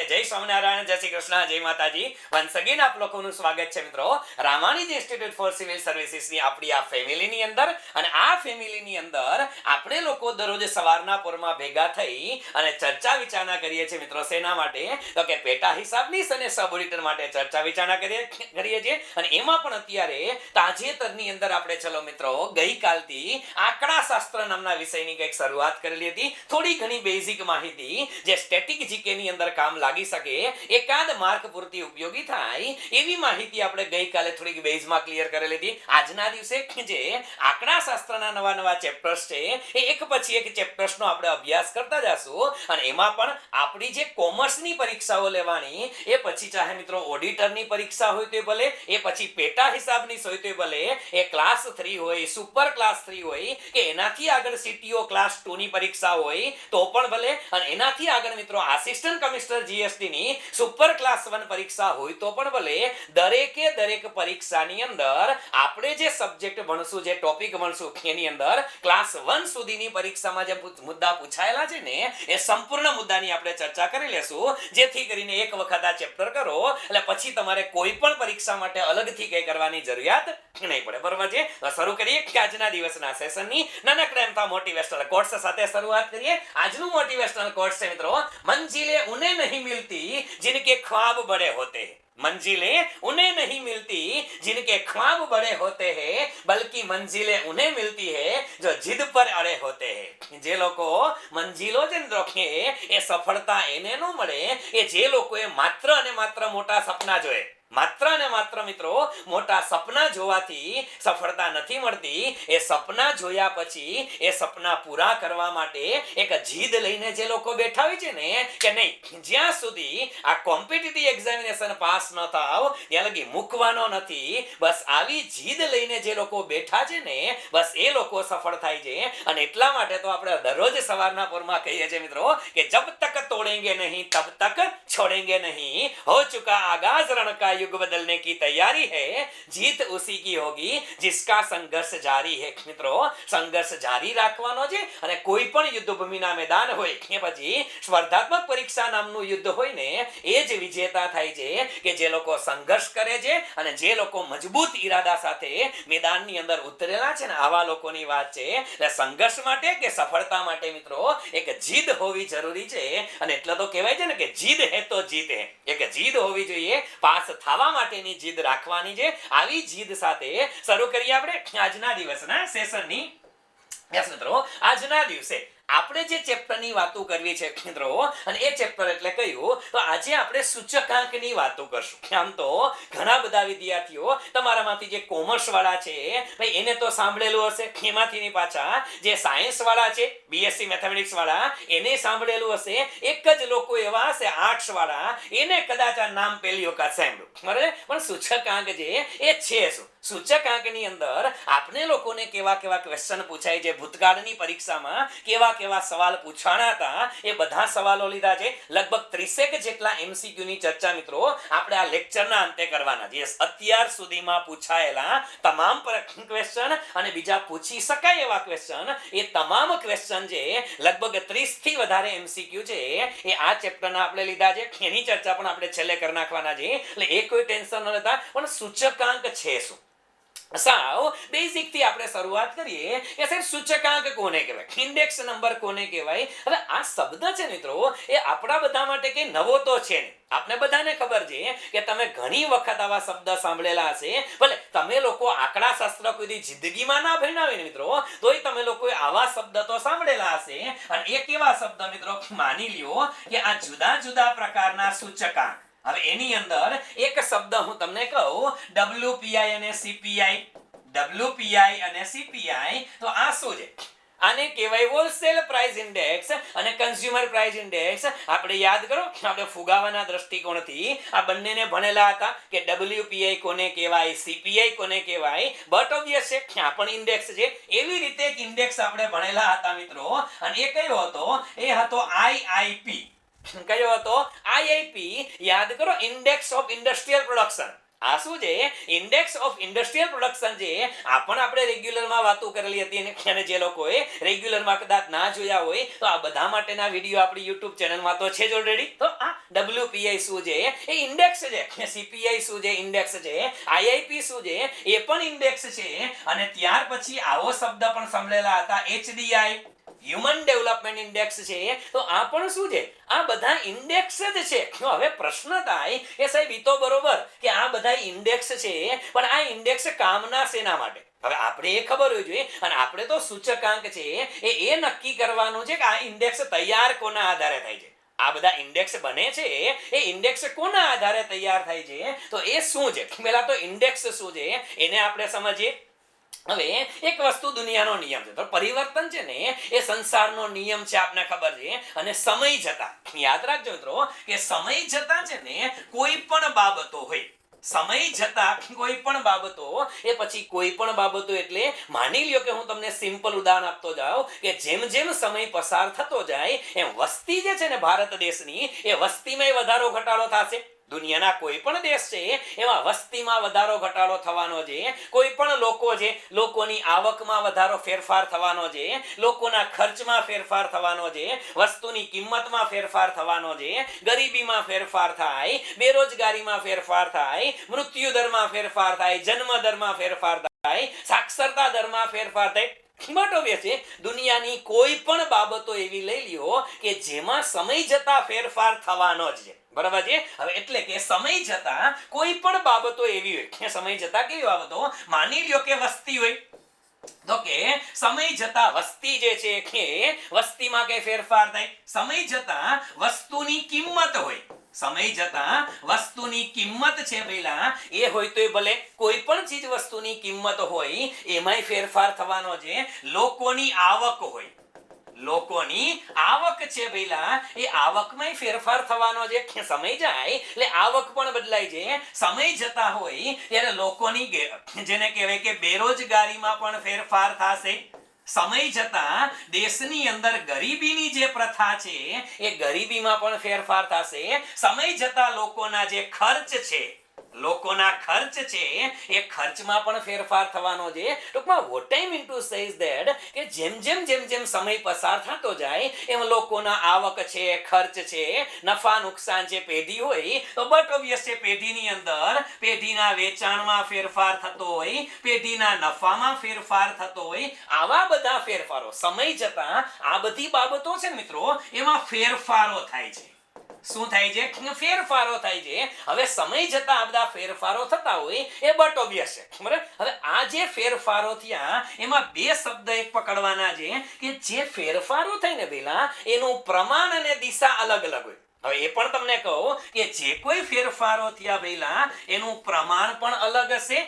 માટે જય સ્વામિનારાયણ, જય શ્રી કૃષ્ણ, જય માતાજી. વન્સ અગેન આપ લોકોનું સ્વાગત છે મિત્રો રામાનુજ ઇન્સ્ટિટ્યૂટ ફોર સિવિલ સર્વિસીસની આપણી આ ફેમિલીની અંદર. અને આ ફેમિલીની અંદર આપણે લોકો દરરોજ સવારના પોરમાં ભેગા થઈ અને ચર્ચા વિચારણા કરીએ છીએ મિત્રો. શેના માટે? તો કે પેટા હિસાબનીશ અને સબ ઓડિટર માટે ચર્ચા વિચારણા કરીએ છીએ. અને એમાં પણ અત્યારે તાજેતરની અંદર આપણે ચલો મિત્રો ગઈકાલથી આંકડાશાસ્ત્ર નામના વિષયની કંઈક શરૂઆત કરેલી હતી. થોડી ઘણી બેઝિક માહિતી જે સ્ટેટિક જીકે ની અંદર કામ લાગી શકે, એકાદ માર્ક પૂરતી ઉપયોગી થાય એવી માહિતી આપણે ગઈકાલે થોડીક બેઝમાં ક્લિયર કરેલી હતી. આજના દિવસે જે આંકડાશાસ્ત્રના નવા નવા ચેપ્ટર્સ છે એ એક પછી એક ચેપ્ટર્સનો આપણે અભ્યાસ કરતા જશું. અને એમાં પણ આપણી જે કોમર્સની પરીક્ષાઓ લેવાની, એ પછી ચાહે મિત્રો ઓડિટરની પરીક્ષા હોય તો ભલે, એ પછી પેટા હિસાબની હોય તો ભલે, એ ક્લાસ 3 હોય, સુપર ક્લાસ 3 હોય કે એનાથી આગળ સીટીઓ ક્લાસ 2 ની પરીક્ષા હોય તો પણ ભલે, અને એનાથી આગળ મિત્રો આસિસ્ટન્ટ કમિશનર જીએસટી ની સુપર ક્લાસ 1 પરીક્ષા હોય તો પણ ભલે, દરેકે દરેક પરીક્ષાની અંદર આપણે જે સબ્જેક્ટ ભણશું, જે ટોપિક ભણશું, એની અંદર ક્લાસ 1 સુધીની પરીક્ષામાં જે મુદ્દા પૂછાયેલા છે ને એ સંપૂર્ણ મુદ્દાની આપણે ચર્ચા કરી લેશું. જેથી કરીને એક વખત આ ચેપ્ટર કરો એટલે પછી તમારે કોઈ પણ પરીક્ષા માટે અલગથી કઈ કરવાની જરૂરિયાત નહીં પડે. બરોબર છે? શરૂ કરીએ આજના દિવસના સેશનની નાનકડા એમતા મોટિવેશનલ કોટ્સ સાથે શરૂઆત કરીએ. આજનું મોટિવેશનલ કોટ્સ છે મિત્રો, मंजिलें उन्हें नहीं मिलती जिनके ख्वाब बड़े होते हैं. मंजिलें उन्हें नहीं मिलती जिनके ख्वाब बड़े होते हैं, बल्कि मंजिलें उन्हें मिलती है जो जिद पर अड़े होते हैं. જે લોકો મંજિલો છે ને એ સફળતા એને ન મળે એ જે લોકોએ માત્ર અને માત્ર મોટા સપના જોએ. માત્ર અને માત્ર મિત્રો મોટા સપના જોવાથી સફળતા નથી મળતી. એ સપના જોયા પછી એ સપના પૂરા કરવા માટે એક જીદ લઈને જે લોકો બેઠા હોય છે ને કે નહીં, જ્યાં સુધી આ કોમ્પિટિટિવ એક્ઝામિનેશન પાસ ન થાવ ત્યાં લગી મૂકવાનો નથી. બસ આવી જીદ લઈને જે લોકો બેઠા છે ને બસ એ લોકો સફળ થાય છે. અને એટલા માટે તો આપણે દરરોજ સવારના પોરમાં કહીએ છીએ મિત્રો કે જબ તક તોડેંગે નહીં તબ તક છોડેંગે નહીં, હો ચુકા આગાઝ રણ કા युग बदलने की तैयारी है, जीत उसी की होगी जिसका संघर्ष जारी है. મિત્રો સંઘર્ષ જારી રાખવાનો છે. અને કોઈ પણ યુદ્ધ ભૂમિના મેદાન હોય કે પછી સ્પર્ધાત્મક પરીક્ષા નામનું યુદ્ધ હોય ને એ જ વિજેતા થાય છે કે જે લોકો સંઘર્ષ કરે છે અને જે લોકો મજબૂત ઈરાદા સાથે મેદાનની અંદર ઉતરેલા છે ને આવા લોકોની વાત છે. એટલે સંઘર્ષ માટે કે સફળતા માટે મિત્રો એક જીદ હોવી જરૂરી છે. અને એટલે તો કહેવાય છે ને કે જીદ હે તો જીત હે. એક જીદ હોવી જોઈએ, પાસ થવા માટેની જીદ રાખવાની છે. આવી જીદ સાથે શરૂ કરીએ આપણે આજના દિવસના સેશનની. યસ મિત્રો, આજના દિવસે આપણે જે ચેપ્ટરની વાતો કરવી છે મિત્રો, અને એ ચેપ્ટર એટલે કયું તો આજે આપણે સૂચકાંકની વાતો કરશું. આમ તો ઘણા બધા વિદ્યાર્થીઓ તમારામાંથી જે કોમર્સ વાળા છે ભાઈ એને તો સાંભળેલું હશે, એમાંથી પાછા જે સાયન્સ વાળા છે, બીએસસી મેથેમેટિક્સ વાળા એને સાંભળેલું હશે. એક જ લોકો એવા હશે આર્ટ્સ વાળા એને કદાચ આ નામ પહેલી વખત સાંભળ્યું. બરાબર? પણ સૂચકાંક જે એ છે શું? સૂચકાંકની અંદર આપણે લોકોને કેવા કેવા ક્વેશ્ચન પૂછાય છે, ભૂતકાળની પરીક્ષામાં કેવા કેવા સવાલ પૂછાણા હતા એ બધા સવાલો લીધા છે. લગભગ 30 જેટલા MCQ ની ચર્ચા મિત્રો આપણે આ લેક્ચરના અંતે કરવાના છે. અત્યાર સુધીમાં પૂછાયેલા તમામ ક્વેશ્ચન અને બીજા પૂછી શકાય એવા ક્વેશ્ચન, એ તમામ ક્વેશ્ચન જે લગભગ 30 થી વધારે MCQ છે એ આ ચેપ્ટરના આપણે લીધા છે. એની ચર્ચા પણ આપણે છેલ્લે કરી નાખવાના છે. એટલે એ કોઈ ટેન્શન ન લેતા. પણ સૂચકાંક છે શું? સાવ બેઝિક થી આપણે શરૂઆત કરીએ કે સાહેબ સૂચકાંક કોને કહેવાય, ઇન્ડેક્સ નંબર કોને કહેવાય. હવે આ શબ્દ છે મિત્રો એ આપણા બધા માટે કઈ નવો તો છે નહીં. આપણે બધાને ખબર છે કે તમે ઘણી વખત આવા શબ્દ સાંભળેલા હશે. ભલે તમે લોકો આંકડાશાસ્ત્ર કોઈ જિંદગીમાં ના ભણ્યા હોય ને મિત્રો તોય તમે લોકોએ આવા શબ્દ તો સાંભળેલા હશે. અને એ કેવા શબ્દ મિત્રો? માની લ્યો કે આ જુદા જુદા પ્રકારના સૂચકાંક. હવે એની અંદર એક શબ્દ હું તમને કહું, WPI અને CPI. WPI અને CPI તો આ શું છે? આને કહેવાય હોલસેલ પ્રાઇસ ઇન્ડેક્સ અને કન્ઝ્યુમર પ્રાઇસ ઇન્ડેક્સ. આપણે યાદ કરો આપણે ફુગાવાના દ્રષ્ટિકોણથી આ બંનેને ભણેલા હતા કે WPI કોને કહેવાય, CPI કોને કહેવાય. બટ ઓબ્વિયસ છે આ પણ ઇન્ડેક્સ છે. એવી રીતે એક ઇન્ડેક્સ આપણે ભણેલા હતા મિત્રો. અને એ કયો હતો? એ હતો IIP. કયો હતો? IIP. યાદ કરો, ઇન્ડેક્સ ઓફ ઇન્ડસ્ટ્રીયલ પ્રોડક્શન. આ શું છે? ઇન્ડેક્સ ઓફ ઇન્ડસ્ટ્રીયલ પ્રોડક્શન છે. આ પણ આપણે રેગ્યુલરમાં વાતો કરેલી હતી અને જે લોકોએ રેગ્યુલરમાં કદાચ ના જોયા હોય તો આ બધા માટેના વિડીયો આપણી યુટ્યુબ ચેનલમાં તો છે જ ઓલરેડી. તો આ WPI શું છે? એ ઇન્ડેક્સ છે. CPI શું છે? ઇન્ડેક્સ છે. IIP શું છે? એ પણ ઇન્ડેક્સ છે. અને ત્યાર પછી આવો શબ્દ પણ સાંભળેલા હતા, HDI, હ્યુમન ડેવલપમેન્ટ ઇન્ડેક્સ છે. તો આ પણ શું છે? આ બધા ઇન્ડેક્સ જ છે. હવે પ્રશ્ન થાય કે સાહેબ ઈ તો બરોબર કે આ બધા ઇન્ડેક્સ છે, પણ આ ઇન્ડેક્સ કામના શેના માટે? હવે આપણે એ ખબર હોવી જોઈએ, અને આપણે તો સૂચકાંક છે એ નક્કી કરવાનું છે કે આ ઇન્ડેક્સ તૈયાર કોના આધારે થાય છે. આ બધા ઇન્ડેક્સ બને છે એ ઇન્ડેક્સ કોના આધારે તૈયાર થાય છે? તો એ શું છે? પહેલા તો ઇન્ડેક્સ શું છે એને આપણે સમજીએ. હવે એક વસ્તુ દુનિયાનો નિયમ છે, તો પરિવર્તન છે ને એ સંસારનો નિયમ છે, આપને ખબર છે. અને સમય જતા યાદ રાખજો મિત્રો કે સમય જતા છે ને કોઈ પણ બાબતો હોય, સમય જતા કોઈ પણ બાબતો, એ પછી કોઈ પણ બાબતો એટલે માની લ્યો કે હું તમને સિમ્પલ ઉદાહરણ આપતો જાઉં કે જેમ જેમ સમય પસાર થતો જાય એમ વસ્તી જે છે ને ભારત દેશની, એ વસ્તીમાં વધારો ઘટાડો થશે. દુનિયાના કોઈ પણ દેશ છે એમાં વસ્તીમાં વધારો ઘટાડો થવાનો છે. કોઈ પણ લોકો છે, લોકોની આવકમાં વધારો ફેરફાર થવાનો છે, લોકોના ખર્ચમાં ફેરફાર થવાનો છે, વસ્તુની કિંમતમાં ફેરફાર થવાનો છે, ગરીબીમાં ફેરફાર થાય, બેરોજગારીમાં ફેરફાર થાય, મૃત્યુ દરમાં ફેરફાર થાય, જન્મ દરમાં ફેરફાર થાય, સાક્ષરતા દરમાં ફેરફાર થાય. બટ ઓબ્વિયસલી દુનિયાની કોઈ પણ બાબતો એવી લઈ લ્યો કે જેમાં સમય જતા ફેરફાર થવાનો જ છે. બરાબર છે? હવે એટલે કે સમય જતા કોઈ પણ બાબતો એવી હોય કે સમય જતા કેવી બાબતો, માની લ્યો કે વસ્તી હોય, તો કે સમય જતા વસ્તી જે છે કે વસ્તીમાં કઈ ફેરફાર થાય. સમય જતા વસ્તુની કિંમત હોય, સમય જતા વસ્તુની કિંમત છે પેલા એ હોય તો ભલે કોઈ પણ ચીજ વસ્તુની કિંમત હોય એમાંય ફેરફાર થવાનો છે. લોકોની આવક હોય, લોકોની આવક છે પેલા એ આવકમાંય ફેરફાર થવાનો છે. સમય જાય એટલે આવક પણ બદલાય છે. સમય જતા હોય ત્યારે લોકોની જેને કહેવાય કે બેરોજગારીમાં પણ ફેરફાર થશે. સમય જતા દેશની અંદર ગરીબીની જે પ્રથા છે એ ગરીબીમાં પણ ફેરફાર થશે. સમય જતા લોકોના જે ખર્ચ છે, લોકોના ખર્ચ છે એ ખર્ચમાં પણ ફેરફાર થવાનો છે. ટૂંકમાં what I mean to say is that કે જેમ જેમ સમય પસાર થતો જાય એમ લોકોના આવક છે, ખર્ચ છે, નફા નુકસાન છે, પેઢી હોય તો બટ ઓબ્વિયસ છે પેઢીની અંદર પેઢીના વેચાણમાં ફેરફાર થતો હોય, પેઢીના નફામાં ફેરફાર થતો હોય. આવા બધા ફેરફારો સમય જતા આ બધી બાબતો છે ને મિત્રો એમાં ફેરફારો થાય છે. શું થાય છે? ફેરફારો થાય છે. હવે સમય જતા આ બધા ફેરફારો થતા હોય એ બટ ઓબ્વિયસ છે. બરાબર? હવે આ જે ફેરફારો થયા એમાં બે શબ્દ એક પકડવાના છે કે જે ફેરફારો થાય ને પેલા એનું પ્રમાણ અને દિશા અલગ અલગ હોય. હવે એ પણ તમને કહું કે જે કોઈ ફેરફારો થયા પેલા એનું પ્રમાણ પણ અલગ હશે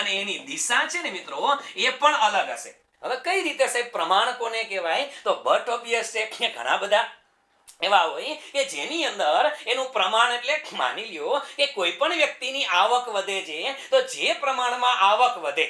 અને એની દિશા છે ને મિત્રો એ પણ અલગ હશે. હવે કઈ રીતે સાહેબ પ્રમાણ કોને કહેવાય? તો બટ ઓબ્વિયસ છે કે ઘણા બધા એવા હોય કે જેની અંદર એનું પ્રમાણ એટલે માની લ્યો કે કોઈ પણ વ્યક્તિની આવક વધે છે તો જે પ્રમાણમાં આવક વધે,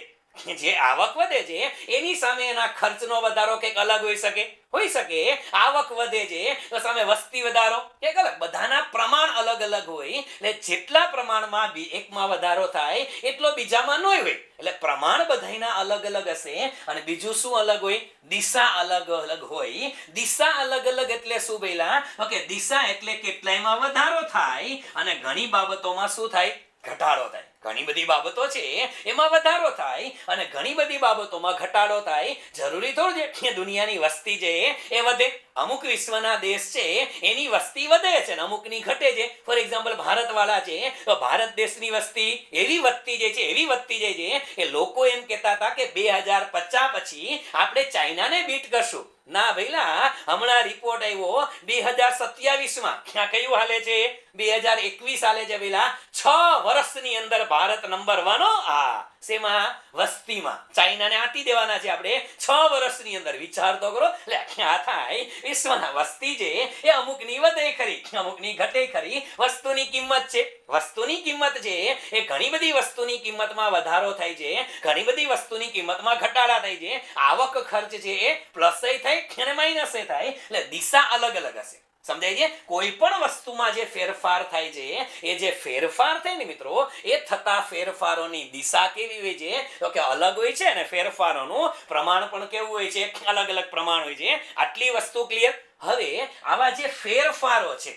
જે આવક વધે છે એની સામે એના ખર્ચનો વધારો કંઈક અલગ હોઈ શકે. આવક વધે છે તો સામે વસ્તી વધારો કંઈક અલગ. બધાના પ્રમાણ અલગ અલગ હોય એટલે જેટલા પ્રમાણમાં એકમાં વધારો થાય એટલો બીજામાં નહીં હોય. એટલે પ્રમાણ બધાના અલગ અલગ હશે. અને બીજું શું અલગ હોય? દિશા અલગ અલગ હોય. દિશા અલગ અલગ એટલે શું પહેલા? ઓકે, દિશા એટલે કેટલાયમાં વધારો થાય અને ઘણી બાબતોમાં શું થાય? ઘટાડો થાય. ઘણી બધી બાબતો છે એમાં વધારો થાય અને ઘણી બધી બાબતોમાં ઘટાડો થાય. જરૂરી થોડું છે કે દુનિયાની વસ્તી છે એ વધે. અમુક વિશ્વના દેશ છે એની વસ્તી વધે છે અને અમુકની ઘટે છે. ફોર એક્ઝામ્પલ ભારત વાળા છે તો ભારત દેશની વસ્તી એવી વધતી જાય છે કે લોકો એમ કહેતા હતા કે 2050 પછી આપણે ચાઇનાને બીટ કરશું. ના ભઈલા, હમણાં રિપોર્ટ આવ્યો 2027 માં કયું હાલે છે? 2021 હાલે છે ભઈલા. 6 વર્ષની અંદર ભારત નંબર 1 શેમાં? વસ્તીમાં. ચાઇનાને આટી દેવાના છે આપણે 6 વર્ષની અંદર. વિચાર તો કરો. એટલે આ થાય વિશ્વના વસ્તી છે એ અમુકની વધે ખરી, અમુકની ઘટે ખરી. વસ્તુની કિંમત છે, વસ્તુની કિંમત છે એ ઘણી બધી વસ્તુની કિંમતમાં વધારો થાય છે, ઘણી બધી વસ્તુની કિંમતમાં ઘટાડા થાય છે. આવક ખર્ચ છે એ પ્લસ થાય અને માઇનસ થાય. એટલે દિશા અલગ અલગ હશે. સમજાય છે? કોઈ પણ વસ્તુમાં જે ફેરફાર થાય છે એ જે ફેરફાર થાય ને મિત્રો એ થતા ફેરફારોની દિશા કેવી હોય છે તો કે અલગ હોય છે અને ફેરફારોનું પ્રમાણ પણ કેવું હોય છે? અલગ અલગ પ્રમાણ હોય છે. આટલી વસ્તુ ક્લિયર. હવે આવા જે ફેરફારો છે,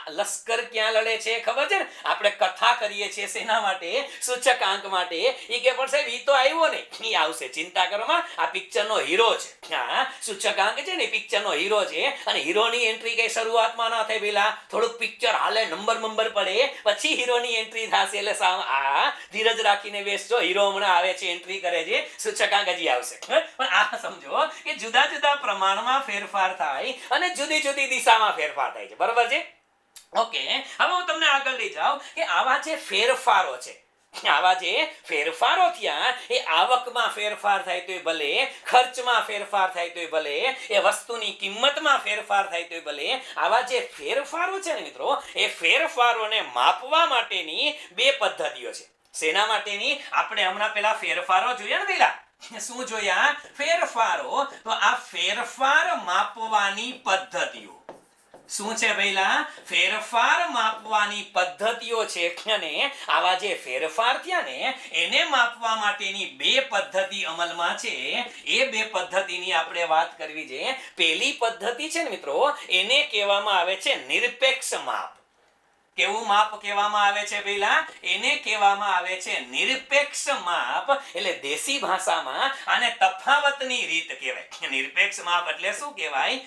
લશ્કર ક્યાં લડે છે ખબર છે ને? આપણે કથા કરીએ છીએ શેના માટે? સૂચકાંક માટે. એ કે પણ સાહેબ ઈ તો આવ્યો ને, ઈ આવશે, ચિંતા કરો માં. આ પિક્ચરનો હીરો છે. હા, સૂચકાંક છે ને પિક્ચરનો હીરો છે અને હીરોની એન્ટ્રી કઈ શરૂઆતમાં ના થાય, પેલા થોડુંક પિક્ચર હાલે, નંબર પડે, પછી હીરોની એન્ટ્રી થશે. એટલે ધીરજ રાખીને બેસજો, હીરો હમણાં આવે છે, એન્ટ્રી કરે છે, સૂચકાંક હજી આવશે. પણ આ સમજો કે જુદા જુદા પ્રમાણમાં ફેરફાર થાય અને જુદી જુદી દિશામાં ફેરફાર થાય છે. બરોબર છે? ઓકે, હવે હું તમને આગળ લઈ જાઉં કે આવા જે ફેરફારો છે, આવા જે ફેરફારો થયા એ આવકમાં ફેરફાર થાય તોય ભલે, ખર્ચમાં ફેરફાર થાય તોય ભલે, એ વસ્તુની કિંમતમાં ફેરફાર થાય તોય ભલે, આવા જે ફેરફારો છે ને મિત્રો એ ફેરફારોને માપવા માટેની બે પદ્ધતિઓ છે. શેના માટેની? આપણે હમણાં પેલા ફેરફારો જોયા ને પેલા. શું જોયા? ફેરફારો. તો આ ફેરફાર માપવાની પદ્ધતિઓ શું છે ભઈલા? ફેરફાર માપવાની પદ્ધતિઓ છે. અને આવા જે ફેરફાર થયા ને એને માપવા માટેની બે પદ્ધતિ અમલમાં છે. એ બે પદ્ધતિની આપણે વાત કરવી છે. પહેલી પદ્ધતિ છે ને મિત્રો એને કહેવામાં આવે છે નિરપેક્ષ માપ. કેવું માપ કહેવામાં આવે છે ભઈલા? એને કહેવામાં આવે છે નિરપેક્ષ માપ. એટલે દેશી ભાષામાં આને તફાવતની રીત કહેવાય. નિરપેક્ષ માપ એટલે શું કહેવાય?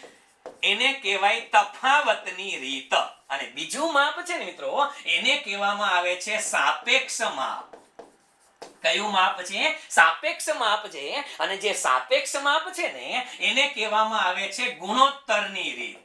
એને કહેવાય તફાવતની રીત. અને બીજું માપ છે ને મિત્રો એને કહેવામાં આવે છે સાપેક્ષ માપ. કયું માપ છે? સાપેક્ષ માપ છે. અને જે સાપેક્ષ માપ છે ને એને કહેવામાં આવે છે ગુણોત્તરની રીત.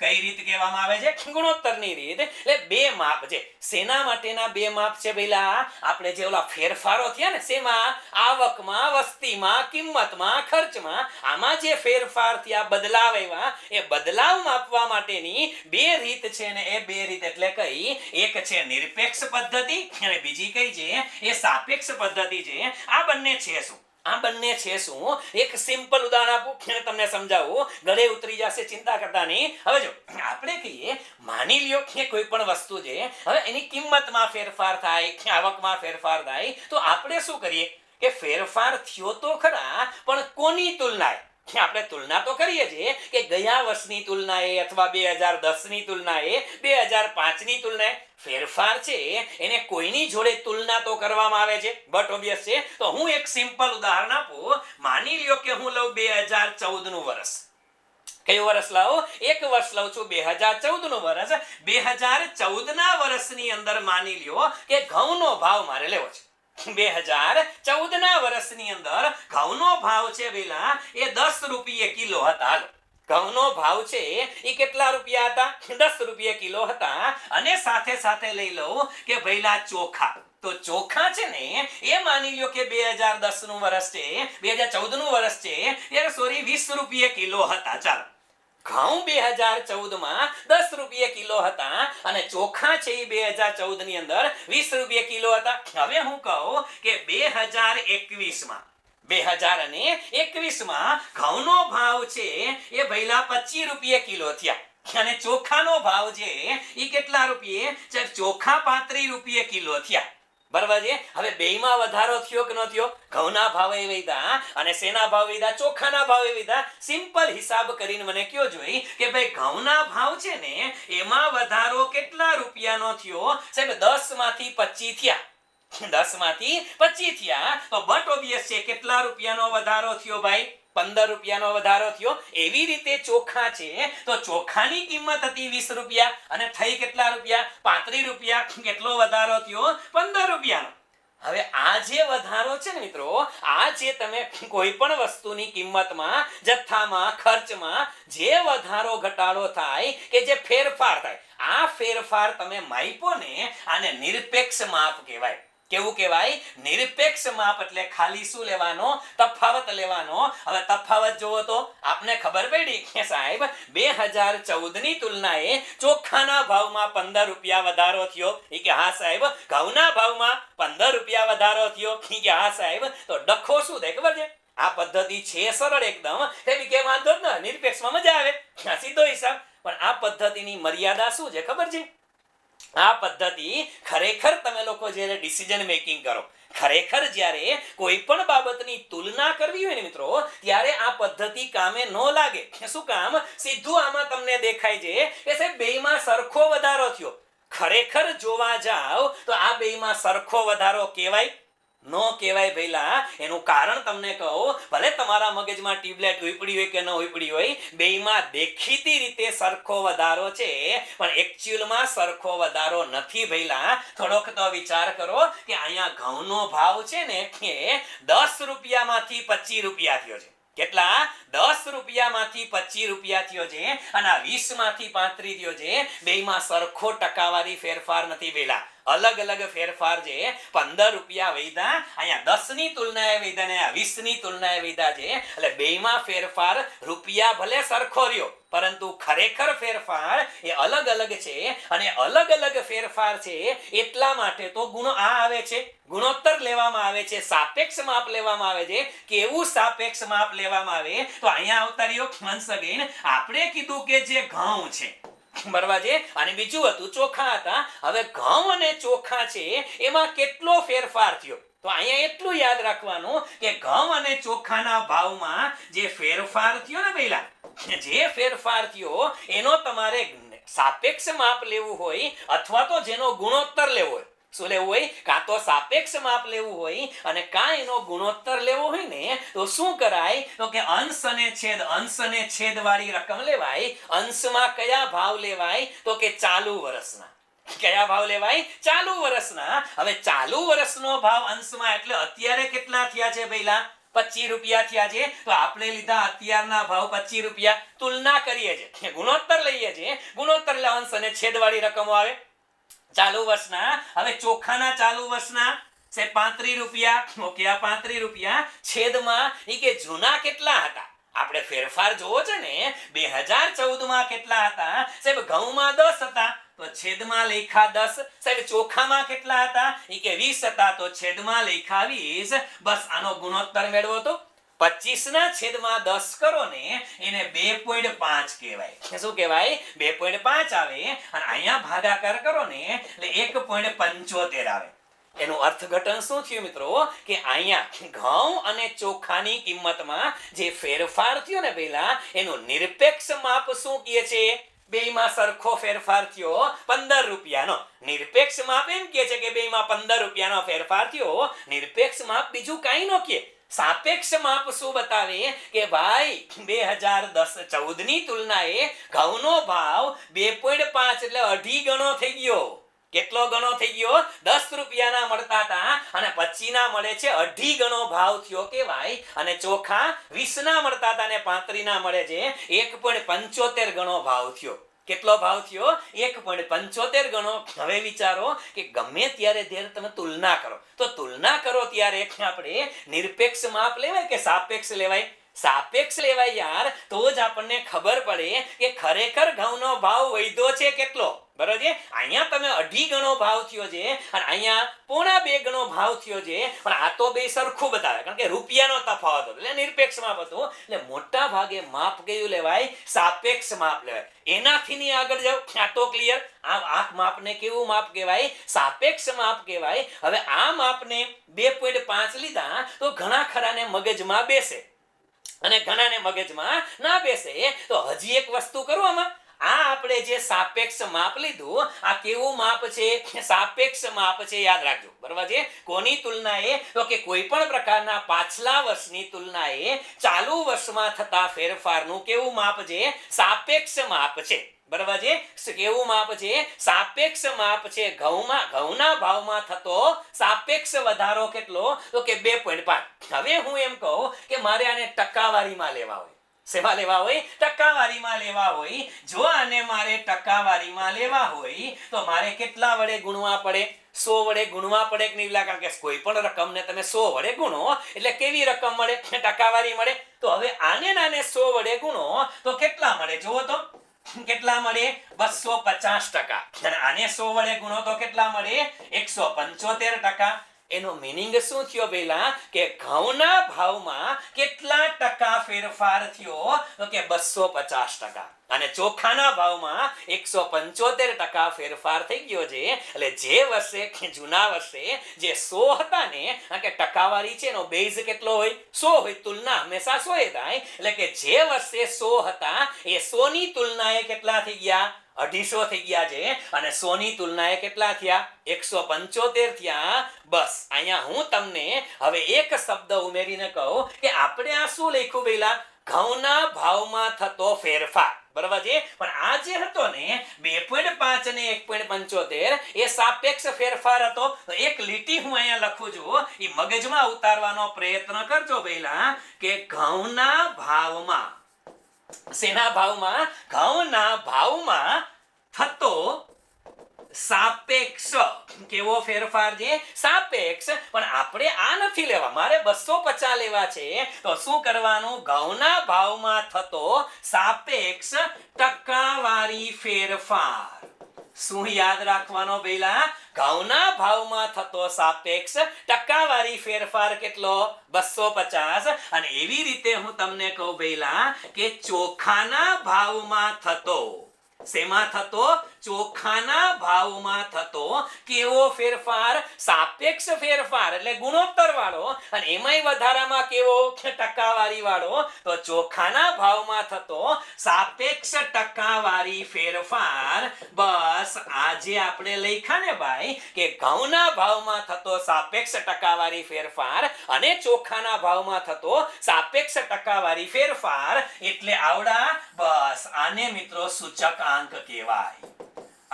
કઈ રીત કહેવામાં આવે છે? ગુણોત્તરની રીત. એટલે બે માપ છે. શેના માટેના બે માપ છે ભઈલા? આપણે જે ઓલા ફેરફારો થયા ને શેમાં? આવકમાં, વસ્તીમાં, કિંમતમાં, ખર્ચમાં. આમાં જે ફેરફાર થયા, બદલાવ આવ્યા, એ બદલાવ માપવા માટેની બે રીત છે ને એ બે રીત એટલે કઈ? એક છે નિરપેક્ષ પદ્ધતિ અને બીજી કઈ છે? એ સાપેક્ષ પદ્ધતિ છે. આ બંને છે શું? આ બંને છે શું? એક સિમ્પલ ઉદાહરણ આપું અને તમને સમજાવું, ગળે ઉતરી જશે, ચિંતા કરતા નહીં. હવે જો આપણે કહીએ, માની લ્યો કે કોઈ પણ વસ્તુ છે, હવે એની કિંમતમાં ફેરફાર થાય, આવકમાં ફેરફાર થાય, તો આપણે શું કરીએ કે ફેરફાર થયો તો ખરા, પણ કોની તુલનાએ? આપણે તુલના તો કરીએ છીએ કે ગયા વર્ષની તુલનાએ અથવા 2010 ની તુલનાએ, 2005 ની તુલનાએ. ફેરફાર છે એને કોઈની જોડે તુલના તો કરવામાં આવે છે, બટ ઓબ્વિયસ છે. તો હું એક સિમ્પલ ઉદાહરણ આપું. માની લ્યો કે હું લઉં 2014 નું વર્ષ. કયું વર્ષ લાવો? એક વર્ષ લઉં છું 2014 નું વર્ષ. 2014 ના વર્ષની અંદર માની લ્યો કે ઘઉંનો ભાવ મારે લેવો છે. 2014 ના વર્ષની અંદર ઘઉંનો ભાવ છે વેલા એ 10 રૂપિયે કિલો હતા. હાલો, ઘઉંનો ભાવ છે એ કેટલા રૂપિયા હતા? 10 રૂપિયા કિલો હતા. અને સાથે સાથે લઈ લઉં કે ભઈલા ચોખા. તો ચોખા છે ને એ માની લ્યો કે 2010 નું વર્ષ છે, 2014 નું વર્ષ છે, ત્યારે સોરી 20 રૂપિયે કિલો હતા. ચાલો, ઘઉં 2014 માં 10 રૂપિયે કિલો હતા અને ચોખા છે એ 2014 ની અંદર 20 રૂપિયે કિલો હતા. હવે હું કહું કે 2021 માં ઘઉંનો ભાવ છે એ ભઈલા 25 રૂપિયે કિલો થયા અને ચોખાનો ભાવ છે એ કેટલા રૂપિયે? ચોખા 35 રૂપિયે કિલો થયા. બરાબર છે? હવે બેયમાં વધારો થયો કે ન થયો? ઘઉંના ભાવે વધ્યા અને શેના ભાવ વધ્યા? ચોખાના ભાવે વધ્યા. સિમ્પલ હિસાબ કરીને મને કયો જોઈ કે ભાઈ ઘઉંના ભાવ છે ને એમાં વધારો કેટલા રૂપિયાનો થયો? સાહેબ 10 માંથી 25 થયા. 10 માંથી 25 થયા તો બટ ઓબ્વિયસ છે કેટલા રૂપિયાનો વધારો થયો ભાઈ? 15 રૂપિયાનો વધારો થયો. એવી રીતે ચોખા છે તો ચોખાની કિંમત હતી 20 રૂપિયા અને થઈ કેટલા રૂપિયા? 35 રૂપિયા. કેટલો વધારો થયો? 15 રૂપિયાનો. હવે આ જે વધારો છે ને મિત્રો, આ જે તમે કોઈ પણ વસ્તુની કિંમતમાં, જથ્થામાં, ખર્ચમાં જે વધારો ઘટાડો થાય કે જે ફેરફાર થાય, આ ફેરફાર તમે માપ્યો ને આને નિરપેક્ષ માપ કહેવાય. કેવું કહેવાય? નિરપેક્ષ માપ. એટલે ખાલી શું લેવાનો? તફાવત લેવાનો. હવે તફાવત જોવો તો આપને ખબર પડી કે સાહેબ 2014 ની તુલનાએ ચોખાના ભાવમાં 15 રૂપિયા વધારો થયો. એ કે હા સાહેબ. ઘઉંના ભાવમાં 15 રૂપિયા વધારો થયો. એ કે હા સાહેબ. તો ડખો શું થાય ખબર છે? આ પદ્ધતિ છે સરળ એકદમ, કે વાંધો જ ન, નિરપેક્ષમાં મજા આવે, સીધો હિસાબ. પણ આ પદ્ધતિની મર્યાદા શું છે ખબર છે? આ પદ્ધતિ ખરેખર તમે લોકો જ્યારે ડિસિઝન મેકિંગ કરો, ખરેખર જ્યારે કોઈ પણ બાબતની તુલના કરવી હોય ને મિત્રો, ત્યારે આ પદ્ધતિ કામે ન લાગે. શું કામ? સીધું આમાં તમને દેખાય છે કે સાહેબ બેયમાં સરખો વધારો થયો. ખરેખર જોવા જાવ તો આ બેયમાં સરખો વધારો કહેવાય? નો કહેવાય ભઈલા. એનું કારણ તમને કહું, ભલે તમારા મગજમાં ટ્યુબલાઇટ ઉપડી હોય કે ન ઉપડી હોય, બેયમાં દેખીતી રીતે સરખો વધારો છે, પણ એકચ્યુઅલમાં સરખો વધારો નથી ભઈલા. થોડોક તો વિચાર કરો કે અહીંયા ઘઉંનો ભાવ છે ને એ 10 રૂપિયામાંથી 25 રૂપિયા થયો છે. કેટલા? 10 રૂપિયામાંથી 25 રૂપિયા થયો છે, અને આ 20 માંથી 35 થયો છે. બેયમાં સરખો ટકાવારી ફેરફાર નથી ભઈલા. અલગ અલગ ફેરફાર છે. 15 રૂપિયા વધ્યા, અહીંયા 10 ની તુલનાએ વધ્યા ને આ 20 ની તુલનાએ વધ્યા છે. એટલે બેયમાં ફેરફાર રૂપિયા ભલે સરખો રહ્યો, પરંતુ ખરેખર ફેરફાર એ અલગ અલગ છે. અને અલગ અલગ ફેરફાર છે એટલા માટે તો ગુણો આ આવે છે, ગુણોત્તર લેવામાં આવે છે, સાપેક્ષ માપ લેવામાં આવે છે. કેવું સાપેક્ષ માપ લેવામાં આવે? તો અહીંયા આવતા રહ્યો once again, આપણે કીધું કે જે ઘઉં છે બરાબર છે, અને બીજું હતું ચોખા હતા. હવે ઘઉં અને ચોખા છે એમાં કેટલો ફેરફાર થયો? તો અહીંયા એટલું યાદ રાખવાનું કે ઘઉં અને ચોખાના ભાવમાં જે ફેરફાર થયો ને પહેલા, જે ફેરફાર થયો એનો તમારે સાપેક્ષ માપ લેવું હોય, અથવા તો જેનો ગુણોત્તર લેવો હોય. શું લેવું હોય? કાં તો સાપેક્ષ માપ લેવું હોય અને કાં એનો ગુણોત્તર લેવો હોય ને, તો શું કરાય? તો કે અંશ અને છેદ વાળી રકમ લેવાય. અંશમાં કયા ભાવ લેવાય? તો કે ચાલુ વર્ષના. કયા ભાવ લેવાય? ચાલુ વર્ષના. હવે ચાલુ વર્ષનો ભાવ અંશમાં એટલે અત્યારે કેટલા થયા છે પહેલા? 25 રૂપિયા થયા છે. તો આપણે લીધા અત્યારના ભાવ 25 રૂપિયા, તુલના કરીએ છીએ, ગુણોત્તર લઈએ છીએ. ગુણોત્તર એટલે અંશ અને છેદ વાળી રકમો આવે ચાલુ વર્ષના. હવે ચોખાના ચાલુ વર્ષના છે 35 રૂપિયા. ઓકે, આ 35 રૂપિયા છેદમાં ઈ કે જૂના કેટલા હતા? આપણે ફેરફાર જોવો છે ને. 2014 માં કેટલા હતા? સાહેબ ઘઉંમાં 10 હતા, તો છેદમાં લખ્યા 10. સાહેબ ચોખામાં કેટલા હતા? ઈ કે 20 હતા, તો છેદમાં લખ્યા 20. બસ આનો ગુણોત્તર મેળવો તો 25 ના છેદમાં 10 કરો ને એને 2.5 કહેવાય. શું કહેવાય? 2.5 આવે. અને અહીંયા ભાગાકાર કરો ને એટલે 1.75 આવે. એનું અર્થઘટન શું થયું મિત્રો? કે અહીંયા ઘઉં અને ચોખાની કિંમતમાં જે ફેરફાર થયો ને પહેલા, એનું નિરપેક્ષ માપ શું કહે છે? બેયમાં સરખો ફેરફાર થયો 15 રૂપિયાનો. નિરપેક્ષ માપ એમ કહે છે કે બેયમાં 15 રૂપિયાનો ફેરફાર થયો. નિરપેક્ષ માપ બીજું કાંઈ ન કહે. સાપેક્ષ માપ શું બતાવે? કે ભાઈ 2014 ની તુલનાએ ઘઉંનો ભાવ 2.5 એટલે 2.5 ગણો થઈ ગયો. કેટલો ગણો થઈ ગયો? 10 રૂપિયાના મળતા હતા અને 25 ના મળે છે, 2.5 ગણો ભાવ થયો કહેવાય. અને ચોખા 20 ના મળતા હતા અને 35 ના મળે છે, 1.75 ગણો ભાવ થયો. કેટલો ભાવ થયો? 1.75 ગણો. હવે વિચારો કે ગમે ત્યારે જ્યારે તમે તુલના કરો, તો તુલના કરો ત્યારે આપણે નિરપેક્ષ માપ લેવાય કે સાપેક્ષ લેવાય? સાપેક્ષ લેવાય યાર. તો જ આપણને ખબર પડે કે ખરેખર ઘઉંનો ભાવ વધ્યો છે કેટલો. બરોબર છે? અહીંયા તમે 2.5 ગણો ભાવ થયો છે અને અહીંયા 1.25 ગણો ભાવ થયો છે, પણ આ તો બે સરખું બતાવે, કારણ કે રૂપિયાનો તફાવત હતો એટલે નિરપેક્ષ માપ હતું. એટલે મોટા ભાગે માપ કયું લેવાય? સાપેક્ષ માપ લેવાય. એનાથી ની આગળ જાવ, આ તો ક્લિયર. આ માપને કેવું માપ કહેવાય? સાપેક્ષ માપ કહેવાય. હવે આ માપને 2.5 લીધા તો ઘણા ખરાને મગજમાં બેસે અને ઘણાને મગજમાં ના બેસે. તો હજી એક વસ્તુ કરો આમાં. આ આપણે જે સાપેક્ષ માપ લીધું, આ કેવું માપ છે? સાપેક્ષ માપ છે. યાદ રાખજો. બરાબર છે? કોની તુલનાએ? તો કે કોઈ પણ પ્રકારના પાછલા વર્ષની તુલનાએ ચાલુ વર્ષમાં થતા ફેરફારનું કેવું માપ છે? સાપેક્ષ માપ છે. બરાબર છે? કેવું માપ છે? સાપેક્ષ માપ છે. ઘઉંના ભાવમાં થતો સાપેક્ષ વધારો કેટલો? તો કે 2.5. હવે હું એમ કહું કે મારે આને ટકાવારીમાં લેવા હોય. શેમાં લેવા હોય? ટકાવારીમાં લેવા હોય. જો આને મારે ટકાવારીમાં લેવા હોય તો મારે કેટલા વડે ગુણવા પડે? 100 વડે ગુણવા પડે કે નહીં? કારણ કે કોઈ પણ રકમને તમે 100 વડે ગુણો એટલે કેવી રકમ મળે? ટકાવારી મળે. તો હવે આને 100 વડે ગુણો તો કેટલા મળે? જુઓ તો કેટલા મળે? 250%. અને આને 100 વડે ગુણો તો કેટલા મળે? 175%. એનો મીનિંગ શું થયો પહેલા કે ઘઉંના ભાવમાં કેટલા ટકા ફેરફાર થયો તો કે 250%. અને ચોખાના ભાવમાં 175% ફેરફાર થઈ ગયો છે. એટલે જે વર્ષે જૂના વર્ષે જે 100 હતા ને કે ટકાવારી છે એનો બેઝ કેટલો હોય 100 હોય, તુલના હંમેશા 100 એ થાય. એટલે કે જે વર્ષે 100 હતા એ 100 ની તુલનાએ કેટલા થઈ ગયા 250 થઈ ગયા છે. અને 100 ની તુલનાએ કેટલા થયા 175 થયા. બસ અહીંયા હું તમને હવે એક શબ્દ ઉમેરીને કહું કે આપણે આ શું લખ્યું પહેલા ઘઉંના ભાવમાં થતો ફેરફાર, બરાબર છે. પણ આ જે હતો ને 2.5 અને 1.75 એ સાપેક્ષ ફેરફાર હતો. તો એક લીટી હું અહીંયા લખું છું, એ મગજમાં ઉતારવાનો પ્રયત્ન કરજો પહેલા કે ઘઉંના ભાવમાં, શેના ભાવમાં ઘઉંના ભાવમાં થતો સાપેક્ષ કેવો ફેરફાર છે સાપેક્ષ. પણ આપણે આ નથી લેવા, મારે 250 લેવા છે. તો શું કરવાનું ઘઉંના ભાવમાં થતો સાપેક્ષ ટકાવારી ફેરફાર. શું યાદ રાખવાનો પહેલા ઘઉંના ભાવમાં થતો સાપેક્ષ ટકાવારી ફેરફાર કેટલો 250. અને એવી રીતે હું તમને કહું પહેલા કે ચોખાના ભાવમાં થતો, શેમાં થતો ચોખાના ભાવમાં થતો કેવો ફેરફાર સાપેક્ષ ફેરફાર એટલે ગુણોત્તર વાળો. અને એમાંય વધારામાં કેવો ટકાવારી વાળો. તો ચોખાના ભાવમાં થતો સાપેક્ષ ટકાવારી ફેરફાર. બસ આજે આપણે લખ્યા ને ભાઈ કે ઘઉંના ભાવમાં થતો સાપેક્ષ ટકાવારી ફેરફાર અને ચોખાના ભાવમાં થતો સાપેક્ષ ટકાવારી ફેરફાર. એટલે આવડા. બસ આને મિત્રો સૂચક આંક કહેવાય.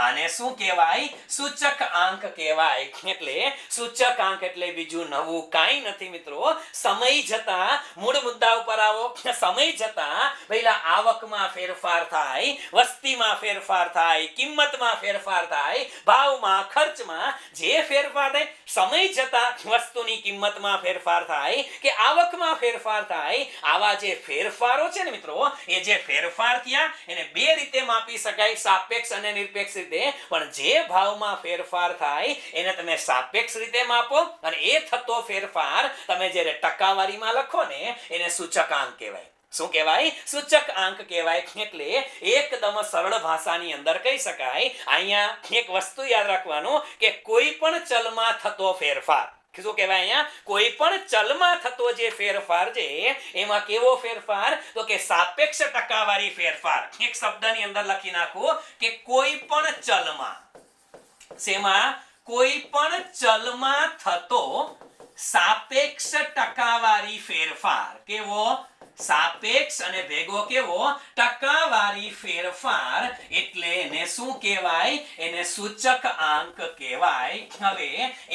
આને શું કહેવાય સૂચક આંક કહેવાય. એટલે સૂચક આંક એટલે બીજું નવું કાંઈ નથી મિત્રો. સમય જતા મૂળ મુદ્દા ઉપર આવો. સમય જતા પહેલા આવકમાં ફેરફાર થાય, વસ્તીમાં ફેરફાર થાય, કિંમતમાં ફેરફાર થાય, ભાવમાં, ખર્ચમાં જે ફેરફાર થાય. સમય જતા વસ્તુની કિંમતમાં ફેરફાર થાય કે આવકમાં ફેરફાર થાય. આવા જે ફેરફારો છે ને મિત્રો, એ જે ફેરફાર થયા એને બે રીતે માપી શકાય, સાપેક્ષ અને નિરપેક્ષ રીતે. પણ જે ભાવમાં ફેરફાર થાય એને તમે સાપેક્ષ રીતે માપો અને એ થતો ફેરફાર તમે જ્યારે ટકાવારીમાં લખો ને એને સૂચકાંક કહેવાય. શું કહેવાય સૂચક આંક કહેવાય. એટલે એકદમ સરળ ભાષાની અંદર કહી શકાય. અહીંયા એક વસ્તુ યાદ રાખવાનું કે કોઈ પણ ચલમાં થતો ફેરફાર, શું કહેવાય અહીંયા કોઈ પણ ચલમાં થતો જે ફેરફાર છે એમાં કેવો ફેરફાર તો કે સાપેક્ષ ટકાવારી ફેરફાર. એક શબ્દની અંદર લખી નાખો કે કોઈ પણ ચલમાં, શેમાં કોઈ પણ ચલમાં થતો સાપેક્ષ ટકાવારી ફેરફાર. કેવો સાપેક્ષ અને ભેગો કેવો ટકાવારી ફેરફાર. એટલે એને શું કહેવાય એને સૂચક આંક કહેવાય. હવે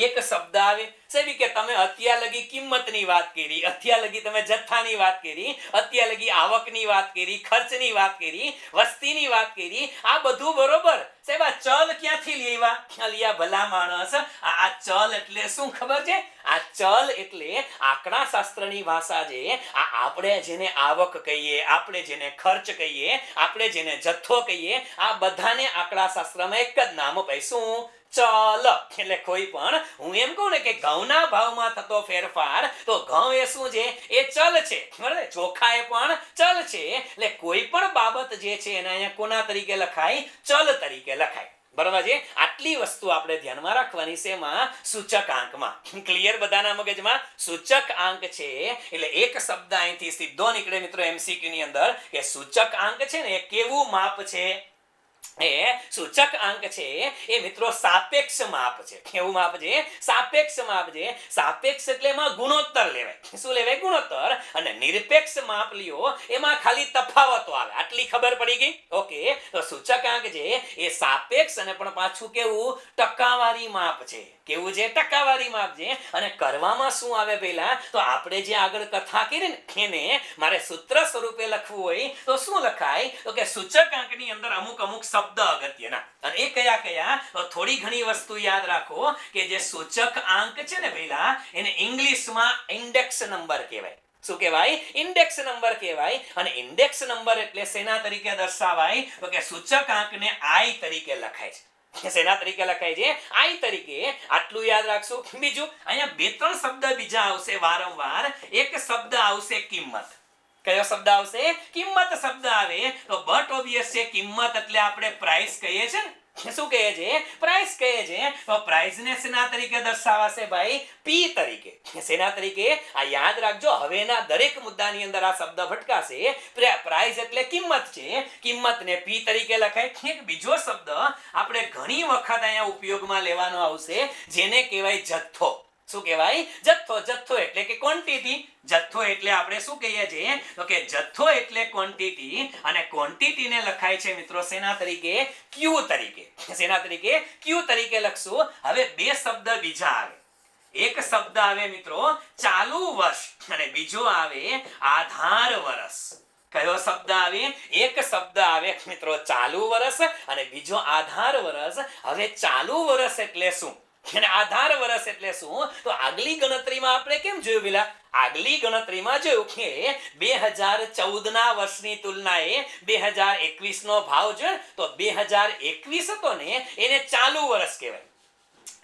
એક શબ્દ આવે સેવી કે તમે અત્યાર લગી કિંમતની વાત કરી, અત્યાર લગી તમે જથ્થાની વાત કરી, અત્યાર લગી આવકની વાત કરી, ખર્ચની વાત કરી, વસ્તીની વાત કરી. આ બધું બરોબર સાહેબ. આ ચલ ક્યાંથી લેવા ભલા માણસ? આ ચલ એટલે શું ખબર છે? આ ચલ એટલે આંકડા શાસ્ત્રની ભાષા છે. આ આપણે જેને આવક કહીએ, આપણે જેને ખર્ચ કહીએ, આપણે જેને જથ્થો કહીએ, આ બધાને આંકડા શાસ્ત્રમાં એક જ નામ અપાય. શું? ચલ. એટલે કોઈ પણ હું એમ કહું ને કે ઘઉંના ભાવમાં થતો ફેરફાર, તો ઘઉં એ શું છે? એ ચલ છે. બરાબર? ચોખા એ પણ ચલ છે. એટલે કોઈ પણ બાબત જે છે એને અહીંયા કોના તરીકે લખાય? ચલ તરીકે લખાય. બરાબર છે? આટલી વસ્તુ આપણે ધ્યાનમાં રાખવાની છે એમાં સૂચક આંકમાં. ક્લિયર બધાના મગજમાં? સૂચક આંક છે એટલે એક શબ્દ અહીંથી સીધો નીકળે મિત્રો MCQ ની અંદર કે સૂચક આંક છે ને એ કેવું માપ છે? એ સૂચક આંક છે એ મિત્રો સાપેક્ષ માપ છે. કેવું માપ છે? સાપેક્ષ માપ છે. સાપેક્ષ એટલે એમાં ગુણોત્તર લેવાય. શું લેવાય? ગુણોત્તર. અને નિરપેક્ષ માપ લ્યો એમાં ખાલી તફાવતો આવે. આટલી ખબર પડી ગઈ? ઓકે. તો સૂચક આંક છે એ સાપેક્ષ અને પણ પાછું કેવું ટકાવારી માપ છે. કેવું છે? ટકાવારી માપ છે. અને કરવામાં શું આવે પહેલા તો આપણે જે આગળ કથા કરી ને એને મારે સૂત્ર સ્વરૂપે લખવું હોય તો શું લખાય તો કે સૂચક આંકની અંદર અમુક શબ્દ અગત્યના. અને એ કયા કયા? તો થોડી ઘણી વસ્તુ યાદ રાખો કે જે સૂચક આંક છે ને પહેલા એને ઇંગ્લિશમાં ઇન્ડેક્સ નંબર કહેવાય. શું કહેવાય? ઇન્ડેક્સ નંબર કહેવાય. અને ઇન્ડેક્સ નંબર એટલે શેના તરીકે દર્શાવાય તો કે સૂચક આંકને I તરીકે લખાય છે. શેના તરીકે લખાય છે? આઈ તરીકે. આટલું યાદ રાખશું. બીજું અહીંયા બે ત્રણ શબ્દ બીજા આવશે વારંવાર. એક શબ્દ આવશે કિંમત. કયો શબ્દ આવશે? કિંમત શબ્દ આવે તો બટ ઓબ્વિયસ છે કિંમત એટલે આપણે પ્રાઇસ કહીએ છે ને. શું કહીએ છે? પ્રાઇસ કહીએ છે. તો પ્રાઇસ ને શેના તરીકે દર્શાવાશે ભાઈ? પી તરીકે. શેના તરીકે? આ યાદ રાખજો. હવેના દરેક મુદ્દાની અંદર આ શબ્દ ભટકાશે. પ્રાઇસ એટલે કિંમત છે. કિંમતને પી તરીકે લખાય. એક બીજો શબ્દ આપણે ઘણી વખત અહીંયા ઉપયોગમાં લેવાનો આવશે જેને કહેવાય જથ્થો. શું કહેવાય? જથ્થો. જથ્થો એટલે કે ક્વોન્ટિટી. જથ્થો એટલે આપણે શું કહીએ છીએ? તો કે જથ્થો એટલે ક્વોન્ટિટી અને ક્વોન્ટિટીને લખાય છે મિત્રો શેના તરીકે? ક્યુ તરીકે. શેના તરીકે? ક્યુ તરીકે લખશું. હવે બે શબ્દ બીજા આવે. એક શબ્દ આવે મિત્રો ચાલુ વર્ષ અને બીજો આવે આધાર વર્ષ. કયો શબ્દ આવે? એક શબ્દ આવે મિત્રો ચાલુ વર્ષ અને બીજો આધાર વર્ષ. હવે ચાલુ વર્ષ એટલે શું અને આધાર વર્ષ એટલે શું? તો આગલી ગણતરીમાં આપણે કેમ જોયું પેલા? આગલી ગણતરીમાં જોયું કે 2014 ના વર્ષની તુલનાએ 2021 નો ભાવ જોયો તો 2021 હતો ને એને ચાલુ વર્ષ કહેવાય.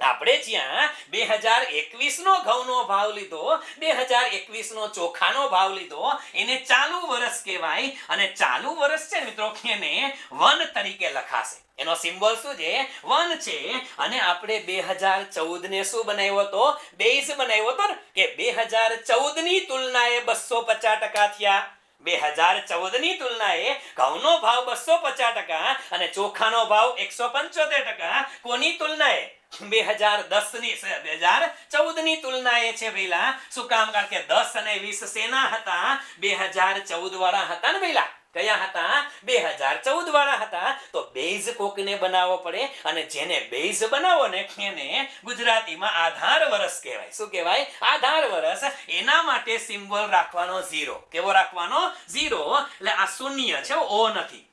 આપણે જ્યાં 2021 નો ઘઉંનો ભાવ લીધો, 2021 નો ચોખાનો ભાવ લીધો, એને ચાલુ વર્ષ કહેવાય. અને ચાલુ વર્ષ છે મિત્રો એને 1 તરીકે લખાશે. એનો સિમ્બોલ શું છે? 1 છે. અને આપણે 2014 ને શું બનાવ્યો હતો? બેઝ બનાવ્યો હતો ને કે 2014 ની તુલનાએ 250% થયા. 2014 ની તુલનાએ ઘઉંનો ભાવ 250% અને ચોખાનો ભાવ 175%. કોની તુલનાએ? 2014 ની તુલનાએ છે ભઈલા. શું કામ? કારણ કે 10 અને 20 શેના હતા? 2014 વાળા હતા ને ભઈલા. કયા હતા? 2014 વાળા હતા. તો બેઝ કોકને બનાવવો પડે અને જેને બેઝ બનાવો ને એને ગુજરાતીમાં આધાર વર્ષ કહેવાય. શું કહેવાય? આધાર વર્ષ. એના માટે સિમ્બોલ રાખવાનો 0. કેવો રાખવાનો? 0. એટલે આ શૂન્ય છે, ઓ નથી.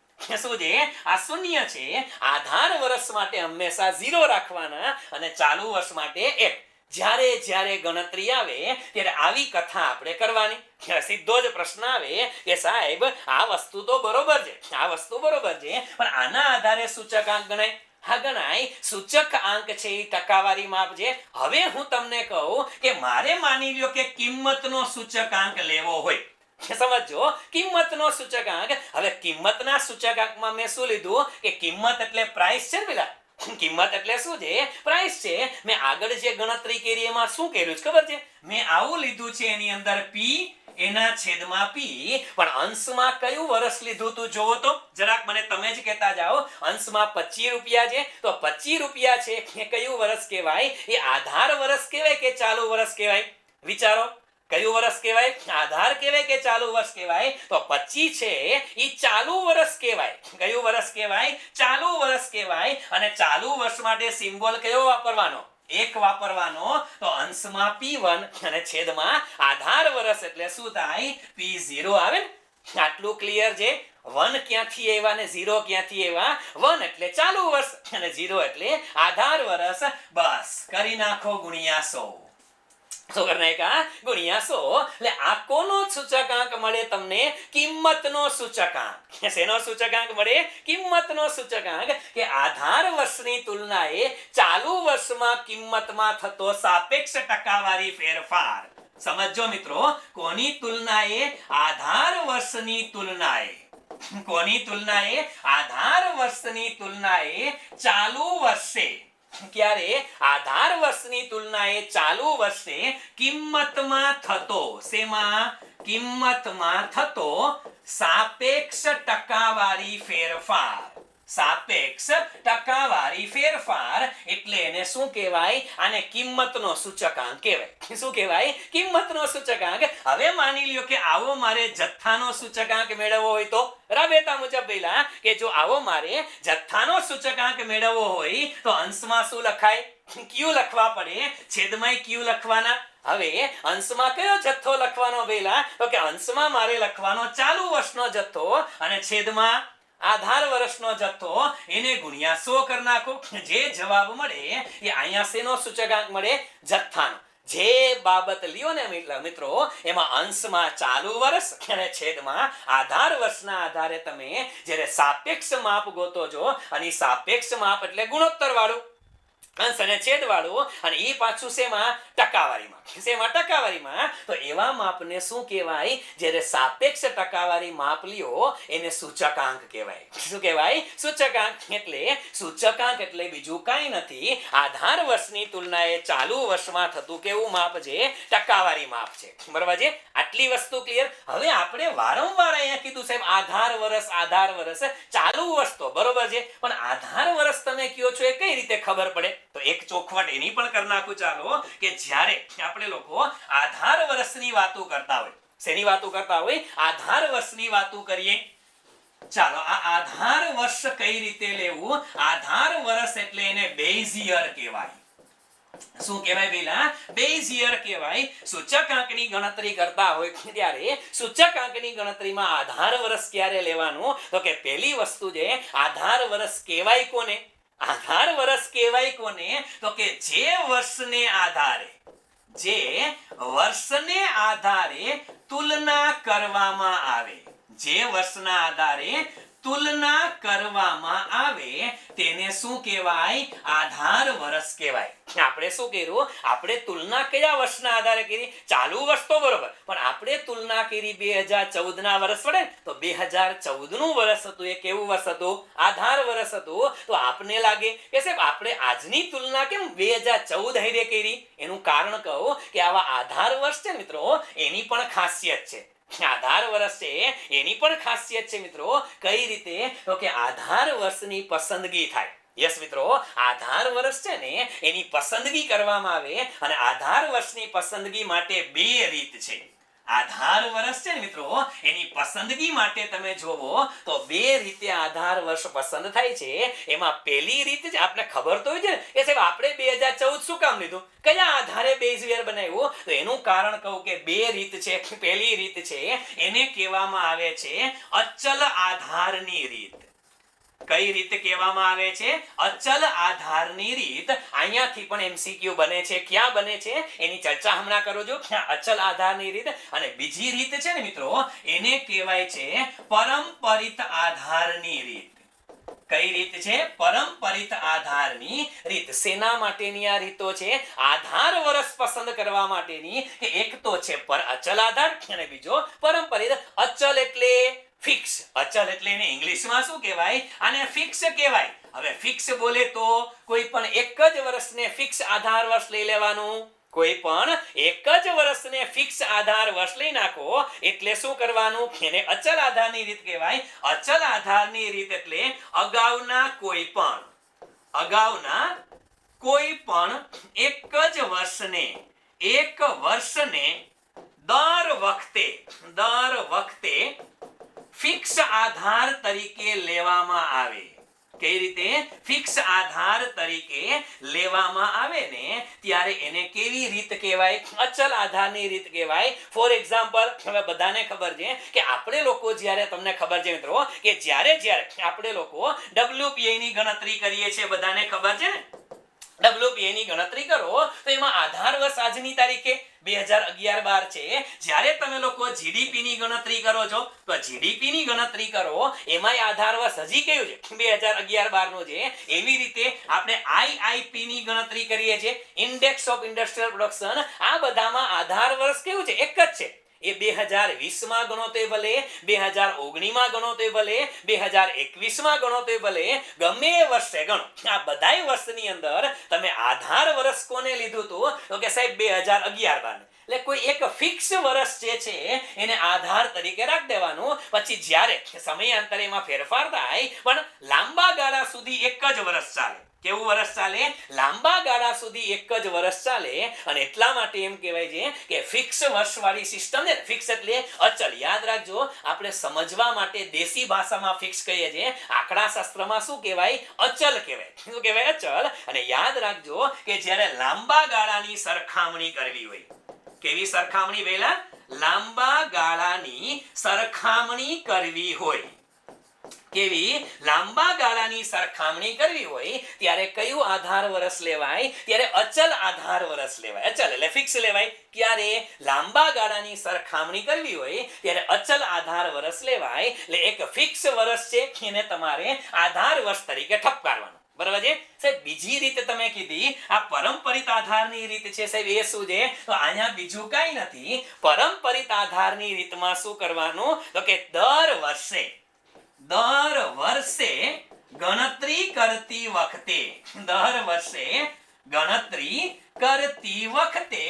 શું છે? આ શૂન્ય છે. આધાર વર્ષ માટે હંમેશા 0 રાખવાના અને ચાલુ વર્ષ માટે 1. જ્યારે જ્યારે ગણતરી આવે ત્યારે આવી કથા આપણે કરવાની. સીધો જ પ્રશ્ન આવે કે સાહેબ આ વસ્તુ તો બરોબર છે, આ વસ્તુ બરોબર છે, પણ આના આધારે સૂચકાંક ગણાય. હા ગણાય. સૂચક આંક છે એ ટકાવારી માપ છે. હવે હું તમને કહું કે મારે માની લ્યો કે કિંમતનો સૂચકાંક લેવો હોય. સમજો, કિંમતનો સૂચકાંક. હવે કિંમતના સૂચકાંકમાં મેં શું લીધું કે કિંમત એટલે પ્રાઇસ છે ને પેલા. કિંમત એટલે શું છે? પ્રાઇસ છે. મેં આગળ જે ગણતરી કરી એમાં શું કર્યું છે ખબર છે? મેં આવું લીધું છે એની અંદર પી એના છેદમાં પી. પણ અંશમાં કયું વર્ષ લીધું તું જોવો તો જરાક મને તમે જ કહેતા જાઓ. અંશમાં 25 રૂપિયા છે તો 25 રૂપિયા છે એ કયું વર્ષ કહેવાય? એ આધાર વર્ષ કહેવાય કે ચાલુ વર્ષ કહેવાય? વિચારો. કયું વર્ષ કહેવાય? આધાર કહેવાય કે ચાલુ વર્ષ કહેવાય? તો 25 છે એ ચાલુ વર્ષ કહેવાય. કયું વર્ષ કહેવાય? ચાલુ વર્ષ કહેવાય. અને ચાલુ વર્ષ માટે સિમ્બોલ કયો વાપરવાનો? 1 વાપરવાનો. તો અંશમાં P1 અને છેદમાં આધાર વર્ષ એટલે શું થાય? P0 આવે ને. આટલું ક્લિયર છે? 1 ક્યાંથી આવ્યા ને 0 ક્યાંથી આવ્યા? 1 એટલે ચાલુ વર્ષ અને 0 એટલે આધાર વર્ષ. બસ કરી નાખો ગુણ્યા 100. શું કરી નાખ્યા? ગુણ્યા 100. એટલે આ કોનો સૂચકાંક મળે તમને? કિંમતનો સૂચકાંક. શેનો સૂચકાંક મળે? કિંમતનો સૂચકાંક. કે આધાર વર્ષની તુલનાએ ચાલુ વર્ષમાં કિંમતમાં થતો સાપેક્ષ ટકાવારી ફેરફાર. સમજો મિત્રો, કોની તુલનાએ? આધાર વર્ષની તુલનાએ. કોની તુલનાએ? આધાર વર્ષની તુલનાએ ચાલુ વર્ષે. ક્યારે? આધાર વર્ષની તુલનાએ ચાલુ વર્ષે કિંમતમાં થતો. શેમાં? કિંમતમાં થતો સાપેક્ષ ટકાવારી ફેરફાર. સાપેક્ષ ટકાવારી ફેરફાર એટલે એને શું કહેવાય? આને કિંમતનો સૂચકાંક કહેવાય. શું કહેવાય? કિંમતનો સૂચકાંક. હવે માની લ્યો કે આવો મારે જથ્થાનો સૂચકાંક મેળવવો હોય તો રાબેતા મુજબ પહેલા કે જો આવો મારે જથ્થાનો સૂચકાંક મેળવવો હોય તો અંશમાં શું લખાય? ક્યુ લખવા પડે. છેદમાં ક્યુ લખવાના. હવે અંશમાં કયો જથ્થો લખવાનો પહેલા? તો કે અંશમાં મારે લખવાનો ચાલુ વર્ષનો જથ્થો અને છેદમાં આધાર વર્ષનો જથ્થો. એને ગુણ્યા 100 કરી નાખો. જે જવાબ મળે એ અહીંયા શેનો સૂચકાંક મળે? જથ્થાનો. જે બાબત લ્યો ને મિત્રો એમાં અંશમાં ચાલુ વર્ષ અને છેદમાં આધાર વર્ષના આધારે તમે જ્યારે સાપેક્ષ માપ ગોતો છો અને સાપેક્ષ માપ એટલે ગુણોત્તર વાળું અંશ અને છેદ વાળું અને એ પાછું શેમાં ટકાવારીમાં તો એવા માપને શું કહેવાય જ્યારે સાપેક્ષ ટકાવારી માપ લ્યો એને સૂચકાંક કહેવાય શું કહેવાય સૂચકાંક એટલે બીજું કાંઈ નથી આધાર વર્ષની તુલનાએ ચાલુ વર્ષમાં થતું કેવું માપ છે ટકાવારી માપ છે બરાબર છે આટલી વસ્તુ ક્લિયર હવે આપણે વારંવાર અહીંયા કીધું સાહેબ આધાર વર્ષ ચાલુ વર્ષ તો બરોબર છે પણ આધાર વર્ષ તમે કયો છો એ કઈ રીતે ખબર પડે તો એક ચોખવટ એની પણ કરી નાખું ચાલો કે જ્યારે આપણે લોકો આધાર વર્ષની વાતો કરતા હોય શેની વાતો કરતા હોય આધાર વર્ષની વાતો કરીએ ચાલો આ આધાર વર્ષ કઈ રીતે લેવું આધાર વર્ષ એટલે એને બેઝ યર કહેવાય શું કહેવાય પેલા બેઝ યર કહેવાય સૂચકાંકની ગણતરી કરતા હોય ત્યારે સૂચકાંકની ગણતરીમાં આધાર વર્ષ ક્યારે લેવાનું તો કે પહેલી વસ્તુ છે આધાર વર્ષ કહેવાય કોને તો કે જે વર્ષને આધારે તુલના કરવામાં આવે તેને શું કહેવાય આધાર વર્ષ કહેવાય આપણે શું કર્યું આપણે તુલના કયા વર્ષના આધારે કરી ચાલુ વર્ષ તો બરોબર પણ આપણે તુલના કરી 2014 ના વર્ષ વડે તો 2014 નું વર્ષ હતું એ કેવું વર્ષ હતું આધાર વર્ષ હતું તો આપને લાગે કે સાહેબ આપણે આજની તુલના કેમ 2014 હારે કરી એનું કારણ કહું કે આવા આધાર વર્ષ છે મિત્રો એની પણ ખાસિયત છે આધાર વર્ષ છે એની પણ ખાસિયત છે મિત્રો કઈ રીતે તો કે આધાર વર્ષની પસંદગી થાય યસ મિત્રો આધાર વર્ષ છે ને એની પસંદગી કરવામાં આવે અને આધાર વર્ષની પસંદગી માટે બે રીત છે આધાર વર્ષ છે ને મિત્રો એની પસંદગી માટે તમે જોવો તો બે રીતે આધાર વર્ષ પસંદ થાય છે એમાં પહેલી રીત જ આપણે ખબર તો હોય છે ને કે સાહેબ આપણે 2014 શું કામ લીધું કયા આધારે બેઝ યર બનાવ્યું તો એનું કારણ કહું કે બે રીત છે પહેલી રીત છે એને કહેવામાં આવે છે અચલ આધારની રીત કઈ રીતે કહેવામાં આવે છે અચલ આધારની રીત અહીંયાથી પણ એમસીક્યુ બને છે ક્યાં બને છે એની ચર્ચા હમણાં કરો છો અચલ આધારની રીત અને બીજી રીત છે ને મિત્રો એને કહેવાય છે પરંપરિત આધારની રીત કઈ રીત છે પરંપરિત આધારની રીત શેના માટેની આ રીતો છે આધાર વર્ષ પસંદ કરવા માટેની કે એક તો છે અચલ આધાર અને બીજો પરંપરિત અચલ એટલે ફિક્સ અચલ એટલે એને ઇંગ્લિશમાં શું કહેવાય આને ફિક્સ કહેવાય હવે ફિક્સ બોલે તો કોઈ પણ એક જ વર્ષને ફિક્સ આધાર વર્ષ લઈ લેવાનું કોઈ પણ એક જ વર્ષને ફિક્સ આધાર વર્ષ લઈ નાખો એટલે શું કરવાનું એને અચલ આધારની રીત કહેવાય અચલ આધારની રીત એટલે અગાઉના કોઈ પણ એક વર્ષને દર વખતે ફિક્સ આધાર તરીકે લેવામાં આવે કઈ રીતે ફિક્સ આધાર તરીકે લેવામાં આવે ને ત્યારે એને કેવી રીત કહેવાય અચલ આધારની રીત કહેવાય ફોર એક્ઝામ્પલ હવે બધાને ખબર છે કે આપણે લોકો જ્યારે તમને ખબર છે મિત્રો કે જ્યારે આપણે લોકો WPA ની ગણતરી કરીએ છીએ બધાને ખબર છે ને WPA ની ગણતરી કરો તો એમાં આધાર વર્ષ આજની તારીખે 2011-12 છે જ્યારે તમે લોકો જીડીપી ની ગણતરી કરો છો તો જીડીપી ની ગણતરી કરો એમાંય આધાર વર્ષ હજી કયું છે 2011-12 નું છે એવી રીતે આપણે આઈઆઈપી ની ગણતરી કરીએ છીએ ઇન્ડેક્સ ઓફ ઇન્ડસ્ટ્રીયલ પ્રોડક્શન આ બધામાં આધાર વર્ષ કેવું છે એક જ છે એ 2020 માં ગણો તોય ભલે 2019 માં ગણો તોય ભલે 2021 માં ગણો તોય ભલે ગમે એ વર્ષે ગણો આ બધાય વર્ષની અંદર તમે આધાર વર્ષ કોને લીધું તો કે સાહેબ 2011-12 એટલે કોઈ એક ફિક્સ વર્ષ જે છે એને આધાર તરીકે રાખી દેવાનું પછી જ્યારે સમયાંતરે એમાં ફેરફાર થાય પણ લાંબા ગાળા સુધી એક જ વર્ષ ચાલે કેવું વર્ષ ચાલે લાંબા ગાળા સુધી એક જ વર્ષ ચાલે અને એટલા માટે એમ કહેવાય છે કે ફિક્સ વર્ષવાળી સિસ્ટમ છે ફિક્સ એટલે અચલ યાદ રાખજો આપણે સમજવા માટે દેશી ભાષામાં ફિક્સ કહીએ છીએ આંકડાશાસ્ત્રમાં શું કહેવાય અચલ કહેવાય શું કહેવાય અચલ અને યાદ રાખજો કે જ્યારે લાંબા ગાળાની સરખામણી કરવી હોય કેવી સરખામણી પહેલા લાંબા ગાળાની સરખામણી કરવી હોય કેવી લાંબા ગાળાની સરખામણી કરવી હોય ત્યારે કયું આધાર વર્ષ લેવાય? ત્યારે અચલ આધાર વર્ષ લેવાય. અચલ એટલે ફિક્સ લેવાય. ક્યારે લાંબા ગાળાની સરખામણી કરવી હોય ત્યારે અચલ આધાર વર્ષ લેવાય. એટલે એક ફિક્સ વર્ષ છે એને તમારે આધાર વર્ષ તરીકે ઠપકારવાનું. બરાબર છે સાહેબ? બીજી રીતે તમે કીધી આ પરંપરિત આધારની રીત છે સાહેબ, એ શું છે? તો અહીંયા બીજું કાંઈ નથી. પરંપરિત આધારની રીતમાં શું કરવાનું? તો કે દર વર્ષે ગણતરી કરતી વખતે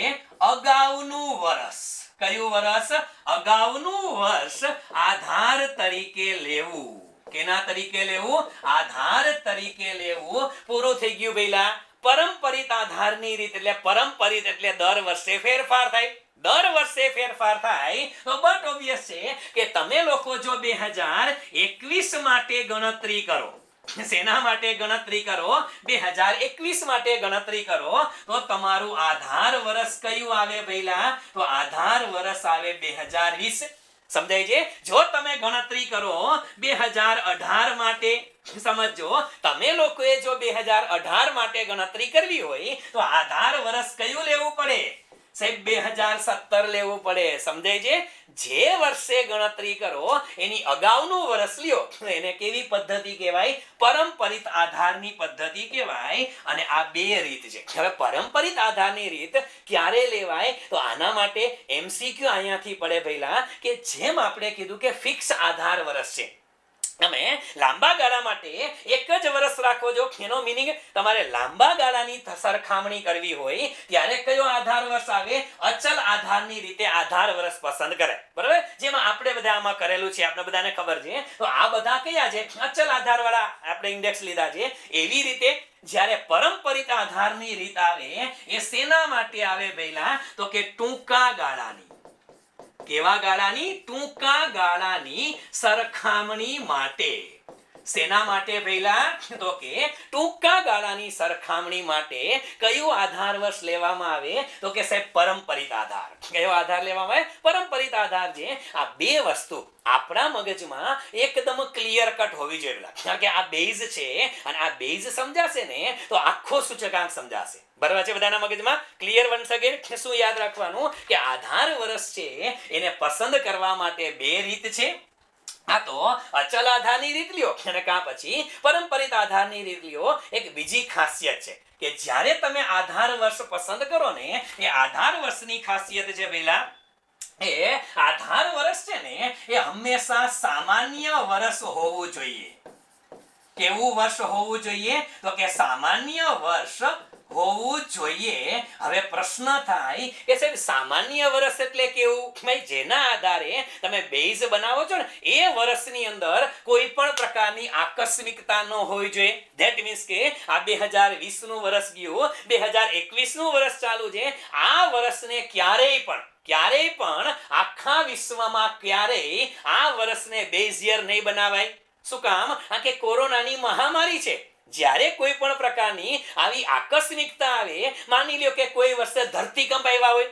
અગાઉનું વર્ષ, કયું વર્ષ? અગાઉનું વર્ષ આધાર તરીકે લેવું. કેના તરીકે લેવું? આધાર તરીકે લેવું. પૂરું થઈ ગયું ભઈલા. પરંપરિત આધારની રીત એટલે પરંપરિત એટલે દર વર્ષે ફેરફાર થાય. દર વર્ષે ફેરફાર થાય તો બટ ઓબ્વિયસ છે કે તમે લોકો જો 2021 માટે ગણતરી કરો, શેના માટે ગણતરી કરો? 2021 માટે ગણતરી કરો તો તમારું આધાર વર્ષ કયું આવે ભઈલા? તો આધાર વર્ષ આવે 2020. સમજાય છે? જો તમે ગણતરી કરો 2018 માટે, સમજો તમે લોકોએ જો 2018 માટે ગણતરી કરવી હોય તો આધાર વર્ષ કયું લેવું પડે સાહેબ? 2017 લેવું પડે. સમજાય છે? જે વર્ષે ગણતરી કરો એની અગાઉનું વર્ષ લ્યો એને કેવી પદ્ધતિ કહેવાય? પરંપરિત આધારની પદ્ધતિ કહેવાય. અને આ બે રીત છે. હવે પરંપરિત આધારની રીત ક્યારે લેવાય? તો આના માટે MCQ અહીંયાથી પડે ભઈલા કે જેમ આપણે કીધું કે ફિક્સ આધાર વર્ષ છે, તમે લાંબા ગાળા માટે એક જ વર્ષ રાખો છો. એનો મીનિંગ તમારે લાંબા ગાળાની સરખામણી કરવી હોય ત્યારે કયો આધાર વર્ષ આવે? અચલ આધારની રીતે આધાર વર્ષ પસંદ કરે. બરાબર? જેમાં આપણે બધા આમાં કરેલું છે, આપણે બધાને ખબર છે. તો આ બધા કયા છે? અચલ આધાર વાળા આપણે ઇન્ડેક્સ લીધા છે. એવી રીતે જ્યારે પરંપરિત આધારની રીત આવે એ શેના માટે આવે ભઈલા? તો કે ટૂંકા ગાળાની. કેવા ગાળાની? ટૂંકા ગાળાની સરખામણી માટે. શેના માટે ભઈલા? તો કે ટૂંકા ગાળાની સરખામણી માટે કયું આધાર વર્ષ લેવામાં આવે? તો કે સાહેબ પરંપરિત આધાર. કયો આધાર લેવામાં આવે? પરંપરિત આધાર. છે આ બે વસ્તુ આપણા મગજમાં એકદમ ક્લિયર કટ હોવી જોઈએ. કારણ કે આ બેઝ છે અને આ બેઝ સમજાશે ને તો આખો સૂચકાંક સમજાશે. બરાબર છે? બધાના મગજમાં ક્લિયર વન શકે? શું યાદ રાખવાનું કે આધાર વર્ષ છે એને પસંદ કરવા માટે બે રીત છે. આ તો અચલ આધારની રીત લ્યો અને કાં પછી પરંપરિત આધારની રીત લ્યો. એક બીજી ખાસિયત છે કે જ્યારે તમે આધાર વર્ષ પસંદ કરો ને એ આધાર વર્ષની ખાસિયત છે ભઈલા, એ આધાર વર્ષ છે ને એ હંમેશા સામાન્ય વર્ષ હોવું જોઈએ. કેવું વર્ષ હોવું જોઈએ? તો કે સામાન્ય વર્ષ હોવું જોઈએ. હવે પ્રશ્ન થાય કે સાહેબ સામાન્ય વર્ષ એટલે કેવું? ભાઈ જેના આધારે તમે બેઝ બનાવો છો ને એ વર્ષની અંદર કોઈ પણ પ્રકારની આકસ્મિકતા ન હોવી જોઈએ. ધેટ મીન્સ કે આ 2020 નું વર્ષ ગયું, 2021 નું વર્ષ ચાલુ છે. આ વર્ષને ક્યારેય પણ આખા વિશ્વમાં ક્યારેય આ વર્ષને બેઝ યર નહીં બનાવાય. શું કામ? કારણ કે કોરોનાની મહામારી છે. જ્યારે કોઈ પણ પ્રકારની આવી આકસ્મિકતા આવે, માની લ્યો કે કોઈ વર્ષે ધરતીકંપ આવ્યા હોય,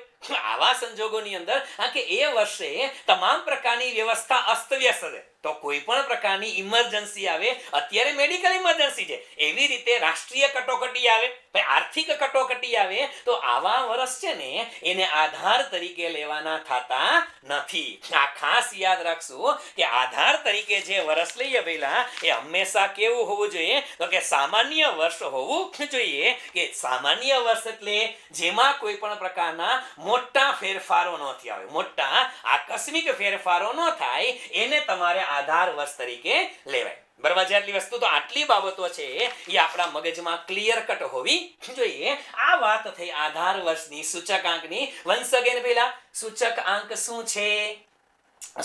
આવા સંજોગોની અંદર કે એ વર્ષે તમામ પ્રકારની વ્યવસ્થા અસ્તવ્યસ્ત છે, તો કોઈ પણ પ્રકારની ઇમરજન્સી આવે, અત્યારે મેડિકલ ઇમરજન્સી છે, એવી રીતે રાષ્ટ્રીય કટોકટી આવે, આર્થિક કટોકટી આવે, તો આવા વર્ષ છે ને એને આધાર તરીકે લેવાના થતા નથી. આ ખાસ યાદ રાખશું કે આધાર તરીકે જે વર્ષ લઈએ પહેલા એ હંમેશા કેવું હોવું જોઈએ? તો કે સામાન્ય વર્ષ હોવું જોઈએ. કે સામાન્ય વર્ષ એટલે જેમાં કોઈ પણ પ્રકારના મોટા ફેરફારો ન થયા હોય, મોટા આકસ્મિક ફેરફારો ન થાય, એને તમારે આધાર વર્ષ તરીકે લેવાય. બરાબર છે? આટલી વસ્તુ તો આટલી બાબતો છે એ આપણા મગજમાં ક્લિયર કટ હોવી જોઈએ. આ વાત થઈ આધાર વર્ષની સૂચકાંકની. વન્સ અગેન પહેલા સૂચકાંક શું છે?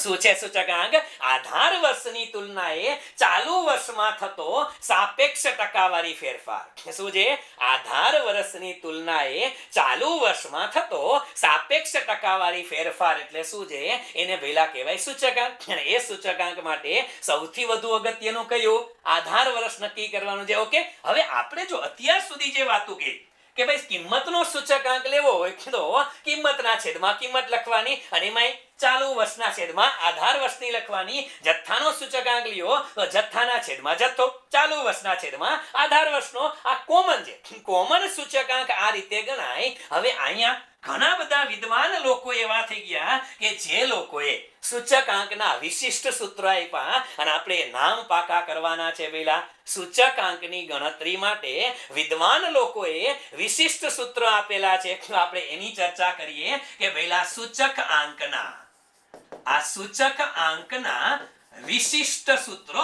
શું છે સૂચકાંક? આધાર વર્ષની તુલનાએ ચાલુ વર્ષમાં થતો સાપેક્ષ ટકાવારી ફેરફાર. શું છે? આધાર વર્ષની તુલનાએ ચાલુ વર્ષમાં થતો સાપેક્ષ ટકાવારી ફેરફાર એટલે શું છે? એને પહેલા કહેવાય સૂચકાંક. અને એ સૂચકાંક માટે સૌથી વધુ અગત્યનું કયું? આધાર વર્ષ નક્કી કરવાનું છે. ઓકે, હવે આપણે જો અત્યાર સુધી જે વાતો કરી કે ભાઈ કિંમતનો સૂચકાંક લેવો હોય તો કિંમતના છેદમાં કિંમત લખવાની અને એમાં ચાલુ વર્ષના છેદમાં આધાર વર્ષની લખવાની, જથ્થાનો સૂચકાંક લ્યો તો જથ્થાના છેદમાં જથ્થો, ચાલુ વર્ષના છેદમાં આધાર વર્ષનો. આ કોમન છે, કોમન સૂચકાંક આ રીતે ગણાય. હવે અહીંયા ઘણા બધા વિદ્વાન લોકો એવા થઈ ગયા કે જે લોકોએ સૂચકાંકના વિશિષ્ટ સૂત્રો આપ્યા અને આપણે નામ પાકા કરવાના છે. પેલા સૂચકાંકની ગણતરી માટે વિદ્વાન લોકોએ વિશિષ્ટ સૂત્રો આપેલા છે. આપણે એની ચર્ચા કરીએ કે પેલા સૂચક આંકના વિશિષ્ટ સૂત્રો,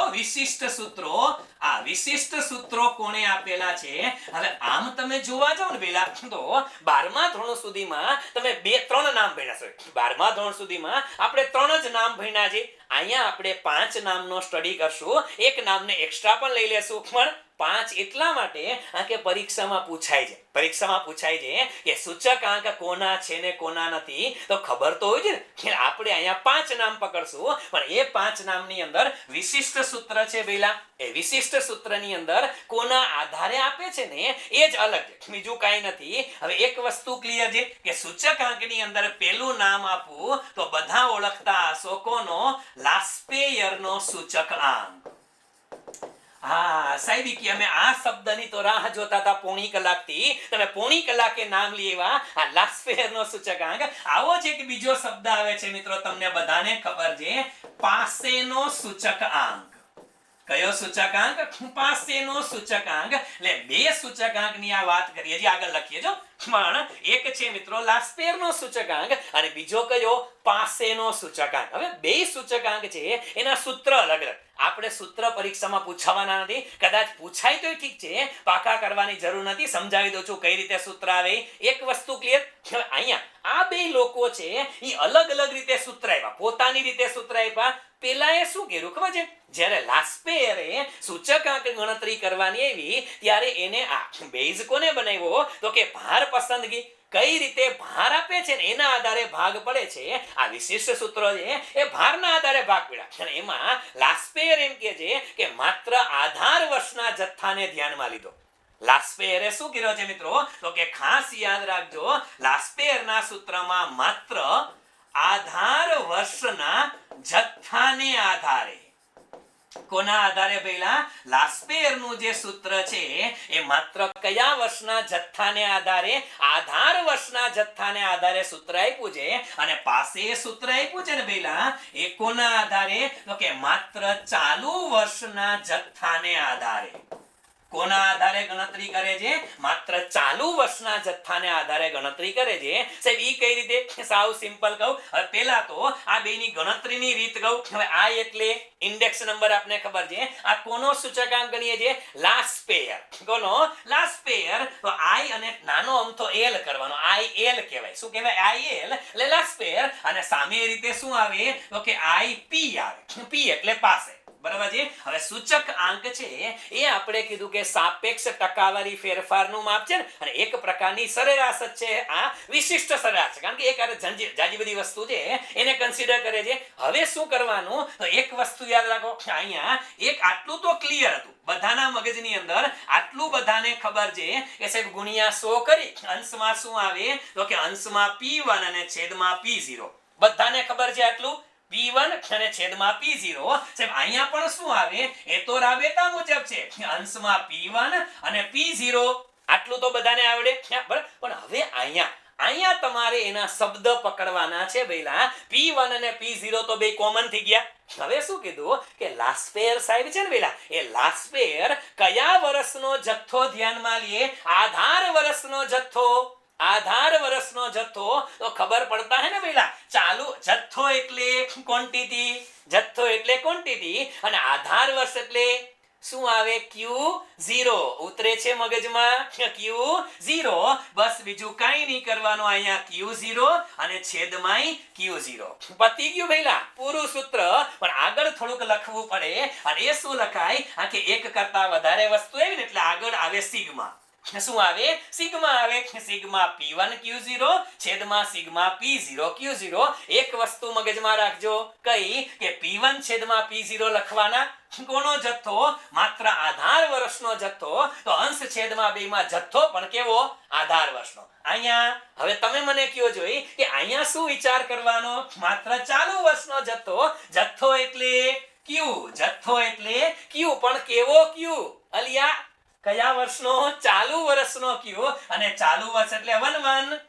આ વિશિષ્ટ સૂત્રો કોણે આપેલા છે? હવે આમ તમે જોવા જાવ ને પેલા તો 12મા ધોરણ સુધીમાં તમે 2-3 નામ ભણ્યા છો. 12મા ધોરણ સુધીમાં આપણે 3 જ નામ ભણ્યા છે. અહીંયા આપણે 5 નામનો સ્ટડી કરશું. એક નામને એક્સ્ટ્રા પણ લઈ લેશું, પણ 5 એટલા માટે કે પરીક્ષામાં પૂછાય છે કે સૂચકાંક કોના છે ને કોના નથી, તો ખબર તો હોય છે ને કે આપણે અહીંયા 5 નામ પકડશું. પણ એ 5 નામની અંદર વિશિષ્ટ સૂત્ર છે. પેલા એ વિશિષ્ટ સૂત્રની અંદર કોના આધારે આપે છે ને એ જ અલગ છે, બીજું કાંઈ નથી. હવે એક વસ્તુ ક્લિયર છે કે સૂચકાંકની અંદર પેલું નામ આપું તો બધા ઓળખતા હશો કોનો? લાસ્પેયરનો સૂચકાંક. હા સાહેબ કે અમે આ શબ્દની તો રાહ જોતા હતા પોણી કલાકથી. તમે પોણી કલાકે નામ લેવા આ લાસ્પેયરનો સૂચકાંક. આવો જ એક બીજો શબ્દ આવે છે મિત્રો, તમને બધાને ખબર છે, પાસેનો સૂચકાંક. કયો સૂચકાંક? પાસેનો સૂચકાંક. એટલે બે સૂચકાંકની આ વાત કરીએ છીએ, આગળ લખીએ જો. પણ એક છે મિત્રો લાસ્પેયરનો સૂચકાંક અને બીજો કયો? પાસેનો સૂચકાંક. હવે બે સૂચકાંક છે, એના સૂત્ર અલગ અલગ. આપણે સૂત્ર પરીક્ષામાં પૂછવાના નથી, કદાચ પૂછાય તો ઠીક છે, પાકા કરવાની જરૂર નથી. સમજાવી દઉં છું કઈ રીતે સૂત્ર આવે. એક વસ્તુ ક્લિયર, અહીંયા આ બે લોકો છે એ અલગ અલગ રીતે સૂત્ર આપ્યા, પોતાની રીતે સૂત્ર આપ્યા. પેલાએ શું કર્યું ખબર છે? જ્યારે લાસ્પેયરે સૂચકાંક ગણતરી કરવાની આવી ત્યારે એને આ બેઝ કોને બનાવ્યો? તો કે ભાર પસંદગી. કઈ રીતે ભાર આપે છે ને એના આધારે ભાગ પડે છે. આ વિશિષ્ટ સૂત્રો છે એ ભારના આધારે ભાગ પડ્યા. અને એમાં લાસ્પેયર એમ કહે છે કે માત્ર આધાર વર્ષના જથ્થાને ધ્યાનમાં લીધો. લાસ્પેયરે શું કર્યો છે મિત્રો? તો કે ખાસ યાદ રાખજો, લાસ્પેયરના સૂત્રમાં માત્ર આધાર વર્ષના જથ્થાને આધારે. કોના આધારે? પહેલા લાસ્પેયરનું જે સૂત્ર છે એ માત્ર કયા વર્ષના જથ્થાને આધારે? આધાર વર્ષના જથ્થાને આધારે સૂત્ર આપ્યું છે. અને પાસે સૂત્ર આપ્યું છે ને પહેલા એ કોના આધારે? તો કે માત્ર ચાલુ વર્ષના જથ્થાને આધારે. કોના આધારે ગણતરી કરે છે? માત્ર ચાલુ વર્ષના જથ્થાને આધારે ગણતરી કરે છે. સાહેબ ઈ કઈ રીતે? સાવ સિમ્પલ કહું. હવે પહેલા તો આ બેની ગણતરીની રીત કહું. હવે આ એટલે ઇન્ડેક્સ નંબર આપને ખબર છે. આ કોનો સૂચકાંક ગણીએ છે? લાસ્પેયર. કોનો? લાસ્પેયર. તો I અને નાનો અમથો L કરવાનો, IL કહેવાય. શું કહેવાય? IL એટલે લાસ્પેયર. અને સામે રીતે શું આવે? તો કે IP આવે. P એટલે પાસે. બરાબર છે. હવે સૂચક આંક છે એ આપણે કીધું કે સાપેક્ષ ટકાવારી ફેરફારનું માપ છે ને, અને એક પ્રકારની સરેરાશ જ છે. આ વિશિષ્ટ સરેરાશ છે, કારણ કે એક જાજી બધી વસ્તુ છે એને કન્સિડર કરે છે. હવે શું કરવાનું? તો એક વસ્તુ યાદ રાખો, અહીંયા એક આટલું તો ક્લિયર હતું બધાના મગજની અંદર, આટલું બધાને ખબર છે કે સાહેબ ગુણ્યા 100 કરી અંશમાં શું આવે? તો કે અંશમાં P1 અને છેદમાં P0. બધાને ખબર છે આટલું? P1 અને છેદમાં P0. સાહેબ અહીંયા પણ શું આવે? એ તો રાબેતા મુજબ છે, અંશમાં P1 અને P0. આટલું તો બધાને આવડે બરાબર. પણ હવે અહીંયા તમારે એના શબ્દ પકડવાના છે. પહેલા P1 અને P0 તો બે કોમન થઈ ગયા. હવે શું કીધું કે લાસ્પેયર સાહેબ છે ને પેલા એ લાસ્પેયર કયા વર્ષનો જથ્થો ધ્યાનમાં લે? આધાર વર્ષનો જથ્થો. આધાર વર્ષનો જથ્થો તો ખબર પડતા હે ને પેલા, ચાલુ જથ્થો એટલે ક્વોન્ટિટી, જથ્થો એટલે ક્વોન્ટિટી, અને આધાર વર્ષ એટલે શું આવે? Q0. ઉતરે છે મગજમાં? Q0. બસ બીજું કાંઈ નહીં કરવાનું. અહીંયા Q0 અને છેદમાં Q0. પતી ગયું પહેલા પૂરું સૂત્ર. પણ આગળ થોડુંક લખવું પડે. અને એ શું લખાય? આ કે એક કરતા વધારે વસ્તુ આવી ને એટલે આગળ આવે સિગ્મા. શું આવે? સિગ્મા આવે. સિગ્મા p1 q0 છેદમાં સિગ્મા p0 q0. એક વસ્તુ મગજમાં રાખજો, કઈ કે p1 છેદમાં p0 લખવાના કોનો જથ્થો? માત્ર આધાર વર્ષનો જથ્થો. તો અંશ છેદમાં બે માં જથ્થો પણ કેવો? આધાર વર્ષનો. અહીંયા હવે તમે મને કયો જોઈ કે અહીંયા શું વિચાર કરવાનો? માત્ર ચાલુ વર્ષનો જથ્થો. જથ્થો એટલે q, જથ્થો એટલે q, પણ કેવો q? અલિયા કયા વર્ષનો? ચાલુ વર્ષનો q. અને ચાલુ વર્ષ એટલે 1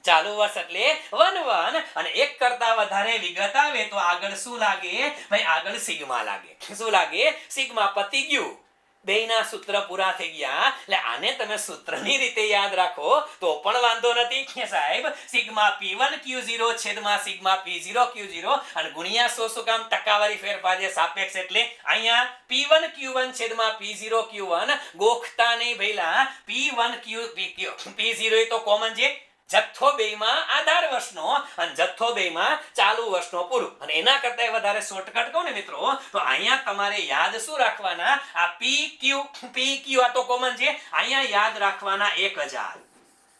ચાલુ વર્ષ એટલે 1 અને એક કરતા વધારે વિગત આવે તો આગળ શું લાગે ભાઈ? આગળ સિગ્મા લાગે. શું લાગે? સિગ્મા. પતી ગયું. બેયના સૂત્ર પૂરા થઈ ગયા. એટલે આને તમે સૂત્રની રીતે યાદ રાખો તો પણ વાંધો નથી કે સાહેબ સિગ્મા p1 q0 છેદમાં સિગ્મા p0 q0 અને ગુણ્યા 100 શું કામ? ટકાવારી ફેરફાર છે, સાપેક્ષ. એટલે અહીંયા p1 q1 છેદમાં p0 q1 ગોખતા નહીં ભઈલા. p1 p0 એ તો કોમન છે. જથ્થો બેયમાં આધાર વર્ષનો અને જથ્થો બેયમાં ચાલુ વર્ષનો. પૂરું. અને એના કરતા વધારે શોર્ટકટ કહું ને મિત્રો, તો અહીંયા તમારે યાદ શું રાખવાના? આ pq આ તો કોમન છે. અહીંયા યાદ રાખવાના 1000.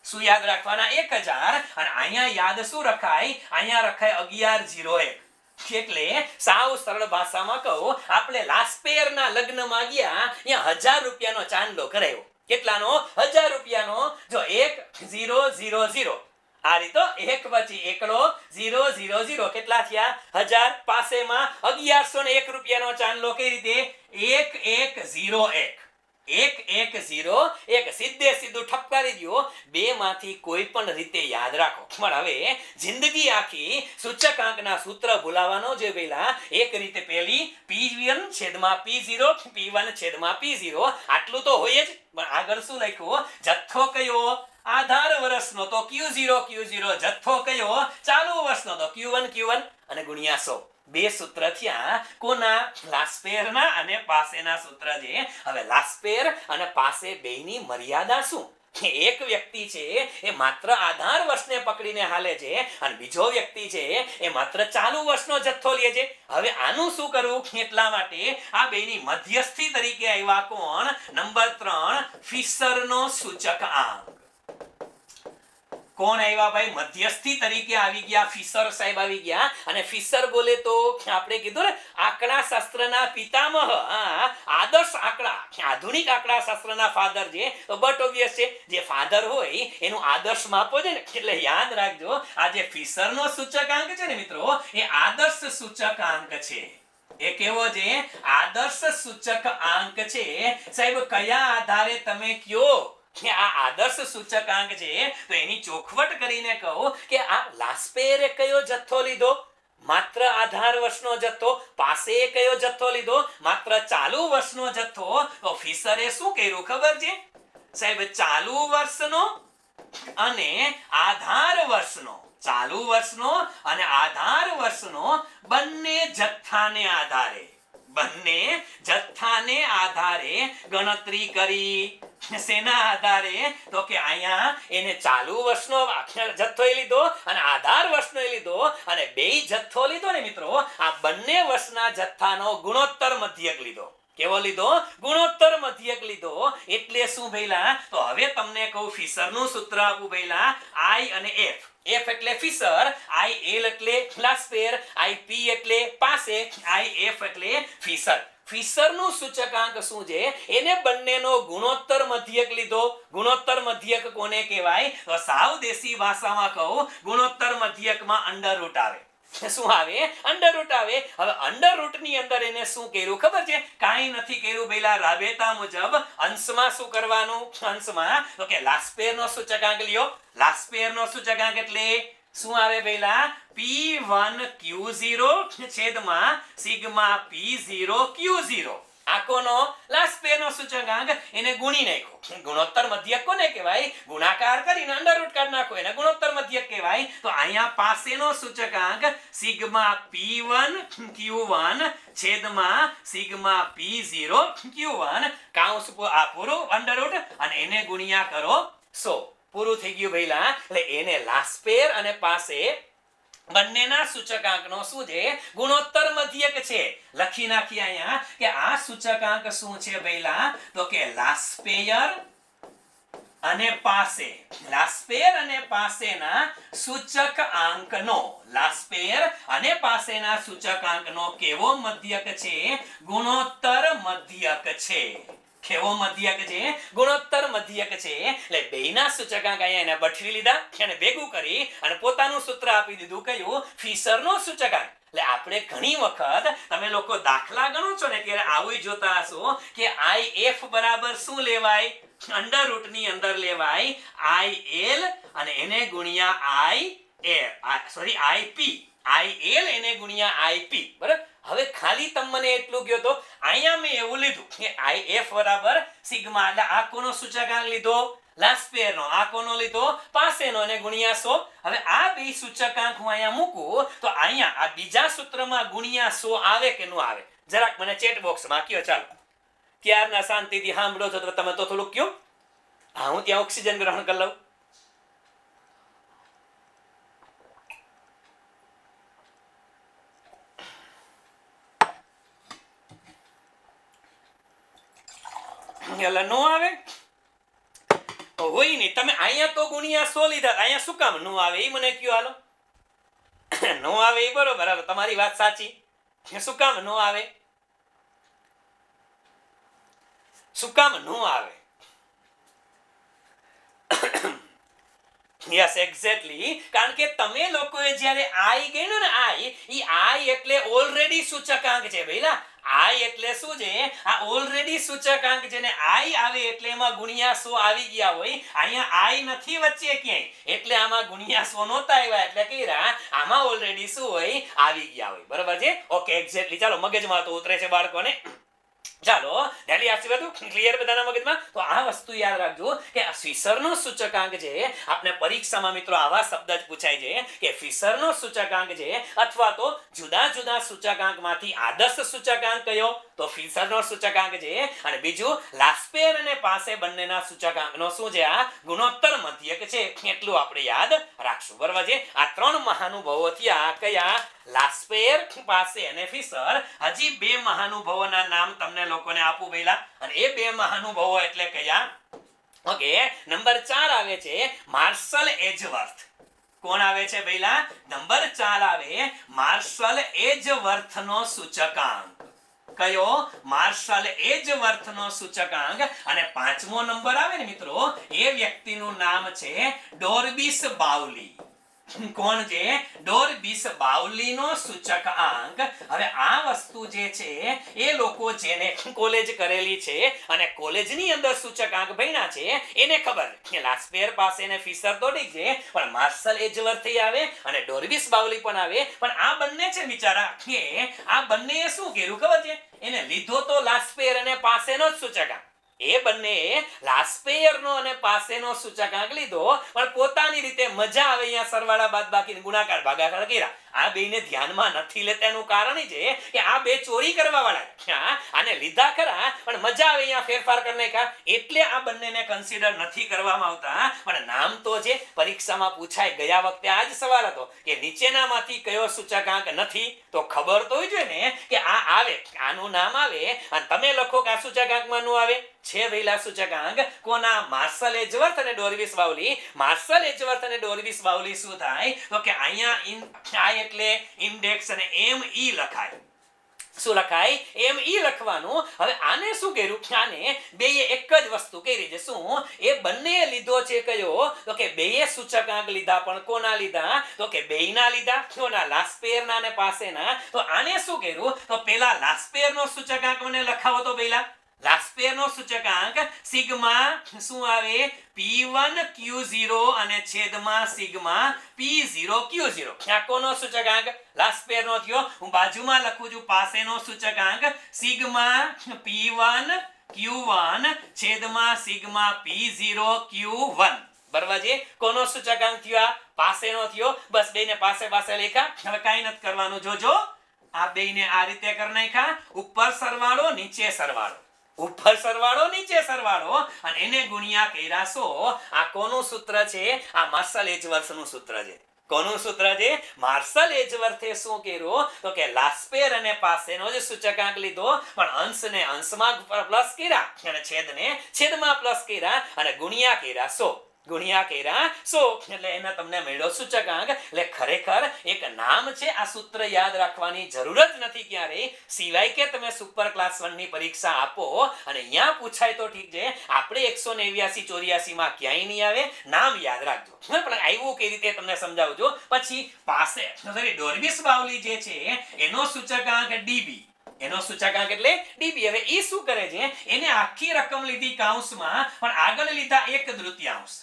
શું યાદ રાખવાના? 1000. અને અહીંયા યાદ શું રખાય? અહીંયા રખાય 1101. એટલે સાવ સરળ ભાષામાં કહું, આપણે લાસ્પેરના લગ્નમાં ગયા, અહીંયા 1000 રૂપિયાનો ચાંદલો કરાયો. કેટલાનો? 1000 રૂપિયાનો. જો 1 0 0 0 આ રીતો એક પછી એકડો 0 0 0 કેટલા થયા? 1000. પાસેમાં 1101 રૂપિયાનો ચાંદલો. કઈ રીતે? 1101 1101 સીધે સીધું ઠપકારી દો. બે માંથી કોઈ પણ રીતે યાદ રાખો. પણ હવે જિંદગી આખી સૂચકાંકના સૂત્ર ભૂલાવાનો છે પેલા. એક રીતે પેલી p1 છેદમાં p0 p1 છેદમાં p0 આટલું તો હોય જ. પણ આગળ શું લખ્યું? જથ્થો કયો? આધાર વર્ષનો તો q0 q0. જથ્થો કયો? ચાલુ વર્ષનો તો q1 q1 અને ગુણ્યા 100. બે સૂત્ર થયા. કોના? લાસ્પેરના અને પાસેના સૂત્ર છે. હવે લાસ્પેર અને પાસે બેયની મર્યાદા શું? એક વ્યક્તિ છે એ માત્ર આધાર વર્ષને પકડીને હાલે છે અને બીજો વ્યક્તિ છે એ માત્ર ચાલુ વર્ષનો જથ્થો લે છે. હવે આનું શું કરવું? એટલા માટે આ બેની મધ્યસ્થી તરીકે આવ્યા કોણ? નંબર 3 ફિશરનો સૂચકાંક. કોણ આવ્યા ભાઈ? મધ્યસ્થી તરીકે આવી ગયા ફિશર સાહેબ આવી ગયા. અને ફિશર બોલે તો આપણે કીધું ને આંકડા શાસ્ત્રના પિતામહ. આદર્શ આંકડા, આધુનિક આંકડા શાસ્ત્રના ફાધર છે. તો બટ ઓબ્વિયસ છે, જે ફાધર હોય એનું આદર્શ માપો છે ને. એટલે યાદ રાખજો, આ જે ફિશરનો સૂચકાંક છે ને મિત્રો, એ આદર્શ સૂચકાંક છે. એ કેવો છે? આદર્શ સૂચકાંક છે. સાહેબ કયા આધારે તમે કયો કે આ આદર્શ સૂચકાંક છે? તો એની ચોખવટ કરીને કહું કે આ લાસ્પેરે કયો જથ્થો લીધો? માત્ર આધાર વર્ષનો જથ્થો. પાસે કયો જથ્થો લીધો? માત્ર ચાલુ વર્ષનો જથ્થો. તો ફિશરે શું કર્યું ખબર છે સાહેબ? ચાલુ વર્ષનો અને આધાર વર્ષનો, ચાલુ વર્ષનો અને આધાર વર્ષનો બંને જથ્થાને આધારે ગણતરી કરી. શેના આધારે? તો કે અહીંયા એને ચાલુ વર્ષનો જથ્થો લીધો અને આધાર વર્ષનો લીધો અને બેય જથ્થો લીધો ને મિત્રો, આ બંને વર્ષના જથ્થાનો ગુણોત્તર મધ્યક લીધો. કેવો લીધો? ગુણોત્તર મધ્યક લીધો. એટલે શું ભઈલા? તો હવે તમને કહું, ફિશરનું સૂત્ર આપું ભઈલા. I અને F. F એટલે ફિશર, IL એટલે લાસ્પેર, IP એટલે પાસે, IF એટલે ફિશર. ફિશરનું સૂચકાંક શું છે? એને બંનેનો ગુણોત્તર મધ્યક લીધો. ગુણોત્તર મધ્યક કોને કહેવાય? તો સાવ દેશી ભાષામાં કહું, ગુણોત્તર મધ્યકમાં અંડરરૂટ આવે. શું આવે? અંડરરૂટ આવે. હવે અંડરરૂટ ની અંદર એને શું કર્યું ખબર છે? કાંઈ નથી કર્યું ભઈલા. રાબેતા મુજબ અંશમાં શું કરવાનું? અંશમાં તો કે લાસ્પેરનો સૂચકાંક લ્યો. લાસ્પેરનો સૂચકાંક એટલે શું આવે ભઈલા? p1 q0 છેદમાં સિગ્મા p0 q0. આ કોનો? લાસ્પેરનો સૂચકાંક. એને ગુણી નાખો. ગુણોત્તર મધ્યક કોને કહેવાય? ગુણાકાર કરીને અંડરરૂટ કાઢી નાખો, એને ગુણોત્તર મધ્યક કહેવાય. તો અહીંયા પાસેનો સૂચકાંક સિગ્મા p1 q1 છેદમાં સિગ્મા p0 q1 કૌંસ આ પૂરું અંડરરૂટ અને એને ગુણ્યા કરો 100. પૂરું થઈ ગયું ભઈલા. એટલે એને લાસ્પેર અને પાસે બંનેના સૂચકાંકનો શું છે? ગુણોત્તર મધ્યક છે. લખી નાખી અહીંયા કે આ સૂચકાંક શું છે ભઈલા? તો કે લાસ્પેયર અને પાસે, લાસ્પેર અને પાસેના સૂચકાંકનો, લાસ્પેર અને પાસેના સૂચકાંકનો કેવો મધ્યક છે? ગુણોત્તર મધ્યક છે. કેવો મધ્યક છે? ગુણોત્તર મધ્યક છે. એટલે બેયના સૂચકાંક અહીંયા એને બઠવી લીધા અને ભેગું કરી અને પોતાનું સૂત્ર આપી દીધું. કયું? ફિશરનો સૂચકાંક. એટલે આપણે ઘણી વખત તમે લોકો દાખલા ગણો છો ને ત્યારે આવું જોતા હશો કે IF બરાબર શું લેવાય? અંડર રૂટ ની અંદર લેવાય IL અને એને ગુણ્યા IP. IL એને ગુણ્યા IP. બરાબર. હવે ખાલી તમને એટલું કહ્યો તો અહીંયા મેં એવું લીધું કે IF બરાબર સિગ્મા. એટલે આ કોનો સૂચકાંક લીધો? લાસ્પેરનો. આ કોનો લીધો? પાસેનો અને ગુણ્યા 100. હવે આ બે સૂચકાંક હું અહીંયા મૂકું તો અહીંયા આ બીજા સૂત્રમાં ગુણ્યા 100 આવે કે ન આવે? જરાક મને ચેટ બોક્સમાં કયો. ચાલો, ક્યારના શાંતિથી સાંભળો છો તો તમે તો થોડુંક કયો. હા, હું ત્યાં ઓક્સિજન ગ્રહણ કરી લઉં. એટલે નો આવે હોય નહીં. તમે અહીંયા તો ગુણ્યા 100 લીધા, અહીંયા શું કામ નો આવે એ મને કયો. હાલો, નો આવે એ બરોબર. હાલો, તમારી વાત સાચી. શું કામ નો આવે? શું કામ નો આવે? Yes, exactly. કારણ કે તમે લોકોએ જ્યારે I ગણ્યો ને, I એટલે ઓલરેડી સૂચકાંક છે ભઈલા. I એટલે શું છે? આ ઓલરેડી સૂચકાંક છે ને I આવે એટલે એમાં ગુણ્યા 100 આવી ગયા હોય. અહીંયા I નથી વચ્ચે ક્યાંય, એટલે આમાં ગુણ્યા 100 નહોતા આવ્યા. એટલે કીરા આમાં ઓલરેડી શું હોય? આવી ગયા હોય. બરાબર છે? Okay, exactly. ચાલો, મગજમાં તો ઉતરે છે બાળકોને. ચાલો, ડેલી આશીર્વાદ ક્લિયર બધાના મગજમાં. તો આ વસ્તુ યાદ રાખજો કે આ ફિશરનો સૂચકાંક છે. આપણે પરીક્ષામાં મિત્રો આવા શબ્દ જ પૂછાય છે કે ફિશરનો સૂચકાંક છે, અથવા તો જુદા જુદા સૂચકાંકમાંથી આદર્શ સૂચકાંક કયો? તો ફિશરનો સૂચકાંક છે. અને બીજું લાસ્પેર અને પાસે બંનેના સૂચકાંકનો શું છે? આ ગુણોત્તર મધ્યક છે. એટલું આપણે યાદ રાખશું. બરાબર છે? આ ત્રણ મહાનુભાવો થયા. કયા? લાસ્પેર, પાસે અને ફિશર. હજી બે મહાનુભાવોના નામ તમને લોકોને આપું પહેલા, અને એ બે મહાનુભાવો એટલે કયા? ઓકે, નંબર 4 આવે છે માર્શલ એજવર્થ. કોણ આવે છે પહેલા? નંબર 4 આવે માર્શલ એજવર્થનો સૂચકાંક. કયો? માર્શલ એજવર્થનો સૂચકાંક. અને 5મો નંબર આવે ને મિત્રો, એ વ્યક્તિનું નામ છે ડોર્બિસ બાઉલી. કોણ છે? ડોર્બિસ બાઉલીનો સૂચકાંક. હવે આ વસ્તુ જે છે એ લોકો જેને કોલેજ કરેલી છે અને કોલેજની અંદર સૂચકાંક ભણ્યા છે એને ખબર કે લાસ્પેર પાસે ને ફિશર તો ઠીક છે, પણ માર્શલ એજવર્થ આવે અને ડોર્બિસ બાઉલી પણ આવે. પણ આ બંને છે બિચારા, કે આ બંને શું કર્યું ખબર છે? એને લીધો તો લાસ્પેર અને પાસેનો જ સૂચકાંક. એ બંને લાસ્પેરનો અને પાસેનો સૂચકાંક લીધો, પણ પોતાની રીતે મજા આવે અહીંયા સરવાળા બાદબાકી ગુણાકાર ભાગાકાર કર્યા. આ બેને ધ્યાનમાં નથી લેતા. એનું કારણ છે કે આ બે ચોરી કરવા વાળા. આને લીધા ખરા, પણ મજા આવે અહીંયા ફેરફાર કરી નાખ્યા, એટલે આ બંનેને કન્સિડર નથી કરવામાં આવતા. પણ નામ તો છે, પરીક્ષામાં પૂછાય. ગયા વખતે આ જ સવાલ હતો કે નીચેનામાંથી કયો સૂચકાંક નથી? તો ખબર તો હોય જોઈએ ને કે આ આવે, આનું નામ આવે, અને તમે લખો કે આ સૂચકાંકમાં નું આવે છે વહેલા સૂચકાંક. કોના? માર્શલ એજવર્થ અને ડોર્બિસ બાઉલી. માર્શલ એજવર્થ અને ડોર્બિસ બાઉલી શું થાય? તો કે અહીંયા I એટલે ઇન્ડેક્સ અને ME લખાય. શું લખાય? ME લખવાનું. હવે આને શું કર્યું? આને બેય એક જ વસ્તુ કરી છે. શું? એ બંને લીધો છે કયો? તો કે બેય સૂચકાંક લીધા, પણ કોના લીધા? તો કે બેયના લીધા. કોના? લાસ્પેરના અને પાસેના. તો આને શું કર્યું? તો પેલા લાસ્પેરનો સૂચકાંક મને લખાવો તો પહેલા. લાસ્પેરનો સૂચકાંક સિગ્મા શું આવે? P1 Q0 અને છેદમાં સિગ્મા P0 Q0. આ કોનો સૂચકાંક? લાસ્પેરનો થયો. હું બાજુમાં લખું છું પાસેનો સૂચકાંક સિગ્મા P1 Q1 છેદમાં સિગ્મા P0 Q1. બરાબર છે? કોનો સૂચકાંક થયો? આ પાસેનો થયો. બસ બેને પાસે પાસે લખ્યા. હવે કાંઈ નથી કરવાનું. જોજો, આ બેને આ રીતે કરી નાખ્યા. ઉપર સરવાળો, નીચે સરવાળો, ઉપર સરવાળો, નીચે સરવાળો, અને એને ગુણ્યા કર્યા 100. આ કોનું સૂત્ર છે? આ માર્શલ એજવર્થનું સૂત્ર છે. કોનું સૂત્ર છે? માર્શલ એજવર્થે શું કર્યું તો કે લાસ્પેર અને પાસેનો જ સૂચકાંક લીધો, પણ અંશને અંશમાં પ્લસ કર્યા અને છેદને છેદમાં પ્લસ કર્યા અને ગુણ્યા કર્યા 100 ગુણ્યા કર્યા 100 એટલે એને તમને મળ્યો સૂચકાંક. એટલે ખરેખર એક નામ છે, આ સૂત્ર યાદ રાખવાની જરૂર જ નથી ક્યારેય, સિવાય કે તમે સુપર ક્લાસ 1 ની પરીક્ષા આપો અને અહીંયા પૂછાય તો ઠીક છે. આપણે 189 84 માં ક્યાંય નહીં આવે, નામ યાદ રાખજો. પણ આવ્યું કઈ રીતે તમને સમજાવજો. પછી પાસે સોરી ડોર્બિસ બાવલી જે છે એનો સૂચકાંક ડીબી, એનો સૂચકાંક એટલે ડીબી. હવે એ શું કરે છે, એને આખી રકમ લીધી કૌંસમાં, પણ આગળ લીધા 1/3.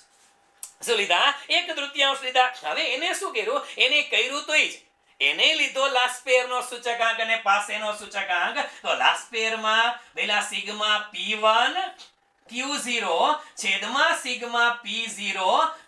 શું લીધા? 1/3 લીધા. હવે એને શું કર્યું, એને કર્યું તો જ એને લીધો લાસ્પેરનો સૂચકાંક અને પાસેનો સૂચકાંક. તો લાસ્પેરમાં પેલા સિગ્મા p1 q0 છેદમાં સિગ્મા p0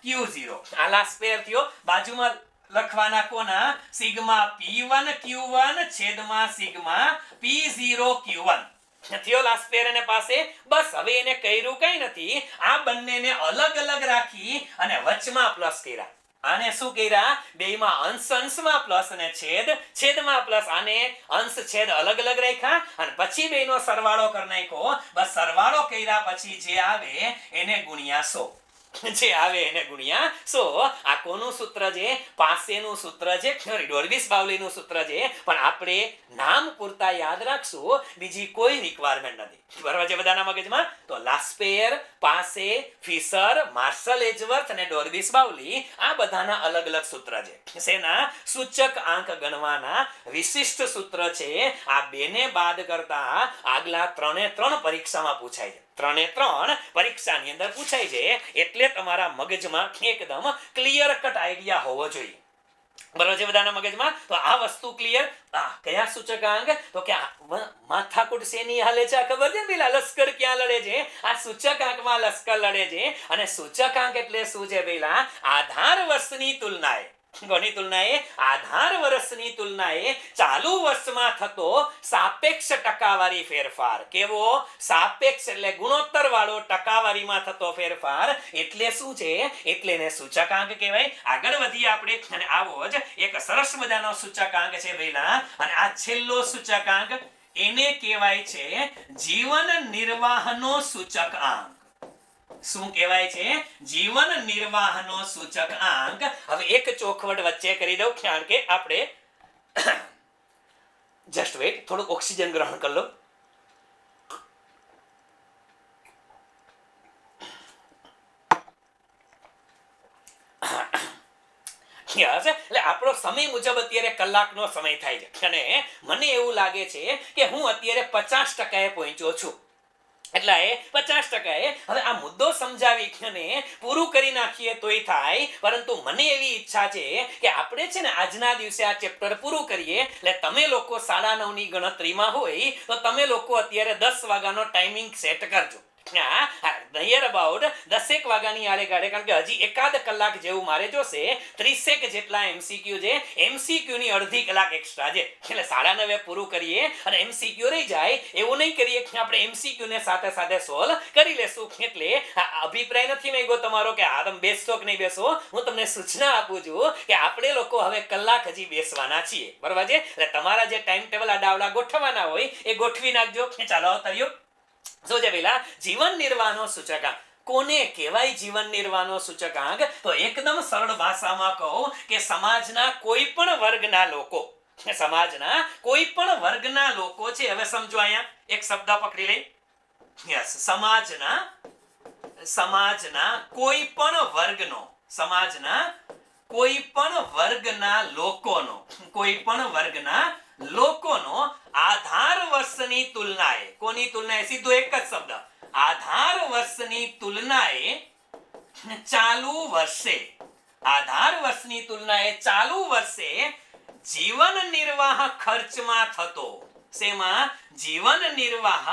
q0. આ લાસ્પેર થયો. બાજુમાં લખવાના કોના? સિગ્મા p1 q1 છેદમાં સિગ્મા p0 q1 થયો લાસ્પેર અને પાસે. બસ હવે એને કર્યું કઈ નથી, આ બંનેને અલગ અલગ રાખી અને વચમાં પ્લસ કર્યા. આને શું કર્યા? બેયમાં અંશ અંશમાં પ્લસ અને છેદ છેદમાં પ્લસ. આને અંશ છેદ અલગ અલગ રાખ્યા અને પછી બેયનો સરવાળો કરી નાખ્યો. બસ સરવાળો કર્યા પછી જે આવે એને ગુણ્યા 100. જે આવે એને ગુણ્યા 100. આ કોનું સૂત્ર છે? પાસેનું સૂત્ર છે, ડોર્બિસ બાવલીનું સૂત્ર છે. પણ આપણે નામ પૂરતા યાદ રાખશું, બીજી કોઈ રિક્વાયરમેન્ટ નથી. બરાબર છે બધાના મગજમાં? તો લાસ્પેર, પાસે, ફિશર, માર્શલ એજવર્થ અને ડોર્બિસ બાવલી આ બધાના અલગ અલગ સૂત્ર છે. શેના? સૂચક આંક ગણવાના વિશિષ્ટ સૂત્ર છે. આ બેને બાદ કરતા આગલા 3 પરીક્ષામાં પૂછાય છે. 3 પરીક્ષાની અંદર પૂછાય છે. એટલે તમારા મગજમાં એકદમ ક્લિયર કટ આઈડિયા હોવો જોઈએ. બરાબર છે બધાના મગજમાં? તો આ વસ્તુ ક્લિયર. કયા સૂચકાંક? તો કે માથાકૂટ શેની હાલે છે ખબર છે? પેલા લશ્કર ક્યાં લડે છે? આ સૂચકાંકમાં લશ્કર લડે છે. અને સૂચકાંક એટલે શું છે? પેલા આધાર વર્ષની તુલનાએ, કોની તુલનાએ? આધાર વર્ષની તુલનાએ ચાલુ વર્ષમાં થતો સાપેક્ષ ટકાવારી ફેરફાર. કેવો? સાપેક્ષ એટલે ગુણોત્તર વાળો, ટકાવારીમાં થતો ફેરફાર. એટલે શું છે? એટલે એને સૂચકાંક કહેવાય. આગળ વધીએ આપણે અને આવો જ એક સરસ મજાનો સૂચકાંક છે ભઈલા. અને આ છેલ્લો સૂચકાંક એને કહેવાય છે જીવન નિર્વાહનો સૂચકાંક. શું કહેવાય છે? જીવન નિર્વાહનો સૂચકાંક. હવે એક ચોખવટ વચ્ચે કરી દઉં, કારણ કે આપણે જસ્ટ વેઇટ, થોડું ઓક્સિજન ગ્રહણ કરી લો. એટલે આપણો સમય મુજબ અત્યારે કલાકનો સમય થાય છે અને મને એવું લાગે છે કે હું અત્યારે 50% પહોંચ્યો છું. એટલે 50%. હવે આ મુદ્દો સમજાવી અને પૂરું કરી નાખીએ તોય થાય, પરંતુ મને એવી ઈચ્છા છે કે આપણે છે ને આજના દિવસે આ ચેપ્ટર પૂરું કરીએ. એટલે તમે લોકો 9:30 ની ગણતરીમાં હોય તો તમે લોકો અત્યારે 10 વાગ્યાનો ટાઈમિંગ સેટ કરજો. નિયર અબાઉટ 10 વાગ્યાની આડે ગાડે, કારણ કે હજી એકાદ કલાક જેવું મારે જોશે. 30 જેટલા MCQ છે, MCQ ની અડધી કલાક એક્સ્ટ્રા છે. એટલે 9:30 પૂરું કરીએ અને MCQ રહી જાય એવું નહીં કરીએ કે આપણે MCQ ને સાથે સાથે સોલ્વ કરી લેશું. એટલે અભિપ્રાય નથી માંગ્યો તમારો કે આ તમે બેસશો કે નહીં બેસો. હું તમને સૂચના આપું છું કે આપણે લોકો હવે કલાક હજી બેસવાના છીએ. બરાબર છે? એટલે તમારા જે ટાઈમ ટેબલ આડાવડા ગોઠવવાના હોય એ ગોઠવી નાખજો. ચાલો તૈયો શું છે પેલા? જીવન નિર્વાહનો સૂચકાંક. કોને કહેવાય જીવન નિર્વાહનો સૂચકાંક? તો એકદમ સરળ ભાષામાં કહું કે સમાજના કોઈ પણ વર્ગના લોકો, સમાજના કોઈ પણ વર્ગના લોકો છે. હવે સમજો, અહીંયા એક શબ્દ પકડી લઈ. યસ, સમાજના કોઈ પણ વર્ગનો, સમાજના કોઈ પણ વર્ગના લોકોનો, કોઈ પણ વર્ગના લોકોનો આધાર વર્ષની તુલનાએ, કોની તુલનાએ? સીધો એક જ શબ્દ, આધાર વર્ષની તુલનાએ ચાલુ વર્ષે, આધાર વર્ષની તુલનાએ ચાલુ વર્ષે જીવન નિર્વાહ ખર્ચમાં થતો, શેમાં? જીવન નિર્વાહ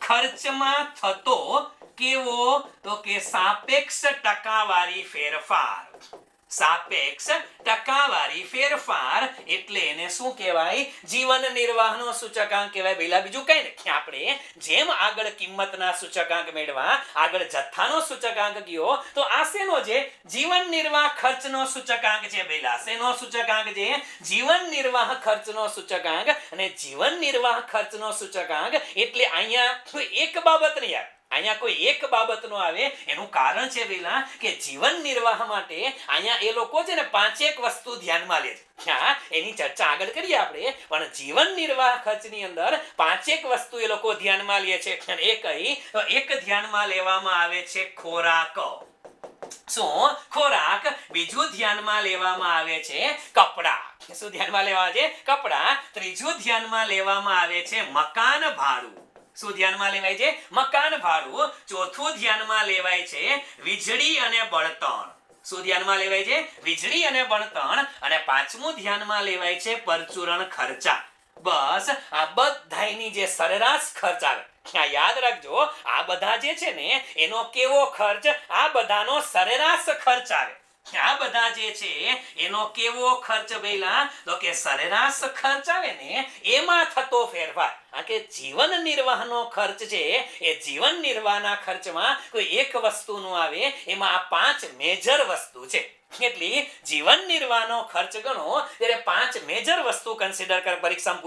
ખર્ચમાં થતો કેવો? તો કે સાપેક્ષ ટકાવારી ફેરફાર. સાપેક્ષ ટકાવારી ફેરફાર એટલે એને શું કહેવાય? જીવન નિર્વાહનો સૂચકાંક કહેવાય. પહેલા બીજું કઈ નહીં, આપણે જેમ આગળ કિંમતના સૂચકાંક મેળવા, આગળ જથ્થાનો સૂચકાંક ગયો, તો આ શેનો છે? જીવન નિર્વાહ ખર્ચનો સૂચકાંક છે. પહેલા શેનો સૂચકાંક છે? જીવન નિર્વાહ ખર્ચનો સૂચકાંક. અને જીવન નિર્વાહ ખર્ચનો સૂચકાંક એટલે અહીંયા એક બાબત નહીં યાર, અહીંયા કોઈ એક બાબત નો આવે. એનું કારણ છે પેલા કે જીવન નિર્વાહ માટે અહીંયા એ લોકો છે ને 5 વસ્તુ ધ્યાનમાં લે છે. એની ચર્ચા આગળ કરીએ આપણે, પણ જીવન નિર્વાહ ખર્ચની અંદર 5 વસ્તુ એ લોકો ધ્યાનમાં લે છે. એ કઈ? તો એક ધ્યાનમાં લેવામાં આવે છે ખોરાક. શું? ખોરાક. બીજું ધ્યાનમાં લેવામાં આવે છે કપડા. શું ધ્યાનમાં લેવા છે? કપડા. ત્રીજું ધ્યાનમાં લેવામાં આવે છે મકાન ભાડું. શું ધ્યાનમાં લેવાય છે? મકાન ભાડું. ચોથું ધ્યાનમાં લેવાય છે વીજળી અને બળતણ. શું ધ્યાનમાં લેવાય છે? વીજળી અને બળતણ. અને પાંચમું ધ્યાનમાં લેવાય છે પરચુરણ ખર્ચા. બસ આ બધાની જે સરેરાશ ખર્ચ આવે, યાદ રાખજો, આ બધા જે છે ને એનો કેવો ખર્ચ? આ બધાનો સરેરાશ ખર્ચ આવે. આ બધા જે છે એનો કેવો ખર્ચ? પહેલા તો કે સરેરાશ ખર્ચ આવે ને એમાં થતો ફેરફાર. આ કે જીવન નિર્વાહનો ખર્ચ છે, એ જીવન નિર્વાહના ખર્ચમાં કોઈ એક વસ્તુ નો આવે, એમાં આ 5 મેજર વસ્તુ છે. એટલી જીવન નિર્વાહનો ખર્ચ ગણો ત્યારે 5 મેજર વસ્તુ કન્સિડર કર. પરીક્ષામાં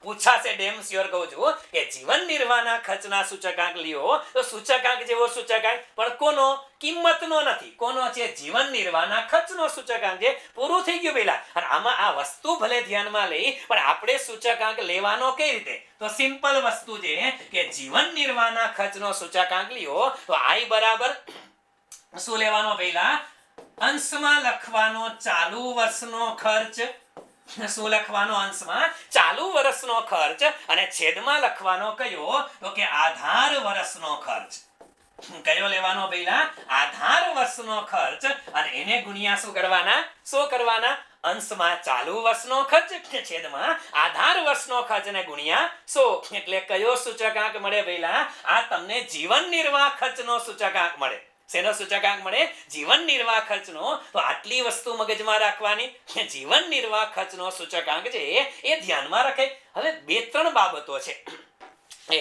પૂછાશે ડેમ શ્યોર કહું છું કે જીવન નિર્વાહના ખર્ચના સૂચકાંક લ્યો તો સૂચકાંક જેવો સૂચકાંક, પણ કોનો? કિંમતનો નથી. કોનો છે? જીવન નિર્વાહના ખર્ચનો સૂચકાંક છે. પૂરું થઈ ગયું પેલા. અને આમાં આ વસ્તુ ભલે ધ્યાનમાં લઈ, પણ આપણે સૂચકાંક લેવાનો કઈ રીતે? તો સિમ્પલ વસ્તુ છે કે જીવન નિર્વાહના ખર્ચનો સૂચકાંક લ્યો તો I બરાબર શું લેવાનો? પહેલા અંશમાં લખવાનો ચાલુ વર્ષનો ખર્ચ. શું લખવાનો? અંશમાં ચાલુ વર્ષનો ખર્ચ. અને છેદમાં લખવાનો કયો? તો કે આધાર વર્ષનો ખર્ચ. કયો લેવાનો? પહેલા આધાર વર્ષનો ખર્ચ. અને એને ગુણ્યા શું કરવાના? શું કરવાના? અંશમાં ચાલુ વર્ષનો ખર્ચ, છેદમાં આધાર વર્ષનો ખર્ચ ને ગુણ્યા 100. એટલે કયો સૂચકાંક મળે? પહેલા આ તમને જીવન નિર્વાહ ખર્ચનો સૂચકાંક મળે. શેનો સૂચકાંક મળે? જીવન નિર્વાહ ખર્ચનો. તો આટલી વસ્તુ મગજમાં રાખવાની. જીવન નિર્વાહ ખર્ચનો સૂચકાંક છે એ ધ્યાનમાં રખાય. હવે 2-3 બાબતો છે એ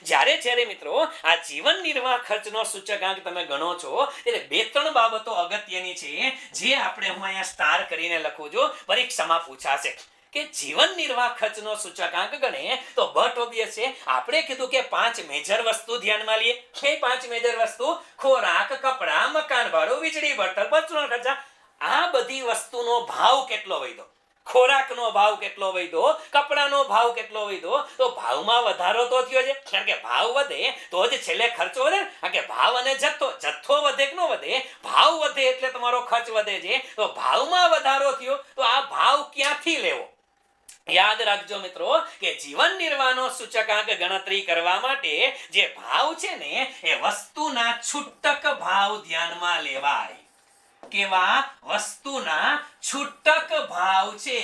જ્યારે મિત્રો આ જીવન નિર્વાહ ખર્ચનો સૂચકાંક તમે ગણો છો ત્યારે 2-3 બાબતો અગત્યની છે, જે આપણે હું અહીંયા સ્ટાર કરીને લખું છું. પરીક્ષામાં પૂછાશે કે જીવન નિર્વાહ ખર્ચનો સૂચકાંક ગણે તો બટ ઓબ્વિયસ છે. આપણે કીધું કે 5 મેજર વસ્તુ ધ્યાનમાં લઈએ. કે 5 મેજર વસ્તુ? ખોરાક, કપડા, મકાન ભાડું, વીજળી, બળતણ, પરચુરણ ખર્ચા. આ બધી વસ્તુનો ભાવ કેટલો વધ્યો? ખોરાકનો ભાવ કેટલો વધ્યો? કપડાનો ભાવ કેટલો વધ્યો? તો ભાવમાં વધારો તો થયો છે, કારણ કે ભાવ વધે તો જ છેલ્લે ખર્ચો વધે. કારણ કે ભાવ અને જથ્થો વધે કે ન વધે? ભાવ વધે એટલે તમારો ખર્ચ વધે છે. તો ભાવમાં વધારો થયો તો આ ભાવ ક્યાંથી લેવો? યાદ રાખજો મિત્રો કે જીવન નિર્વાહનો સૂચકાંક ગણતરી કરવા માટે જે ભાવ છે ને એ વસ્તુના છૂટક ભાવ ધ્યાનમાં લેવાય. કેવા? વસ્તુના છૂટક ભાવ છે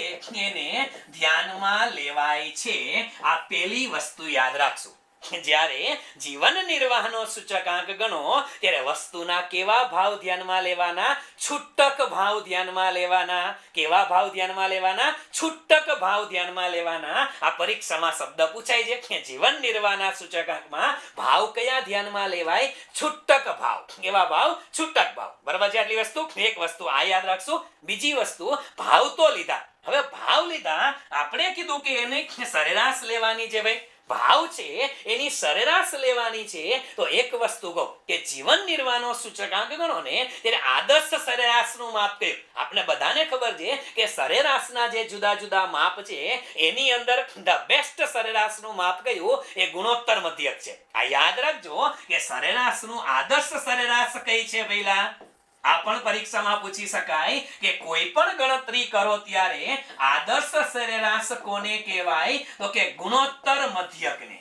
એને ધ્યાનમાં લેવાય છે. આ પહેલી વસ્તુ યાદ રાખશું. જ્યારે જીવન નિર્વાહનો સૂચકાંક ગણો ત્યારે વસ્તુના કેવા ભાવ ધ્યાનમાં લેવાના? છૂટક ભાવ ધ્યાનમાં લેવાના. કેવા ભાવ ધ્યાનમાં લેવાના? છૂટક ભાવ ધ્યાનમાં લેવાના. આ પરીક્ષામાં શબ્દ પૂછાય છે કે જીવન નિર્વાહના સૂચકાંકમાં ભાવ કયા ધ્યાનમાં લેવાય? છૂટક ભાવ. કેવા ભાવ? છૂટક ભાવ. બરાબર છે? આટલી વસ્તુ. એક વસ્તુ આ યાદ રાખશું. બીજી વસ્તુ, ભાવ તો લીધા. હવે ભાવ લીધા, આપણે કીધું કે એને સરેરાશ લેવાની છે. ભાઈ ભાવ છે એની સરેરાશ લેવાની છે. તો એક વસ્તુ કહું કે જીવન નિર્વાહનો સૂચકાંક ગણો ને ત્યારે આદર્શ સરેરાશનું માપ કયું? આપણે બધાને ખબર છે કે સરેરાશના જે જુદા જુદા માપ છે એની અંદર ધ બેસ્ટ સરેરાશનું માપ કયું? એ ગુણોત્તર મધ્યક છે. આ યાદ રાખજો કે સરેરાશનું આદર્શ સરેરાશ કઈ છે? પહેલા આ પણ પરીક્ષામાં પૂછી શકાય કે કોઈ પણ ગણતરી કરો ત્યારે આદર્શ સરેરાશ કોને કહેવાય? તો કે ગુણોત્તર મધ્યકને.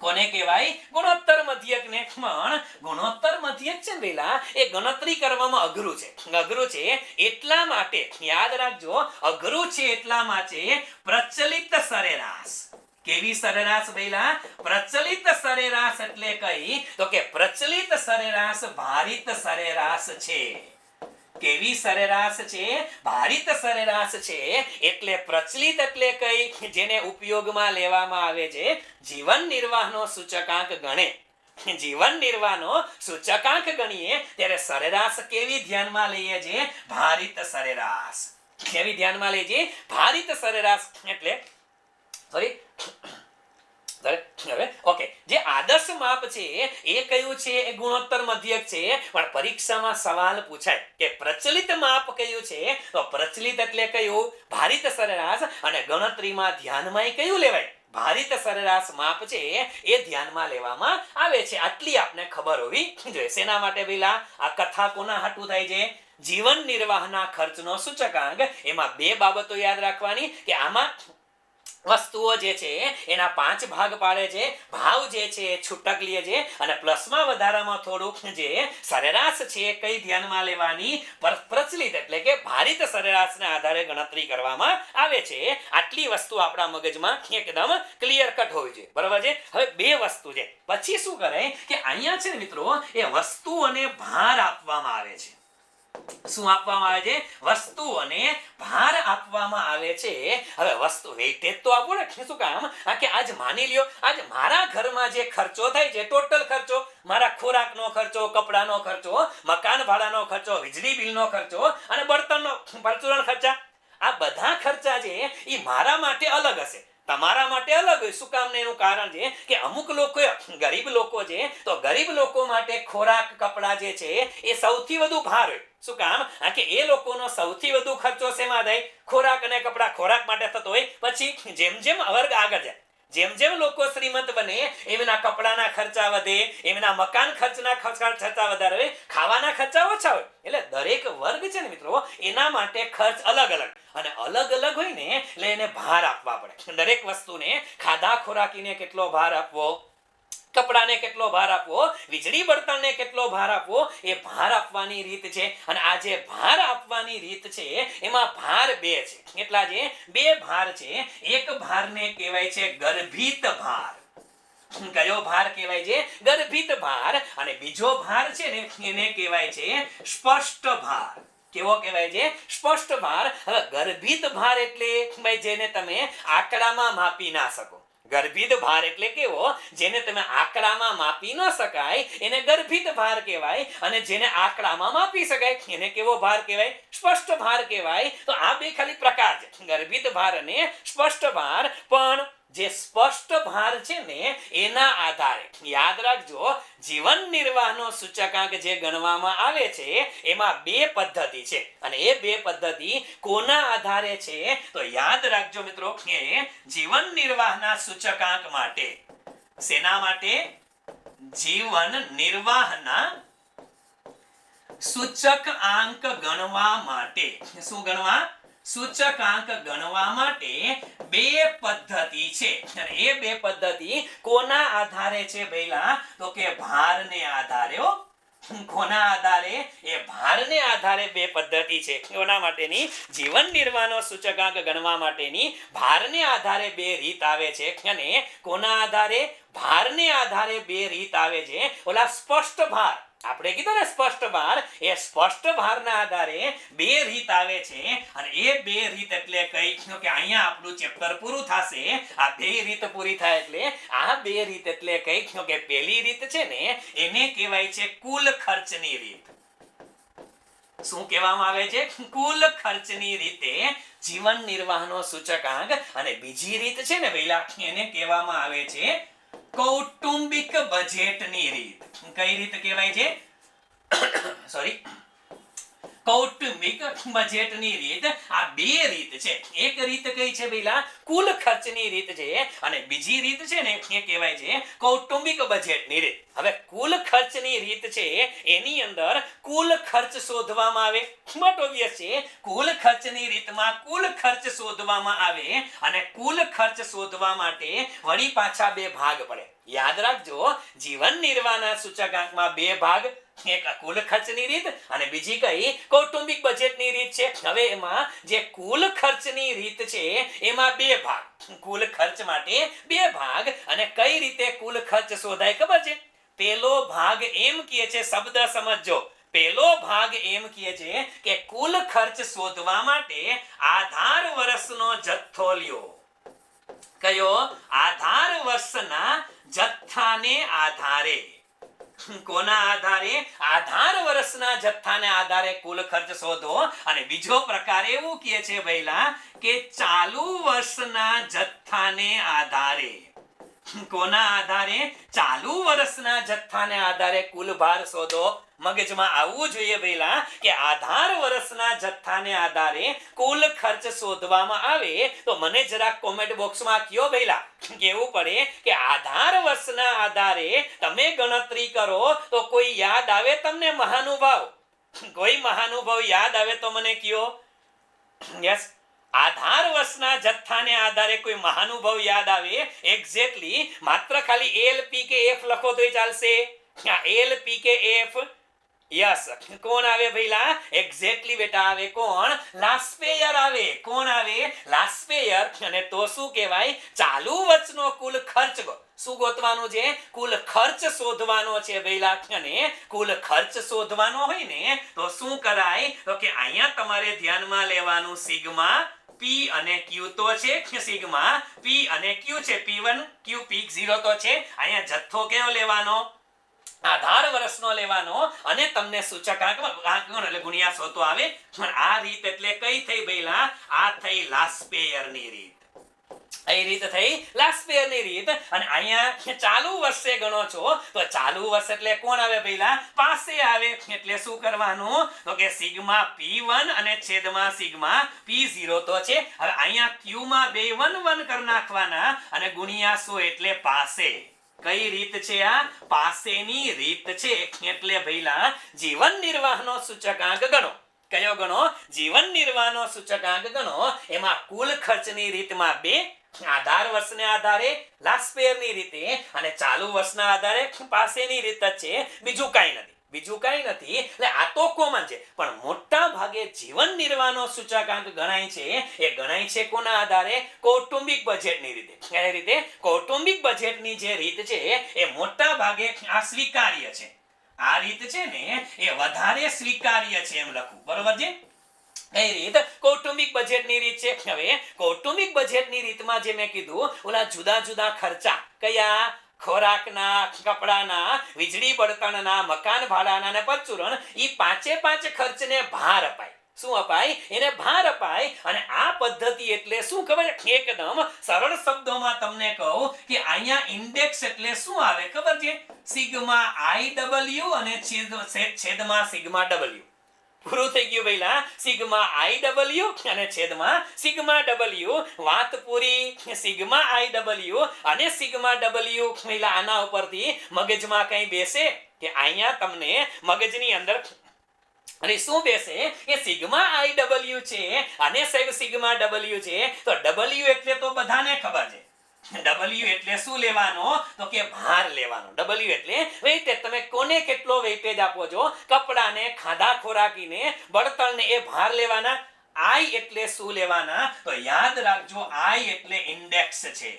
કોને કહેવાય? ગુણોત્તર મધ્યકને. પણ ગુણોત્તર મધ્યક છે પેલા એ ગણતરી કરવામાં અઘરું છે. અઘરું છે એટલા માટે, યાદ રાખજો, અઘરું છે એટલા માટે પ્રચલિત સરેરાશ. કેવી સરેરાશ? પહેલા પ્રચલિત સરેરાશ એટલે કઈ? તો કે પ્રચલિત સરેરાશ ભારિત સરેરાશ છે. કેવી સરેરાશ છે? ભારિત સરેરાશ છે. એટલે પ્રચલિત એટલે કઈ? જેને ઉપયોગમાં લેવામાં આવે છે. જીવન નિર્વાહનો સૂચકાંક ગણે, જીવન નિર્વાહનો સૂચકાંક ગણીએ ત્યારે સરેરાશ કેવી ધ્યાનમાં લઈએ છીએ? ભારિત સરેરાશ. કેવી ધ્યાનમાં લઈએ છીએ? ભારિત સરેરાશ. એટલે સોરી હવે ઓકે, જે આદર્શ માપ છે એ કયું છે? એ ગુણોત્તર મધ્યક છે. પણ પરીક્ષામાં સવાલ પૂછાય કે પ્રચલિત માપ કયું છે? તો પ્રચલિત એટલે કયું? ભારિત સરેરાશ. અને ગણતરીમાં ધ્યાનમાં કયું લેવાય? ભારિત સરેરાશ માપ છે એ ધ્યાનમાં લેવામાં આવે છે. આટલી આપને ખબર હોવી જોઈએ. શેના માટે પેલા આ કથા કોના હાટું થાય છે? જીવન નિર્વાહના ખર્ચનો સૂચકાંક. એમાં બે બાબતો યાદ રાખવાની કે આમાં વસ્તુઓ જે છે એના 5 ભાગ પાડે છે. ભાવ જે છે એ છૂટક લે છે અને પ્લસમાં વધારામાં થોડુંક જે સરેરાશ છે કઈ ધ્યાનમાં લેવાની? પ્રચલિત એટલે કે ભારિત સરેરાશના આધારે ગણતરી કરવામાં આવે છે. આટલી વસ્તુ આપણા મગજમાં એકદમ ક્લિયર કટ હોવી જોઈએ. બરાબર છે? હવે બે વસ્તુ છે. પછી શું કરે કે અહીંયા છે ને મિત્રો એ વસ્તુઓને ભાર આપવામાં આવે છે. શું આપવામાં આવે છે? વસ્તુઓને ભાર આપવામાં આવે છે. હવે વસ્તુ વેઇટેજ તો આપો ને. શું કામ? કે આજ માની લ્યો આજ મારા ઘરમાં જે ખર્ચો થાય છે, ટોટલ ખર્ચો, મારા ખોરાકનો ખર્ચો, કપડાનો ખર્ચો, મકાન ભાડાનો ખર્ચો, વીજળી બિલનો ખર્ચો અને બળતણનો પરચુરણ ખર્ચા, આ બધા ખર્ચા છે એ મારા માટે અલગ હશે, તમારા માટે અલગ હોય. શું કામ? એનું કારણ છે કે અમુક લોકો ગરીબ લોકો છે તો ગરીબ લોકો માટે ખોરાક કપડા જે છે એ સૌથી વધુ ભાર હોય. શું કામ? કે એ લોકોનો સૌથી વધુ ખર્ચો શેમાં થાય? ખોરાક અને કપડા. ખોરાક માટે થતો હોય. પછી જેમ જેમ વર્ગ આગળ જાય, જેમ જેમ લોકો શ્રીમંત બને એમના કપડાના ખર્ચા વધે, એમના મકાન ખર્ચના ખર્ચા વધારે હોય, ખાવાના ખર્ચા ઓછા હોય. એટલે દરેક વર્ગ છે ને મિત્રો એના માટે ખર્ચ અલગ અલગ અને અલગ અલગ હોય ને એટલે એને ભાર આપવા પડે. દરેક વસ્તુને ખાધા ખોરાકીને કેટલો ભાર આપવો, કપડાને કેટલો ભાર આપવો, વીજળી બળતણને કેટલો ભાર આપવો, એ ભાર આપવાની રીત છે. અને આ જે ભાર આપવાની રીત છે એમાં ભાર બે છે. એટલા જે બે ભાર છે. એક ભારને કહેવાય છે ગર્ભિત ભાર. કયો ભાર કહેવાય છે? ગર્ભિત ભાર. અને બીજો ભાર છે ને એને કહેવાય છે સ્પષ્ટ ભાર. કેવો કહેવાય છે? સ્પષ્ટ ભાર. હવે ગર્ભિત ભાર એટલે ભાઈ જેને તમે આંકડામાં માપી ના શકો. ગર્ભિત ભાર એટલે કેવો? જેને તમે આંકડામાં માપી ન શકાય એને ગર્ભિત ભાર કહેવાય. અને જેને આંકડામાં માપી શકાય એને કેવો ભાર કહેવાય? સ્પષ્ટ ભાર કહેવાય. તો આ બે ખાલી પ્રકાર છે, ગર્ભિત ભાર અને સ્પષ્ટ ભાર. પણ જે સ્પષ્ટ ભાર છે ને એના આધારે યાદ રાખજો, જીવન નિર્વાહનો સૂચકાંક જે ગણવામાં આવે છે એમાં બે પદ્ધતિ છે. અને એ બે પદ્ધતિ કોના આધારે છે? તો યાદ રાખજો મિત્રો કે જીવન નિર્વાહના સૂચકાંક માટે. શેના માટે? જીવન નિર્વાહના સૂચકાંક ગણવા માટે. શું ગણવા? સૂચકાંક ગણવા માટે બે પદ્ધતિ છે. અને એ બે પદ્ધતિ કોના આધારે છે ભઈલા? તો કે ભારને આધારે. કોના આધારે? એ ભારને આધારે બે પદ્ધતિ છે. કોના માટેની? જીવન નિર્વાહનો સૂચકાંક ગણવા માટેની ભારને આધારે બે રીત આવે છે. અને કોના આધારે? ભારને આધારે બે રીત આવે છે. ઓલા સ્પષ્ટ ભાર આપણે કીધું ને સ્પષ્ટ ભાર, એ સ્પષ્ટ ભારના આધારે બે રીત આવે છે. અને એ બે રીત એટલે કઈ કે અહીંયા આપણું ચેપ્ટર પૂરું થશે. આ બે રીત પૂરી થાય એટલે આ બે રીત એટલે કઈ કે પહેલી રીત છે ને એને કહેવાય છે કુલ ખર્ચની રીત. શું કહેવામાં આવે છે? કુલ ખર્ચની રીતે જીવન નિર્વાહનો સૂચકાંક. અને બીજી રીત છે ને ભઈલા એને કહેવામાં આવે છે કૌટુંબિક બજેટની રીત. કઈ રીત કહેવાય છે? સોરી, કૌટુંબિક બજેટની રીત. આ બે રીત છે. એક રીત કઈ છે ભઈલા? કુલ ખર્ચની રીત છે. અને બીજી રીત છે ને એ કહેવાય છે કૌટુંબિક બજેટની રીત. હવે કુલ ખર્ચની રીત છે એની અંદર કુલ ખર્ચ શોધવામાં આવે. બટ ઓબ્વિયસ છે, કુલ ખર્ચની રીતમાં કુલ ખર્ચ શોધવામાં આવે. અને કુલ ખર્ચ શોધવા માટે વળી પાછા બે ભાગ પડે. યાદ રાખજો, જીવન નિર્વાહના સૂચકાંકમાં બે ભાગ, એક કુલ ખર્ચની રીત અને બીજી કઈ? કૌટુંબિક બજેટની રીત છે. હવે એમાં જે કુલ ખર્ચની રીત છે એમાં બે ભાગ, કુલ ખર્ચ માટે બે ભાગ. અને કઈ રીતે કુલ ખર્ચ શોધાય ખબર છે? પેલો ભાગ એમ કહે છે, શબ્દ સમજજો, પહેલો ભાગ એમ કહે છે કે કુલ ખર્ચ શોધવા માટે આધાર વર્ષનો જથ્થો લ્યો. કયો? આધાર વર્ષના જથ્થાને આધારે. કોના આધારે? આધાર વર્ષના જથ્થાને આધારે કુલ ખર્ચ શોધો. અને બીજો પ્રકાર એવું કહે છે ભઈલા કે ચાલુ વર્ષના જથ્થાને આધારે. કોના આધારે? ચાલુ વર્ષના જથ્થાને આધારે કુલ ભાર શોધો. મગજમાં આવવું જોઈએ ભઈલા કે આધાર વર્ષના જથ્થાને આધારે કુલ ખર્ચ શોધવામાં આવે તો મને જરાક કોમેન્ટ બોક્સમાં કયો ભઈલા. કેવું પડે કે આધાર વર્ષના આધારે તમે ગણતરી કરો તો કોઈ યાદ આવે તમને મહાનુભાવ? કોઈ મહાનુભાવ યાદ આવે તો મને કયો. યસ, આધાર વર્ષના જથ્થાને આધારે કોઈ મહાનુભાવ યાદ આવે? એક્ઝેક્ટલી માત્ર ખાલી એલ પી કે એફ લખો તોય ચાલશે. એલ પી કે એફ. યસ, કોણ આવે ભઈલા? એક્ઝેક્ટલી બેટા આવે કોણ? લાસ્ટ આવે. કોણ આવે? લાસ્ટ. અને તો શું કહેવાય? ચાલુ વર્ષનો કુલ ખર્ચ શું ગોતવાનું છે? કુલ ખર્ચ શોધવાનો છે ભઈલા. અને કુલ ખર્ચ શોધવાનો હોય ને તો શું કરાય? તો કે અહીંયા તમારે ધ્યાનમાં લેવાનું સિગ્મા પી અને ક્યુ તો છે. સિગ્મા પી અને ક્યુ છે. P1 ક્યુ P0 તો છે. અહીંયા જથ્થો કયો લેવાનો? આધાર વર્ષનો લેવાનો. અને તમને સૂચકાંક એટલે ગુણ્યા 100 તો આવે. પણ આ રીત એટલે કઈ થઈ ભઈલા? આ થઈ લાસ્ટ ની રીત. એ રીત થઈ લાસ્ટ ની રીત. અને અહીંયા ચાલુ વર્ષે ગણો છો તો ચાલુ વર્ષ એટલે કોણ આવે ભઈલા? પાસે આવે. એટલે શું કરવાનું? તો કે સિગ્મા P1 અને છેદમાં સિગ્મા P0 તો છે. હવે અહીંયા Q માં બે 1 1 કરી નાખવાના અને ગુણ્યા 100 એટલે પાસે. કઈ રીત છે આ? પાસેની રીત છે. એટલે ભઈલા જીવન નિર્વાહનો સૂચકાંક ગણો. કયો ગણો? જીવન નિર્વાહનો સૂચકાંક ગણો. એમાં કુલ ખર્ચની રીતમાં બે, આધાર વર્ષને આધારે લાસ્ટ ની રીતે અને ચાલુ વર્ષના આધારે પાસેની રીત જ છે. બીજું કાંઈ નથી. બીજું કાંઈ નથી. એટલે આ તો કોમન છે. પણ મોટા ભાગે જીવન નિર્વાહનો સૂચકાંક ગણાય છે. એ ગણાય છે કોના આધારે? કૌટુંબિક બજેટની રીતે. કઈ રીતે? કૌટુંબિક બજેટની જે રીત છે એ મોટા ભાગે આ સ્વીકાર્ય છે. આ રીત છે ને એ વધારે સ્વીકાર્ય છે એમ લખવું. બરોબર છે? કઈ રીત? કૌટુંબિક બજેટની રીત છે. હવે કૌટુંબિક બજેટની રીતમાં જે મેં કીધું ઓલા જુદા જુદા ખર્ચા કયા? ખોરાકના, કપડાના, વીજળી બળતણના, મકાન ભાડાના અને પરચુરણ, ઈ પાંચે પાંચ ખર્ચને ભાર અપાય. શું અપાય? એને ભાર અપાય. અને આ પદ્ધતિ એટલે શું ખબર? એકદમ સરળ શબ્દોમાં તમને કહું કે અહીંયા ઇન્ડેક્સ એટલે શું આવે ખબર છે? સિગ્મા IW અને છેદમાં સિગ્મા W. પૂરું થઈ ગયું ભઈલા. સિગ્મા IW અને છેદમાં સિગ્મા W. વાત પૂરી. સિગ્મા IW અને સિગ્મા W. ભઈલા આના ઉપરથી મગજમાં કઈ બેસે કે અહીંયા તમને મગજની અંદર અને શું બેસે કે સિગ્મા IW છે અને સિગ્મા W છે. તો W એટલે તો બધાને ખબર છે. W એટલે શું લેવાનો? તો કે ભાર લેવાનો. W એટલે વેઇટેજ. તમે કોને કેટલો વેઇટેજ આપો છો? કપડાને, ખાધા ખોરાકીને, બળતણને, એ ભાર લેવાના. I એટલે શું લેવાના? તો યાદ રાખજો I એટલે ઇન્ડેક્સ છે.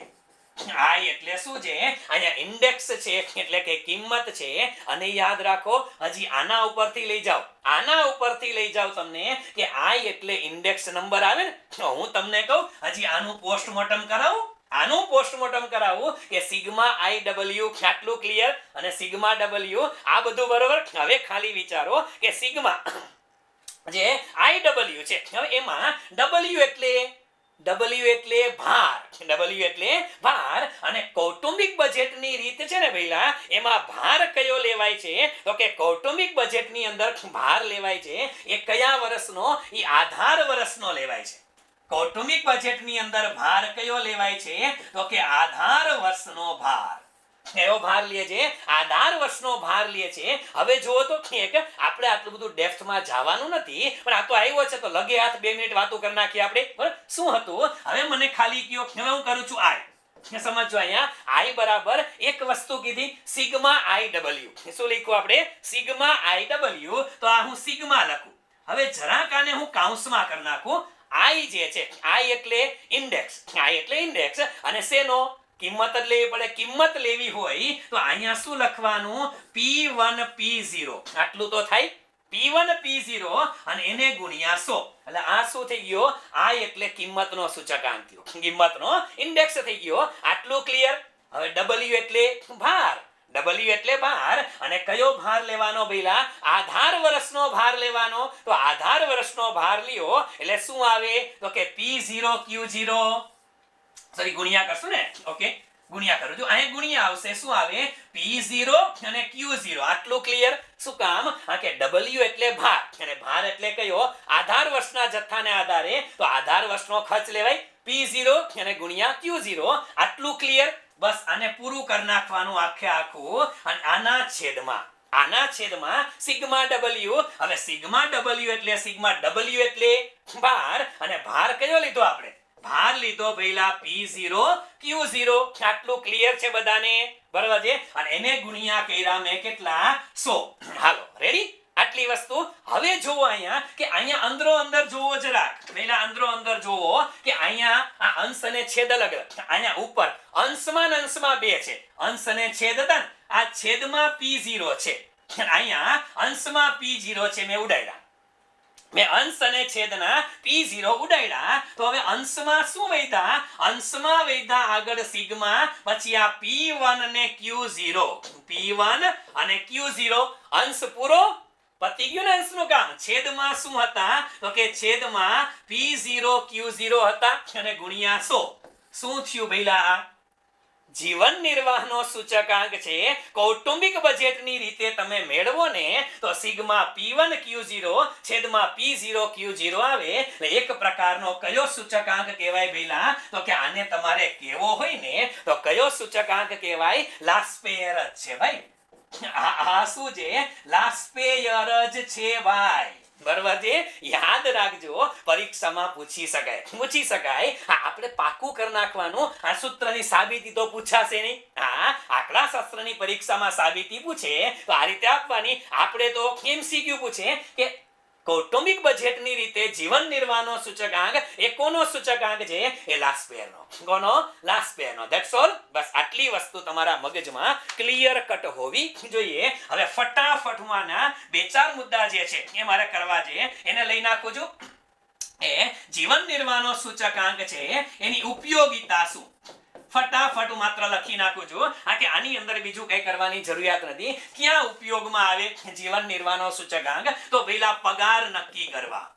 I એટલે શું છે? અહીંયા ઇન્ડેક્સ છે એટલે કે કિંમત છે. અને યાદ રાખો હજી આના ઉપરથી લઈ જાઓ. આના ઉપરથી લઈ જાઓ તમને કે I એટલે ઇન્ડેક્સ નંબર આવે ને. હું તમને કહું હજી આનું પોસ્ટમોર્ટમ કરાવું. આનું પોસ્ટમોર્ટમ કરાવું કે સિગ્મા IW આટલું ક્લિયર અને સિગ્મા W આ બધું બરોબર. હવે ખાલી વિચારો કે સિગ્મા જે IW છે હવે એમાં W એટલે ભાર. W એટલે ભાર. અને કૌટુંબિક બજેટની રીત છે ને ભઈલા એમાં ભાર કયો લેવાય છે? તો કે કૌટુંબિક બજેટની અંદર ભાર લેવાય છે એ કયા વર્ષનો? એ આધાર વર્ષનો લેવાય છે. કૌટુંબિક બજેટની અંદર ભાર કયો લેવાય છે? તો કે આધાર વર્ષનો ભાર. એવો ભાર લે છે, આધાર વર્ષનો ભાર લે છે. હવે જુઓ તો એક આપણે આટલું બધું ડેપ્થમાં જવાનું નથી પણ આ તો આવ્યો છે તો લગે હાથ 2 મિનિટ વાતો કરી નાખીએ આપણે. બરાબર? શું હતું? હવે મને ખાલી કયો. હવે હું કરું છું I. સમજો અહીંયા I બરાબર એક વસ્તુ કીધી સિગ્મા IW. શું લખ્યું આપણે? Sigma IW. તો આ હું સિગ્મા લખું. હવે જરાક આને હું કાઉન્સમાં કરી નાખું. I જે છે I એટલે ઇન્ડેક્સ. I એટલે ઇન્ડેક્સ. અને શેનો? કિંમત જ લેવી પડે. કિંમત લેવી હોય તો અહીંયા શું લખવાનું? P1 P0. આટલું તો થાય. P1 P0 અને એને ગુણ્યા 100 એટલે આ શું થઈ ગયો આ એટલે કિંમતનો સૂચકાંક થયો કિંમતનો ઇન્ડેક્સ થઈ ગયો આટલું ક્લિયર હવે W એટલે ભાર W એટલે ભાર અને કયો ભાર લેવાનો ભઈલા આધાર વર્ષનો ભાર લેવાનો તો આધાર વર્ષનો ભાર લ્યો એટલે શું આવે તો કે P0 Q0 સોરી ગુણ્યા કરશું ને ઓકે ગુણ્યા કરું છું અહીં ગુણ્યા આવશે શું આવે P0 અને Q0 આટલું ક્લિયર શું કામ કે W એટલે ભાર અને ભાર એટલે કયો આધાર વર્ષના જથ્થાને આધારે તો આધાર વર્ષનો ખર્ચ લેવાય P0 અને ગુણ્યા Q0 આટલું ક્લિયર બસ આને પૂરું કરી નાખવાનું આખે આખું અને આના છેદમાં સિગ્મા W હવે સિગ્મા W એટલે ભાર અને ભાર કયો લીધો આપણે ભાર લીધો પહેલા P0 Q0 આટલું ક્લિયર છે બધાને બરાબર છે અને એને ગુણ્યા કર્યા મેં કેટલા 100 હાલો રેડી આટલી વસ્તુ હવે જોવો અહીંયા કે અહીંયા અંદરો અંદર જોવો જરાક પહેલા અંદરો અંદર જોવો કે અહીંયા આ અંશ અને છેદ અલગ અહીંયા ઉપર અંશમાં બે છે અંશ અને છેદ હતા આ છેદમાં P0 છે અહીંયા અંશમાં P0 છે મેં ઉડાડ્યા મેં અંશ અને છેદના P0 ઉડાડ્યા તો હવે અંશમાં શું વૈધા આગળ સિગ્મા પછી આ P1 અને Q0 અંશ પૂરો પતી ગયું ને અંશનું કામ છેદમાં શું હતા તો કે છેદમાં P0 Q0 હતા અને ગુણ્યા 100 શું થયું ભઈલા જીવન નિર્વાહનો સૂચકાંક છે કૌટુંબિક બજેટની રીતે તમે મેળવો ને તો સિગ્મા P1 Q0 છેદમાં P0 Q0 આવે એટલે એક પ્રકારનો કયો સૂચકાંક કહેવાય ભઈલા તો કે આને તમારે કેવો હોય ને તો કયો સૂચકાંક કહેવાય લાસ્પેયર જ છે ભાઈ આ શું છે લાસ્પેયર જ છે ભાઈ બરાબર છે યાદ રાખજો પરીક્ષામાં પૂછી શકાય આપણે પાકું કરી નાખવાનું આ સૂત્રની સાબિતી તો પૂછાશે નહીં આંકડા શાસ્ત્રની પરીક્ષામાં સાબિતી પૂછે તો આ રીતે આપવાની આપણે તો MCQ પૂછે કે કૌટુંબિક બજેટની રીતે જીવન નિર્વાહનો સૂચકાંક એ કોનો સૂચકાંક છે એ લાસ્પેયરનો ધેટ્સ ઓલ બસ આટલી વસ્તુ તમારા મગજમાં ક્લિયર કટ હોવી જોઈએ હવે ફટાફટમાંના બે ચાર મુદ્દા જે છે એ મારે કરવા છે એને લઈ નાખું છું એ જીવન નિર્વાહનો સૂચકાંક છે એની ઉપયોગિતા શું ફટાફટ માત્ર લખી નાખું છું કે આની અંદર બીજું કઈ કરવાની જરૂરિયાત નથી ક્યાં ઉપયોગમાં આવે જીવન નિર્વાહનો સૂચકાંક તો પહેલા પગાર નક્કી કરવા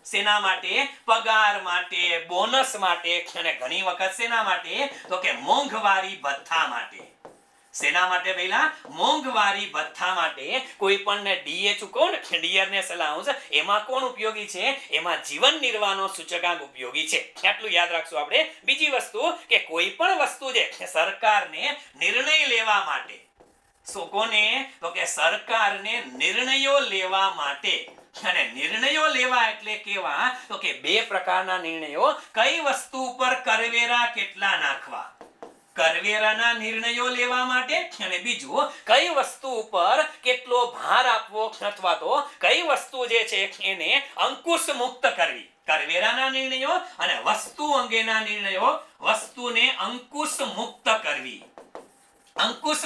સેના માટે પગાર માટે બોનસ માટે અને ઘણી વખત સેના માટે તો કે મોંઘવારી ભથ્થા માટે સેના માટે પહેલા મોંઘવારી ભથ્થા માટે કોઈ પણ ને ડીએ ચૂકવો ને ડિયરનેસ અલાઉન્સ એમાં કોણ ઉપયોગી છે એમાં જીવન નિર્વાહનો સૂચકાંક ઉપયોગી છે આટલું યાદ રાખશું આપણે બીજી વસ્તુ કે કોઈ પણ વસ્તુ છે સરકારને નિર્ણય લેવા માટે કોને તો કે સરકારને નિર્ણયો લેવા માટે અને નિર્ણયો લેવા એટલે કેવા તો કે બે પ્રકારના નિર્ણયો કઈ વસ્તુ ઉપર કરવેરા કેટલા નાખવા કરવેરાના નિર્ણયો લેવા માટે અને બીજું કઈ વસ્તુ ઉપર કેટલો ભાર આપવો અથવા તો કઈ વસ્તુ જે છે એને અંકુશ મુક્ત કરવી કરવેરાના નિર્ણયો અને વસ્તુ અંગેના નિર્ણયો વસ્તુને અંકુશ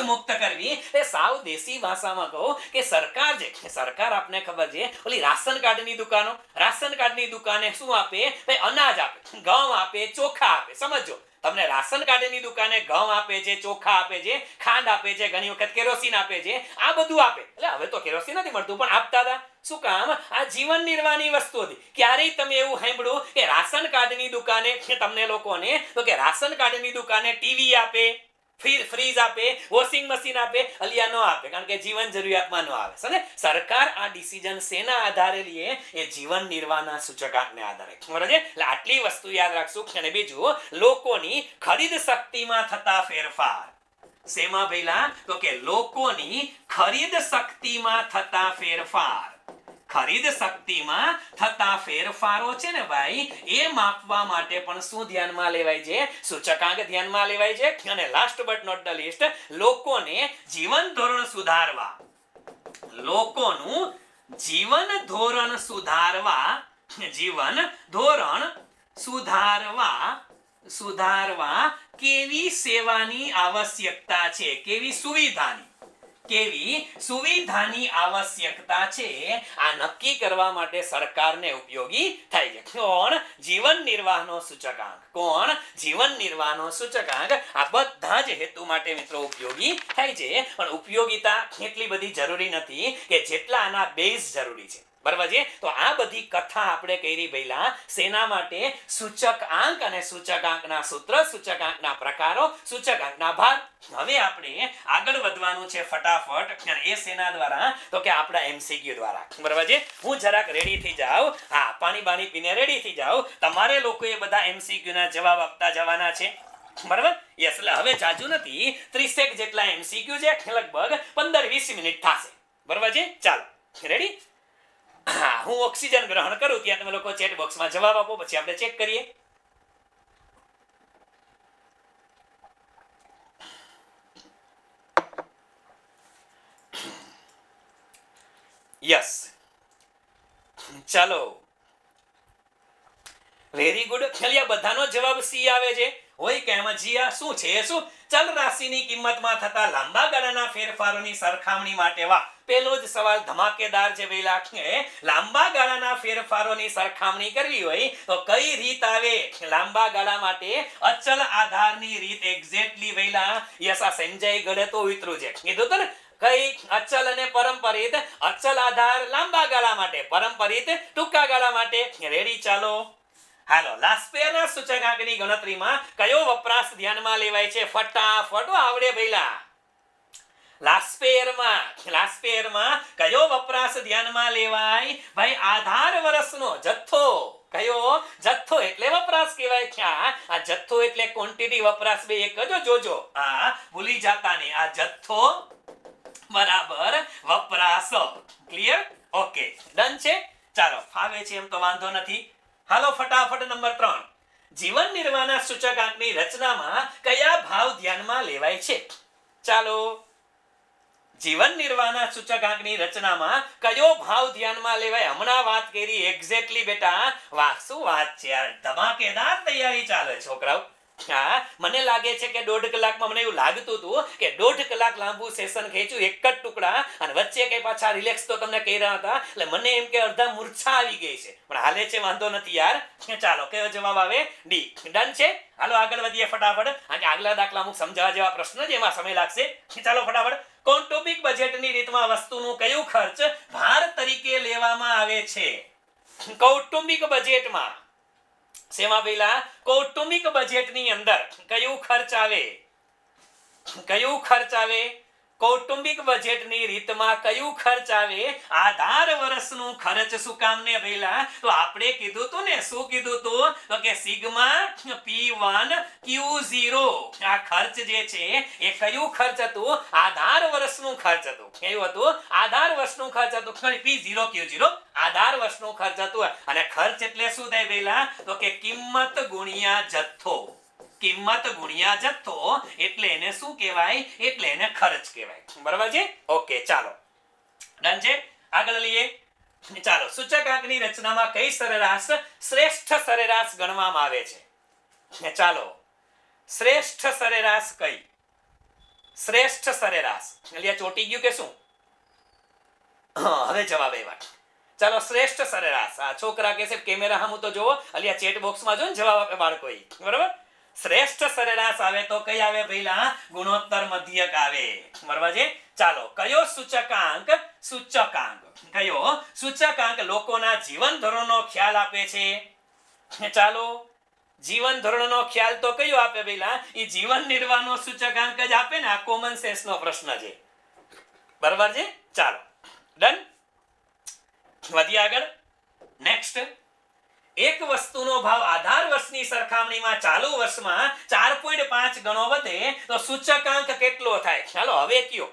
મુક્ત કરવી એ સાવ દેશી ભાષામાં કહો કે સરકાર જે સરકાર આપને ખબર છે ઓલી રાશન કાર્ડની દુકાને શું આપે ભાઈ અનાજ આપે ઘઉં આપે ચોખા આપે સમજો તમને રાશન કાર્ડની દુકાને ઘઉં આપે છે ચોખા આપે છે ખાંડ આપે છે ઘણી વખત કેરોસીન આપે છે આ બધું આપે એટલે હવે તો કેરોસીન નથી મળતું પણ આપતા હતા શું કામ આ જીવન નિર્વાહની વસ્તુ હતી ક્યારેય તમે એવું સાંભળ્યું કે રાશન કાર્ડની દુકાને તમને લોકોને તો કે રાશન કાર્ડની દુકાને ટીવી આપે ફ્રીજ આપે વોશિંગ મશીન આપે અલિયા ન આપે કારણ કે જીવન જરૂરિયાતમાં ન આવે સમજે સરકાર આ ડિસિઝન શેના આધારે લે એ જીવન નિર્વાહના સૂચકાંકને આધારે બરાબર છે એટલે આટલી વસ્તુ યાદ રાખશું અને બીજું લોકોની ખરીદ શક્તિમાં થતા ફેરફાર શેમાં ભઈલા તો કે લોકોની ખરીદ શક્તિમાં થતા ફેરફાર ખરીદ શક્તિમાં થતા ફેરફારો છે ને ભાઈ એ માપવા માટે પણ શું ધ્યાનમાં લેવાય છે સૂચકાંક ધ્યાનમાં લેવાય છે અને last but not the least લોકોને જીવન ધોરણ સુધારવા લોકોનું જીવન ધોરણ સુધારવા કેવી સેવાની આવશ્યકતા છે કેવી સુવિધાની કેવી સુવિધાની આવશ્યકતા છે આ નક્કી કરવા માટે સરકારને ઉપયોગી થાય છે. કોણ? જીવન નિર્વાહનો સૂચકાંક. કોણ? જીવન નિર્વાહનો સૂચકાંક આ બધા જ હેતુ માટે મિત્રો ઉપયોગી થાય છે. પણ ઉપયોગિતા એટલી બધી જરૂરી નથી કે જેટલા આના બેઝ જરૂરી છે. બરાબર છે? તો આ બધી કથા આપણે કરી ભઈલા શેના માટે? સૂચકાંક અને સૂચકાંકના સૂત્ર, સૂચકાંકના પ્રકારો, સૂચકાંકના ભાર. હવે આપણે આગળ વધવાનું છે ફટાફટ. અને એ શેના દ્વારા? તો કે આપણા એમસીક્યુ દ્વારા. બરાબર છે? હું જરાક રેડી થઈ જાઉં. હા, પાણી બાણી પીને રેડી થઈ જાઉં. તમારે લોકોએ બધા એમસીક્યુ ના જવાબ આપતા જવાના છે. બરાબર? યસ. એટલે હવે જાજુ નથી, 30 જેટલા એમસીક્યુ છે, લગભગ 15-20 મિનિટ થશે. બરાબર છે? ચાલો, રેડી? હા, હું ઓક્સિજન ગ્રહણ કરું ત્યાં તમે લોકો ચેટ બોક્સમાં જવાબ આપો, પછી આપણે ચેક કરીએ. યસ, ચાલો, વેરી ગુડ. ખાલી આ બધાનો જવાબ સી આવે છે. હોય કે એમાં જીયા શું છે? શું? ચલ રાશિની કિંમતમાં થતા લાંબા ગાળાના ફેરફારોની સરખામણી માટે. વાહ, પેલો જ સવાલ ધમાકેદાર છે ભઈલા. લાંબા ગાળાના ફેરફારોની સરખામણી કરવી હોય તો કઈ રીત આવે? લાંબા ગાળા માટે અચલ આધારની રીત. એક્ઝેક્ટલી ભઈલા. યસ, આ સંજય ગળે તો ઉતરું છે. કીધું તો ને, કઈ? અચલ અને પરંપરિત. અચલ આધાર લાંબા ગાળા માટે, પરંપરિત ટૂંકા ગાળા માટે. રેડી? ચાલો, હાલો. લાસ્પેરના સૂચકાંકની ગણતરીમાં કયો વપરાશ ધ્યાનમાં લેવાય છે? ફટાફટ આવડે ભઈલા. લાસ્પેરમાં કયો વપરાશ ધ્યાનમાં લેવાય? ભાઈ, આધાર વર્ષનો જથ્થો. કયો? જથ્થો એટલે વપરાશ કહેવાય. ક્યાં? આ જથ્થો એટલે ક્વોન્ટિટી, વપરાશ બે એક જ. જોજો, આ ભૂલી જાતા નહીં. આ જથ્થો બરાબર વપરાશ. ક્લિયર? ઓકે, ડન છે. ચાલો, ફાવે છે એમ તો વાંધો નથી. હાલો, ફટાફટ નંબર 3. જીવન નિર્વાહના સૂચકાંકની રચનામાં કયા ભાવ ધ્યાનમાં લેવાય છે? ચાલો, જીવન નિર્વાહના સૂચકાંકની રચનામાં કયો ભાવ ધ્યાનમાં લેવાય? હમણાં વાત કરી. એક્ઝેક્ટલી બેટા. વાહ, શું વાત છે યાર. ધમાકેદાર તૈયારી ચાલે છોકરાઓ. હા, મને લાગે છે કે 1.5 કલાકમાં, મને એવું લાગતું હતું કે 1.5 કલાક લાંબુ સેશન ખેંચ્યું એક જ ટુકડા, અને વચ્ચે કઈ પાછા રિલેક્સ તો તમને કહી રહ્યા હતા, એટલે મને એમ કે અડધા મૂર્છા આવી ગઈ છે, પણ હાલે છે, વાંધો નથી યાર. ચાલો, કયો જવાબ આવે? ડી. ડન છે. હાલો, આગળ વધીએ ફટાફટ. આગલા દાખલા અમુક સમજાવવા જેવા પ્રશ્ન છે, એમાં સમય લાગશે. ચાલો ફટાફટ. કૌટુંબિક બજેટની રીતમાં વસ્તુનું કયું ખર્ચ ભાર તરીકે લેવામાં આવે છે? કૌટુંબિક બજેટમાં. શેમાં પહેલા? કૌટુંબિક બજેટની અંદર કયું ખર્ચ આવે? કયું ખર્ચ આવે? કૌટુંબિક બજેટની રીતમાં કયું ખર્ચ આવે? આધાર વર્ષનું ખર્ચ. શું કામ ને ભઈલા? તો આપણે કીધું તું ને, શું કીધું તું? તો કે સિગ્મા P1 Q0. આ ખર્ચ જે છે એ કયું ખર્ચ હતું? આધાર વર્ષનું ખર્ચ હતું. કેવું હતું? આધાર વર્ષનું ખર્ચ હતું. P0 Q0 આધાર વર્ષનું ખર્ચ હતું. અને ખર્ચ એટલે શું થાય ભઈલા? તો કે કિંમત ગુણ્યા જથ્થો. કિંમત ગુણ્યા જથ્થો એટલે એને શું કહેવાય? એટલે એને ખર્ચ કહેવાય. બરાબર છે? ઓકે, ચાલો, ડન છે. આગળ લઈએ. ચાલો, સૂચકાંકની રચનામાં કઈ સરેરાશ શ્રેષ્ઠ સરેરાશ ગણવામાં આવે છે? ચાલો, શ્રેષ્ઠ સરેરાશ કઈ? શ્રેષ્ઠ સરેરાશ એટલે ચોટી ગયું કે શું? હવે જવાબ આવ્યા. ચાલો, શ્રેષ્ઠ સરેરાશ. આ છોકરા કે છે કેમેરા સામું તો જોવો, અલિયા ચેટ બોક્સમાં જો ને જવાબ આપે બાળકો. બરાબર? શ્રેષ્ઠ સરેરાશ આવે તો કઈ આવે ભઈલા? ગુણોત્તર મધ્યક આવે. બરાબર છે? ચાલો, કયો સૂચકાંક? સૂચકાંક કયો સૂચકાંક લોકોના જીવન ધોરણનો ખ્યાલ આપે છે? ચાલો, જીવન ધોરણનો ખ્યાલ તો કયો આપે ભઈલા? એ જીવન નિર્વાહનો સૂચકાંક જ આપે ને. આ કોમન સેન્સ નો પ્રશ્ન છે. બરાબર છે? ચાલો, ડન. વધીએ આગળ. નેક્સ્ટ. એક વસ્તુનો ભાવ આધાર વર્ષની સરખામણીમાં ચાલુ વર્ષમાં 4.5 ગણો વધે તો સૂચકાંક કેટલો થાય? ચાલો, હવે કયો?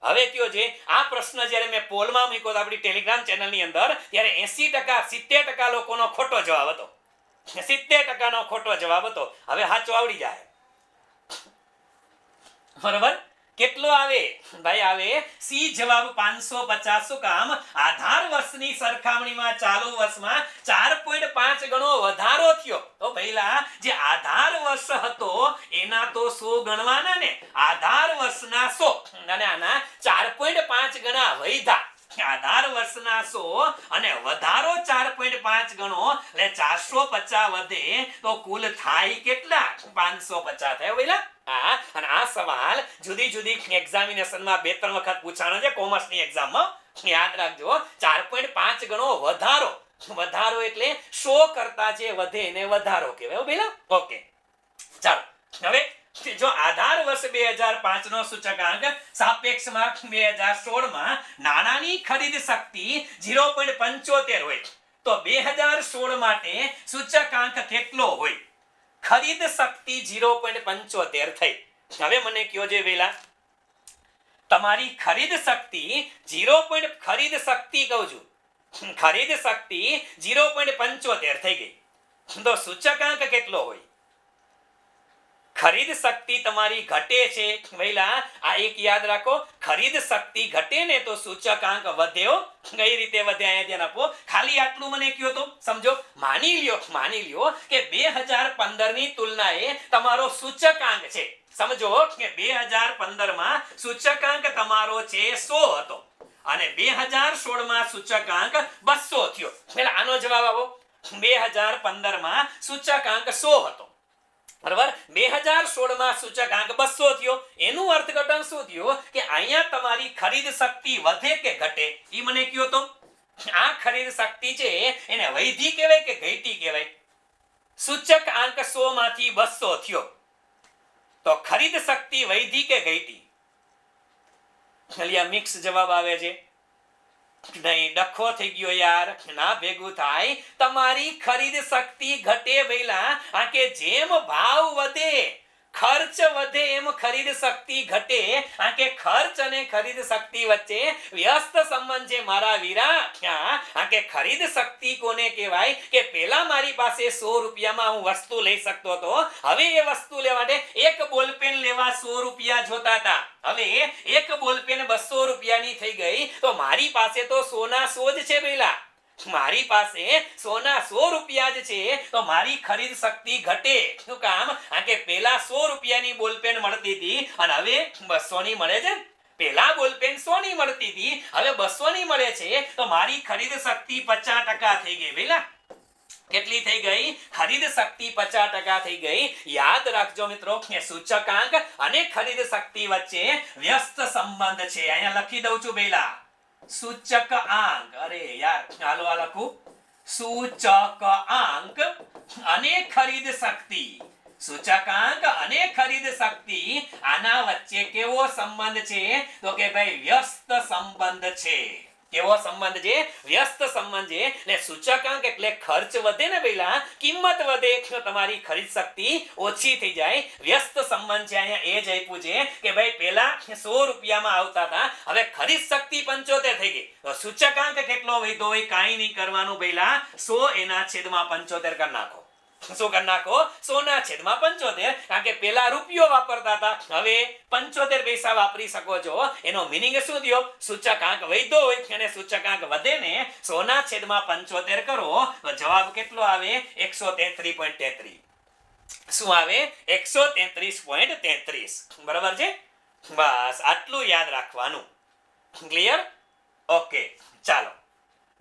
હવે કયો છે? આ પ્રશ્ન જ્યારે મેં પોલમાં મૂક્યો આપણી ટેલિગ્રામ ચેનલની અંદર, ત્યારે 80% 70% લોકોનો ખોટો જવાબ હતો. 70% ખોટો જવાબ હતો. હવે સાચો આવડી જાય. બરાબર? કેટલો આવે ભાઈ? આવે સી જવાબ 550. શું કામ? આધાર વર્ષની સરખામણીમાં ચાલુ વર્ષમાં 4.5 ગણો વધારો થયો. તો ભઈલા, જે આધાર વર્ષ હતો એના તો 100 ગણવાના ને. આધાર વર્ષના 100 અને આના ગણા વધ્યા. આધાર વર્ષના 100 અને વધારો 4.5 ગણો એટલે 450 વધે તો કુલ થાય કેટલા? 550 થાય બોલા. હા, અને આ સવાલ જુદી જુદી એક્ઝામિનેશનમાં 2-3 વખત પૂછાણો છે કોમર્સની એક્ઝામમાં. યાદ રાખજો, 4.5 ગણો વધારો. વધારો એટલે 100 કરતા જે વધે એને વધારો કહેવાય બોલા. ઓકે, ચાલો હવે જો આધાર વર્ષ 2005 નો સૂચકાંક સાપેક્ષમાં 2016 માં નાણાંની ખરીદ શક્તિ 0.75 હોય તો 2016 માટે સૂચકાંક કેટલો હોય? ખરીદ શક્તિ 0.75 થઈ. હવે મને કયો જે વેલા તમારી ખરીદ શક્તિ ખરીદ શક્તિ કહું છું, ખરીદ શક્તિ 0.75 થઈ ગઈ તો સૂચકાંક કેટલો હોય? ખરીદ શક્તિ તમારી ઘટે છે વહેલા, આ એક યાદ રાખો, ખરીદ શક્તિ ઘટે ને તો સૂચકાંક વધ્યો. કઈ રીતે વધે અહીંયા ધ્યાન આપો. ખાલી આટલું મને કયો તો સમજો. માની લ્યો કે 2015 ની તુલનાએ તમારો સૂચકાંક છે, સમજો કે 2015 માં સૂચકાંક તમારો છે 100 હતો અને 2016 માં સૂચકાંક 200 થયો. એટલે આનો જવાબ આવો. 2015 માં સૂચકાંક 100 હતો બરાબર, 2016 માં સૂચકાંક 200 થયો. એનું અર્થઘટન શું થયું કે અહીંયા તમારી ખરીદ શક્તિ વધે કે ઘટે એ મને કયો તો. આ ખરીદ શક્તિ છે એને વૈધી કહેવાય કે ઘટી કહેવાય? સૂચકાંક 100 માંથી 200 થયો તો ખરીદ શક્તિ વૈધી કે ઘટી? ખાલી મિક્સ જવાબ આવે છે. નહીં, ડખો થઈ ગયો યાર, ના ભેગું થાય. તમારી ખરીદ શક્તિ ઘટે વહેલા, આ કે જેમ ભાવ વધે ખર્ચ વધે એમ ખરીદ શક્તિ ઘટે. આ કે ખર્ચ અને ખરીદ શક્તિ વચ્ચે વ્યસ્ત સંબંધ છે મારા વીરા. આ કે ખરીદ શક્તિ કોને કહેવાય કે પેલા મારી પાસે 100 રૂપિયામાં હું વસ્તુ લઈ શકતો હતો, હવે એ વસ્તુ લેવા માટે એક બોલપેન લેવા 100 રૂપિયા જોતા હતા, હવે એક બોલપેન 200 રૂપિયાની થઈ ગઈ તો મારી પાસે તો 100 ના 100 જ છે પેલા. મારી પાસે 100 ના 100 રૂપિયા જ છે તો મારી ખરીદ શક્તિ ઘટે. શું કામ? આ કે પેલા 100 રૂપિયાની બોલપેન મળતી હતી અને હવે 200 ની મળે છે. પેલા બોલપેન 100 ની મળતી હતી, હવે 200 ની મળે છે તો મારી ખરીદ શક્તિ 50% થઈ ગઈ પેલા. કેટલી થઈ ગઈ? ખરીદ શક્તિ 50% થઈ ગઈ. યાદ રાખજો મિત્રો કે સૂચકાંક અને ખરીદ શક્તિ વચ્ચે વ્યસ્ત સંબંધ છે. અહીંયા લખી દઉં છું પેલા સૂચકાંક. અરે યાર, ચાલો આ લખું. સૂચકાંક અને ખરીદ શક્તિ. સૂચકાંક અને ખરીદ શક્તિ આના વચ્ચે કેવો સંબંધ છે તો કે ભાઈ વ્યસ્ત સંબંધ છે. કેવો સંબંધ છે? વ્યસ્ત સંબંધ છે. ને સૂચકાંક એટલે ખર્ચ વધે ને પહેલા, કિંમત વધે તો તમારી ખરીદ શક્તિ ઓછી થઈ જાય. વ્યસ્ત સંબંધ છે અહીંયા એ જ આપ્યું છે કે ભાઈ પહેલા 100 રૂપિયામાં આવતા હતા, હવે ખરીદ શક્તિ 75 થઈ ગઈ તો સૂચકાંક કેટલો વધ્યો હોય? કાંઈ નહીં કરવાનું પહેલા 100 એના છેદમાં 75 કરી નાખો. શું કરી નાખો? 100 ના છેદમાં 75. કારણ કે પેલા રૂપિયો વાપરતા હતા, હવે 75 પૈસા વાપરી શકો છો. એનો મીનિંગ શું થયો? સૂચકાંક વધ્યો હોય અને સૂચકાંક વધે ને 100 ના છેદમાં 75 કરો તો જવાબ કેટલો આવે? 133.33. શું આવે? 133.33. બરાબર છે? બસ આટલું યાદ રાખવાનું. ક્લિયર? ઓકે, ચાલો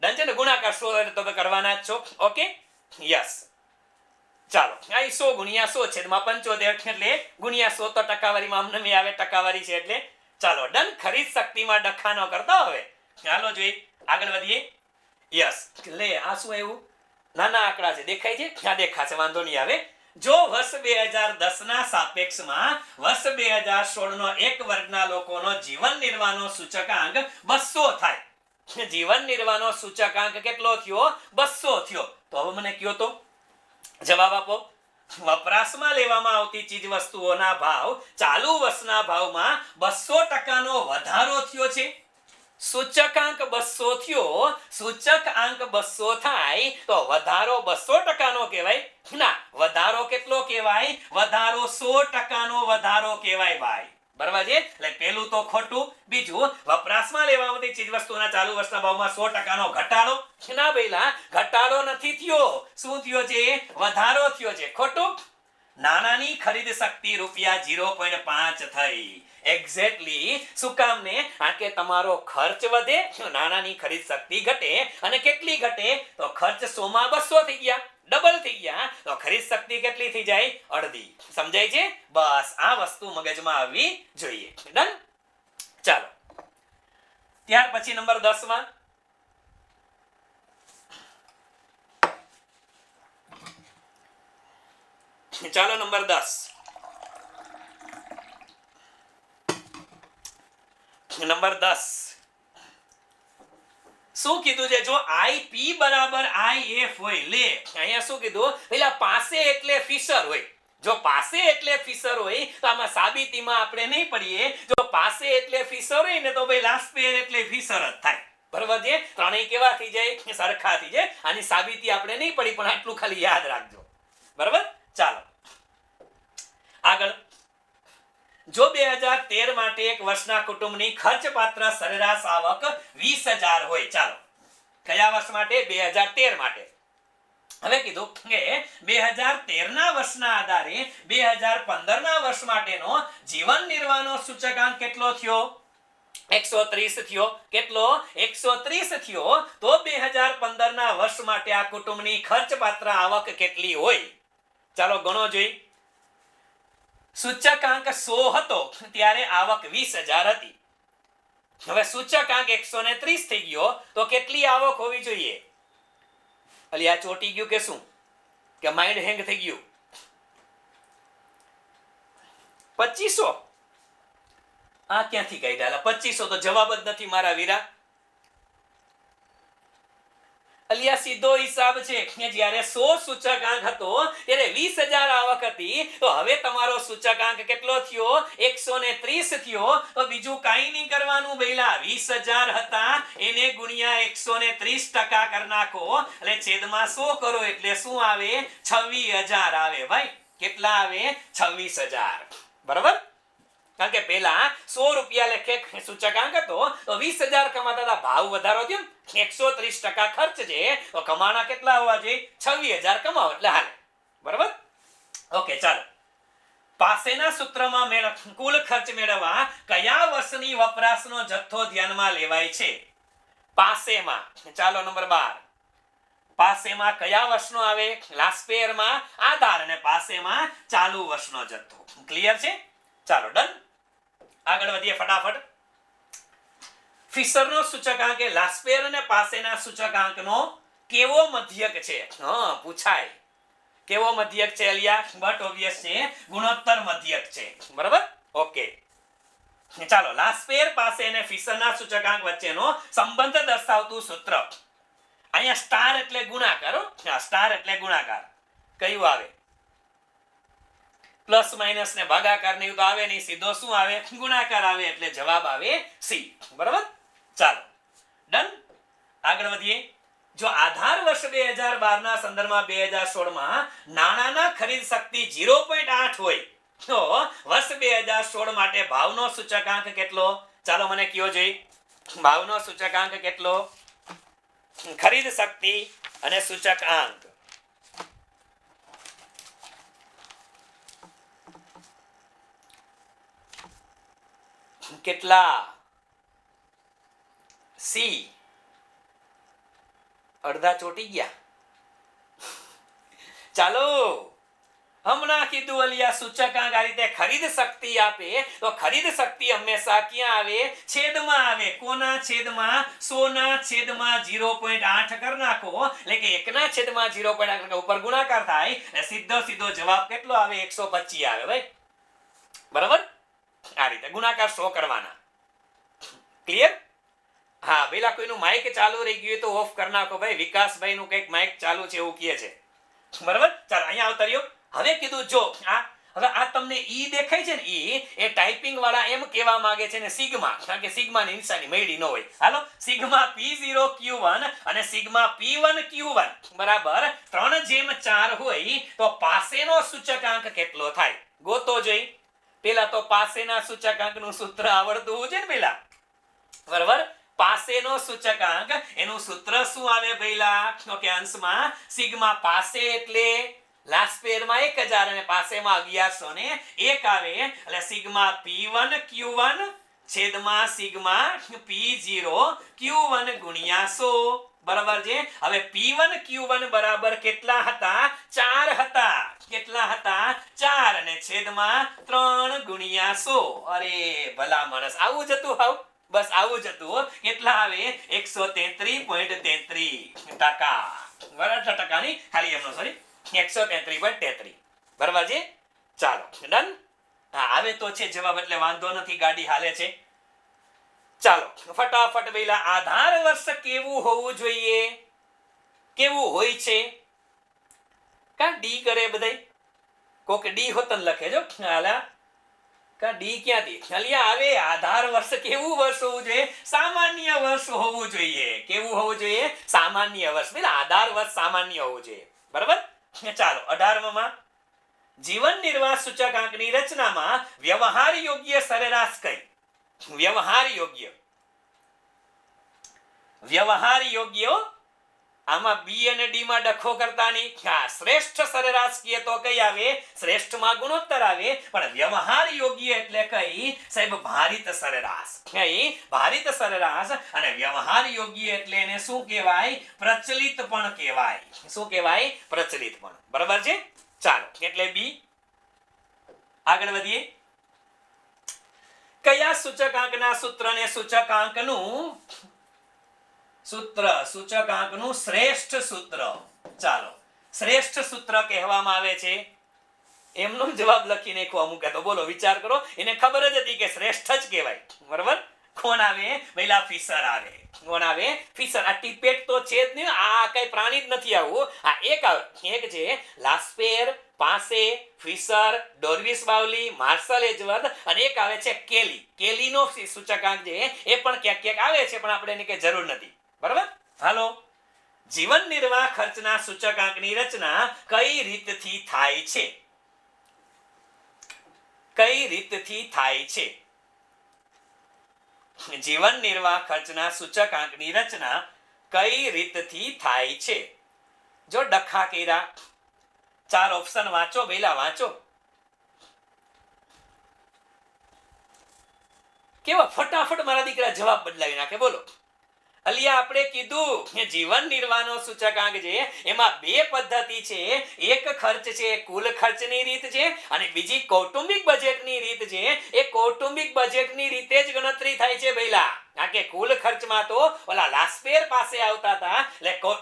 ડન છે ને? ગુણાકાર 100 તો કરવાના જ છો. Okay, yes. ચાલો, આ 100 ગુણ્યા 100 છેદમાં 75 એટલે ગુણ્યા 100 તો ટકાવારીમાં અમને આવે, ટકાવારી છે એટલે. ચાલો ડન. ખરીદ શક્તિમાં ડખા ન કરતા. હવે ચાલો જોઈએ, આગળ વધીએ. યસ, લે આ શું આવ્યું? નાના આંકડા છે, દેખાય છે? ક્યાં દેખાશે? વાંધો નહીં આવે. જો વર્ષ 2010 ના સાપેક્ષમાં વર્ષ 2016 નો એક વર્ગના લોકોનો જીવન નિર્વાહનો સૂચકાંક 200 થાય. જીવન નિર્વાહનો સૂચકાંક કેટલો થયો? 200 થયો. તો હવે મને કયો તો જવાબ આપો. વપરાશમાં લેવામાં આવતી ચીજ વસ્તુઓના ભાવ ચાલુ વર્ષના ભાવમાં 200% નો વધારો થયો છે. સૂચકાંક 200 થયો, સૂચકાંક 200 થાય તો વધારો 200% નો કહેવાય? ના, વધારો કેટલો કહેવાય? વધારો 100% નો વધારો કહેવાય ભાઈ. બરાબર છે? એટલે પેલું તો ખોટું. બીજું, વપરાશમાં લેવામાં આવતી ચીજ વસ્તુના ચાલુ વર્ષના ભાવમાં 100% નો ઘટાડો. ના બેલા, ઘટાડો નથી થયો. શું થયો છે? વધારો થયો છે. ખોટું. નાણાંની ખરીદ શક્તિ રૂપિયા 0.5 થઈ. એક્ઝેક્ટલી. શું કામ ને? કારણ કે તમારો ખર્ચ વધે, નાણાંની ખરીદ શક્તિ ઘટે. અને કેટલી ઘટે? તો ખર્ચ 100 માં 200 થઈ ગયા, ડબલ થઈ ગયા. તો ખરીદ શક્તિ કેટલી થઈ જાય? અડધી. સમજાય છે? બસ આ વસ્તુ મગજમાં આવવી જોઈએ. ડન. ચાલો, ત્યાર પછી નંબર 10 માં ચાલો, નંબર 10. નંબર 10 શું કીધું છે? જો IP બરાબર IF હોય, લે અહીંયા શું કીધું? પેલા પાસે એટલે ફિશર હોય. જો પાસે એટલે ફિશર હોય તો આમાં સાબિતીમાં આપણે નહીં પડીએ. જો પાસે એટલે ફિશર હોય ને તો ભાઈ લાસ્ટ પેર એટલે ફિશર જ થાય. બરાબર છે? ત્રણેય કેવા થઈ જાય? સરખા થઈ જાય. આની સાબિતી આપણે નહીં પડી, પણ આટલું ખાલી યાદ રાખજો. બરાબર? ચાલો આગળ. જો 2013 માટે એક વર્ષના કુટુંબની ખર્ચપાત્ર સરેરાશ આવક 20,000 હોય. ચાલો, કયા વર્ષ માટે? 2013 માટે. હવે કીધું કે 2013 ના વર્ષના આધારે 2015 ના વર્ષ માટેનો જીવન નિર્વાહનો સૂચકાંક કેટલો થયો? 130 થયો. કેટલો? 130 થયો. તો 2015 ના વર્ષ માટે આ કુટુંબની ખર્ચપાત્ર આવક કેટલી હોય? ચાલો ગણો જોઈ. સૂચકાંક 100 હતો ત્યારે આવક 20,000 હતી. હવે સૂચકાંક 130 થઈ ગયો તો કેટલી આવક હોવી જોઈએ? અલી આ ચોટી ગયું કે શું? કે માઇન્ડ હેંગ થઈ ગયું? 2500. આ ક્યાંથી કાઢ્યા? 2500 તો જવાબ જ નથી મારા વીરા. અલિયા સીધો હિસાબ છે કે જ્યારે 100 સૂચકાંક હતો ત્યારે 20,000 આવક હતી. તો હવે તમારો સૂચકાંક કેટલો થયો? 130 થયો. તો બીજું કાંઈ નહીં કરવાનું બેલા. 20,000 હતા એને ગુણ્યા 130% કરી નાખો એટલે છેદમાં 100 કરો એટલે શું આવે? 26,000 આવે. ભાઈ કેટલા આવે? 26,000. બરાબર? કારણ કે પેલા 100 રૂપિયા લેખે સૂચકાંક હતો તો 20,000 કમાતા હતા. ભાવ વધારો થયો, 130% ખર્ચ છે તો કમાણા કેટલા હોવા જોઈએ? 26,000 કમાવો એટલે હાલે. બરાબર? ઓકે ચાલો. પાસેના સૂત્રમાં કુલ ખર્ચ મેળવવા કયા વર્ષની વપરાશનો જથ્થો ધ્યાનમાં લેવાય છે? પાસેમાં. ચાલો નંબર 12. પાસેમાં કયા વર્ષનો આવે? લાસ્ટ પેરમાં આધાર અને પાસેમાં ચાલુ વર્ષનો જથ્થો. ક્લિયર છે? ચાલો ડન. આગળ વધીએ ફટાફટ. ફિશરનો સૂચકાંક એ લાસ્ટ પેર અને પાસેના સૂચકાંકનો કેવો મધ્યક છે? પૂછાય. કેવો મધ્યક છે અલિયા? બટ ઓબ્વિયસ છે, ગુણોત્તર મધ્યક છે. બરાબર? ઓકે ચાલો. લાસ્ટ પેર પાસે અને ફિશરના સૂચકાંક વચ્ચેનો સંબંધ દર્શાવતું સૂત્ર. અહીંયા સ્ટાર એટલે ગુણાકાર. સ્ટાર એટલે ગુણાકાર. કયું આવે? પ્લસ માઇનસ ને ભાગાકાર ને તો આવે નહીં. સીધો શું આવે? ગુણાકાર આવે. એટલે જવાબ આવે સી. બરાબર? ચાલો ડન. આગળ વધીએ. જો આધાર વર્ષ 2012 ના સંદર્ભમાં 2016 માં નાણાંના ખરીદ શક્તિ 0.8 હોય તો વર્ષ 2016 માટે ભાવનો સૂચકાંક કેટલો? ચાલો મને કયો જોઈ. ભાવનો સૂચકાંક કેટલો? ખરીદ શક્તિ અને સૂચકાંક કેટલા? સી. અડધા ચોટી ગયા. ચાલો હમણાં કીધું અલિયા સૂચકાંક આ રીતે ખરીદ શક્તિ આપે તો ખરીદ શક્તિ હંમેશા ક્યાં આવે? છેદમાં આવે. કોના છેદમાં? 100 ના છેદમાં 0.8 કરી નાખો એટલે કે 1 ના છેદમાં 0.8 ઉપર ગુણાકાર થાય અને સીધો જવાબ કેટલો આવે? 125 આવે. ભાઈ બરાબર? આ રીતે ગુણાકાર 100 કરવાના. ક્લિયર? હા પેલા કોઈનું માઇક ચાલુ રહી ગયું તો ઓફ કરી નાખો ભાઈ. વિકાસભાઈ નું કઈક માઇક ચાલુ છે એવું કહે છે. બરાબર? ચાલો અહીંયા આવતા રહ્યો. હવે કીધું જો હવે આ તમને ઈ દેખાય છે ને, ઈ એ ટાઈપિંગ વાળા એમ કહેવા માંગે છે ને સિગ્મા, કારણ કે સિગ્મા ની નિશાની મળી ન હોય. હાલો સિગ્મા P0Q1 અને સિગ્મા P1Q1 બરાબર 3/4 હોય તો પાસેનો સૂચકાંક કેટલો થાય? ગોતો જોઈ. પેલા તો પાસેના સૂચકાંકનું સૂત્ર આવડતું હોવું છે ને પેલા. બરાબર? પાસેનો સૂચકાંક એનું સૂત્ર શું આવે પહેલા? તો કે અંશમાં સિગ્મા પાસે એટલે લાસ્ટ પેરમાં 1000 અને પાસેમાં 1101 આવે એટલે સિગ્મા P1 Q1 છેદમાં સિગ્મા P0 Q1 ગુણ્યા 100 બરાબર છે. હવે P1 Q1 બરાબર કેટલા હતા? 4 હતા. કેટલા હતા? 4 અને છેદમાં 3 ગુણ્યા 100. અરે ભલા માણસ, આવું જ હતું. હાવ બસ આવું જ હતું. કેટલા આવે? 133.33%. બરાબર, ટકાની ખાલી એમનો સોરી 133.33. બરાબર છે. ચાલો ડન. હા આવે તો છે જવાબ એટલે વાંધો નથી, ગાડી હાલે છે. ચાલો ફટાફટ પહેલા આધાર વર્ષ કેવું હોવું જોઈએ? કેવું હોય છે? કા ડી કરે બધાય? કોક ડી હોતન લખે જો. હાલા કા ડી ક્યાંથી? અલિયા આવે આધાર વર્ષ કેવું વર્ષ હોવું જોઈએ? સામાન્ય વર્ષ હોવું જોઈએ. કેવું હોવું જોઈએ? સામાન્ય વર્ષ. એટલે આધાર વર્ષ સામાન્ય હોવું જોઈએ. બરાબર. ચાલો 18માં જીવન નિર્વાહ સૂચકાંકની રચનામાં વ્યવહાર યોગ્ય સરેરાશ કઈ? વ્યવહાર યોગ્ય આમાં બી અને ડી માં ડખો કરતા નહીં. શ્રેષ્ઠ સરેરાશ કહીએ તો કઈ આવે? શ્રેષ્ઠમાં ગુણોત્તર આવે. પણ વ્યવહાર યોગ્ય એટલે કઈ? સાહેબ ભારિત સરેરાશ. કઈ? ભારિત સરેરાશ. અને વ્યવહાર યોગ્ય એટલે એને શું કહેવાય? પ્રચલિત પણ કહેવાય. શું કહેવાય? પ્રચલિત પણ. બરાબર છે. ચાલો એટલે બી. આગળ વધીએ. કયા સૂચકાંકના સૂત્રને સૂચકાંકનું શ્રેષ્ઠ સૂત્ર? ચાલો શ્રેષ્ઠ સૂત્ર કહેવામાં આવે છે. એમનો જવાબ લખી નાખો અમુક. તો બોલો વિચાર કરો. એને ખબર જ હતી કે શ્રેષ્ઠ જ કહેવાય. બરાબર. કોણ આવે? પહેલા ફિશર આવે. કોણ આવે? ફિશર. આ ટીપેટ તો છે જ નહીં. આ કઈ પ્રાણી જ નથી આવું. આ એક આવે. એક છે લાસ્પેર, પાસે, ફિશર, ડોર્વિસ બાવલી, માર્શલ એજવર્થ અને એક આવે છે કેલી. કેલીનો સૂચકાંક છે એ પણ ક્યાંક ક્યાંક આવે છે, પણ આપણે એની કઈ જરૂર નથી. બરાબર. હાલો જીવન નિર્વાહ ખર્ચના સૂચકાંકની રચના કઈ રીતથી થાય છે? કઈ રીતથી થાય છે? જીવન નિર્વાહ ખર્ચના સૂચકાંકની રચના કઈ રીતથી થાય છે? જો ડખા કર્યા. 4 ઓપ્શન વાંચો બેલા, વાંચો. કેવા ફટાફટ મારા દીકરા જવાબ બદલાવી નાખે. બોલો. અલિયા આપણે કીધું કે જીવન નિર્વાહનો સૂચકાંક છે એમાં 2 પદ્ધતિ છે. એક ખર્ચ છે કુલ ખર્ચની રીત છે અને બીજી કૌટુંબિક બજેટની રીત છે. એ કૌટુંબિક બજેટની રીતે જ ગણતરી થાય છે ભઈલા. કારણ કે કુલ ખર્ચમાં તો ઓલા લાસ્પેર પાસે આવતા હતા. એટલે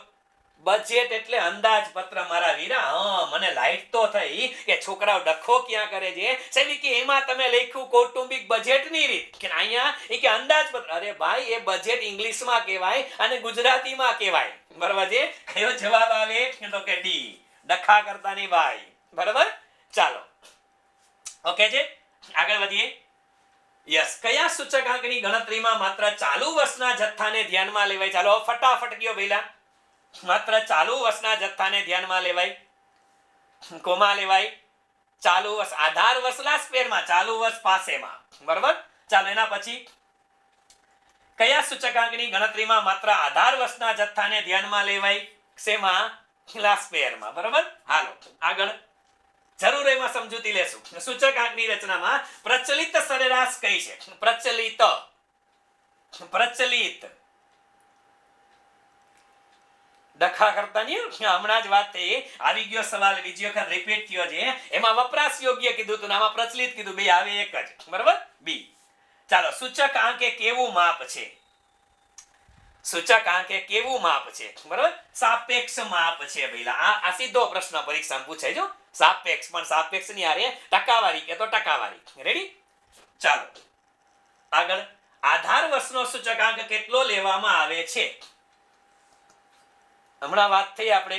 બજેટ એટલે અંદાજપત્ર મારા વીરા. હા મને લાઈટ તો થઈ કે છોકરાઓ ડખો ક્યાં કરે છે. સાહેબ કે એમાં તમે લખ્યું કૌટુંબિક બજેટની રીત કે અહીંયા એ કે અંદાજપત્ર. અરે ભાઈ એ બજેટ ઇંગ્લિશમાં કહેવાય અને ગુજરાતીમાં કહેવાય. બરાબર છે. કયો જવાબ આવે? તો કે ડી. ડખા કરતા નહીં ભાઈ. બરાબર. ચાલો ઓકે છે. આગળ વધીએ. યસ. કયા સૂચકાંકની ગણતરીમાં માત્ર ચાલુ વર્ષના જથ્થાને ધ્યાનમાં લેવાય? ચાલો ફટાફટ કયો ભઈલા. માત્ર ચાલુ વર્ષના જથ્થાને ધ્યાનમાં લેવાય. કોમાં લેવાય? ચાલુ વર્ષ આધાર વર્ષ લાસ્પેરમાં, ચાલુ વર્ષ પાસેમાં. બરાબર. ચાલો એના પછી કયા સૂચકાંકની ગણતરીમાં માત્ર આધાર વર્ષના જથ્થાને ધ્યાનમાં લેવાય? શેમાં? લાસ્પેરમાં. બરાબર. હાલો આગળ. જરૂર એમાં સમજૂતી લેશું. સૂચકાંકની રચનામાં પ્રચલિત સરેરાશ કઈ છે? પ્રચલિત ડખા કરતા નહીં. હમણાં જ વાત થઈ. આવી ગયો સવાલ, બીજી વખત રિપીટ થયો છે. એમાં વપરાશ યોગ્ય કીધું હતું, આમાં પ્રચલિત કીધું. બે આવે એક જ. બરાબર. બી. ચાલો સૂચકાંક એ કેવું માપ છે? સૂચકાંક એ કેવું માપ છે? બરાબર. સાપેક્ષ માપ છે ભઈલા. આ સીધો પ્રશ્ન પરીક્ષામાં પૂછાય જો. સાપેક્ષ, પણ સાપેક્ષ ની આરે ટકાવારી કે તો ટકાવારી. રેડી. ચાલો આગળ. આધાર વર્ષનો સૂચકાંક કેટલો લેવામાં આવે છે? હમણાં વાત થઈ આપણે.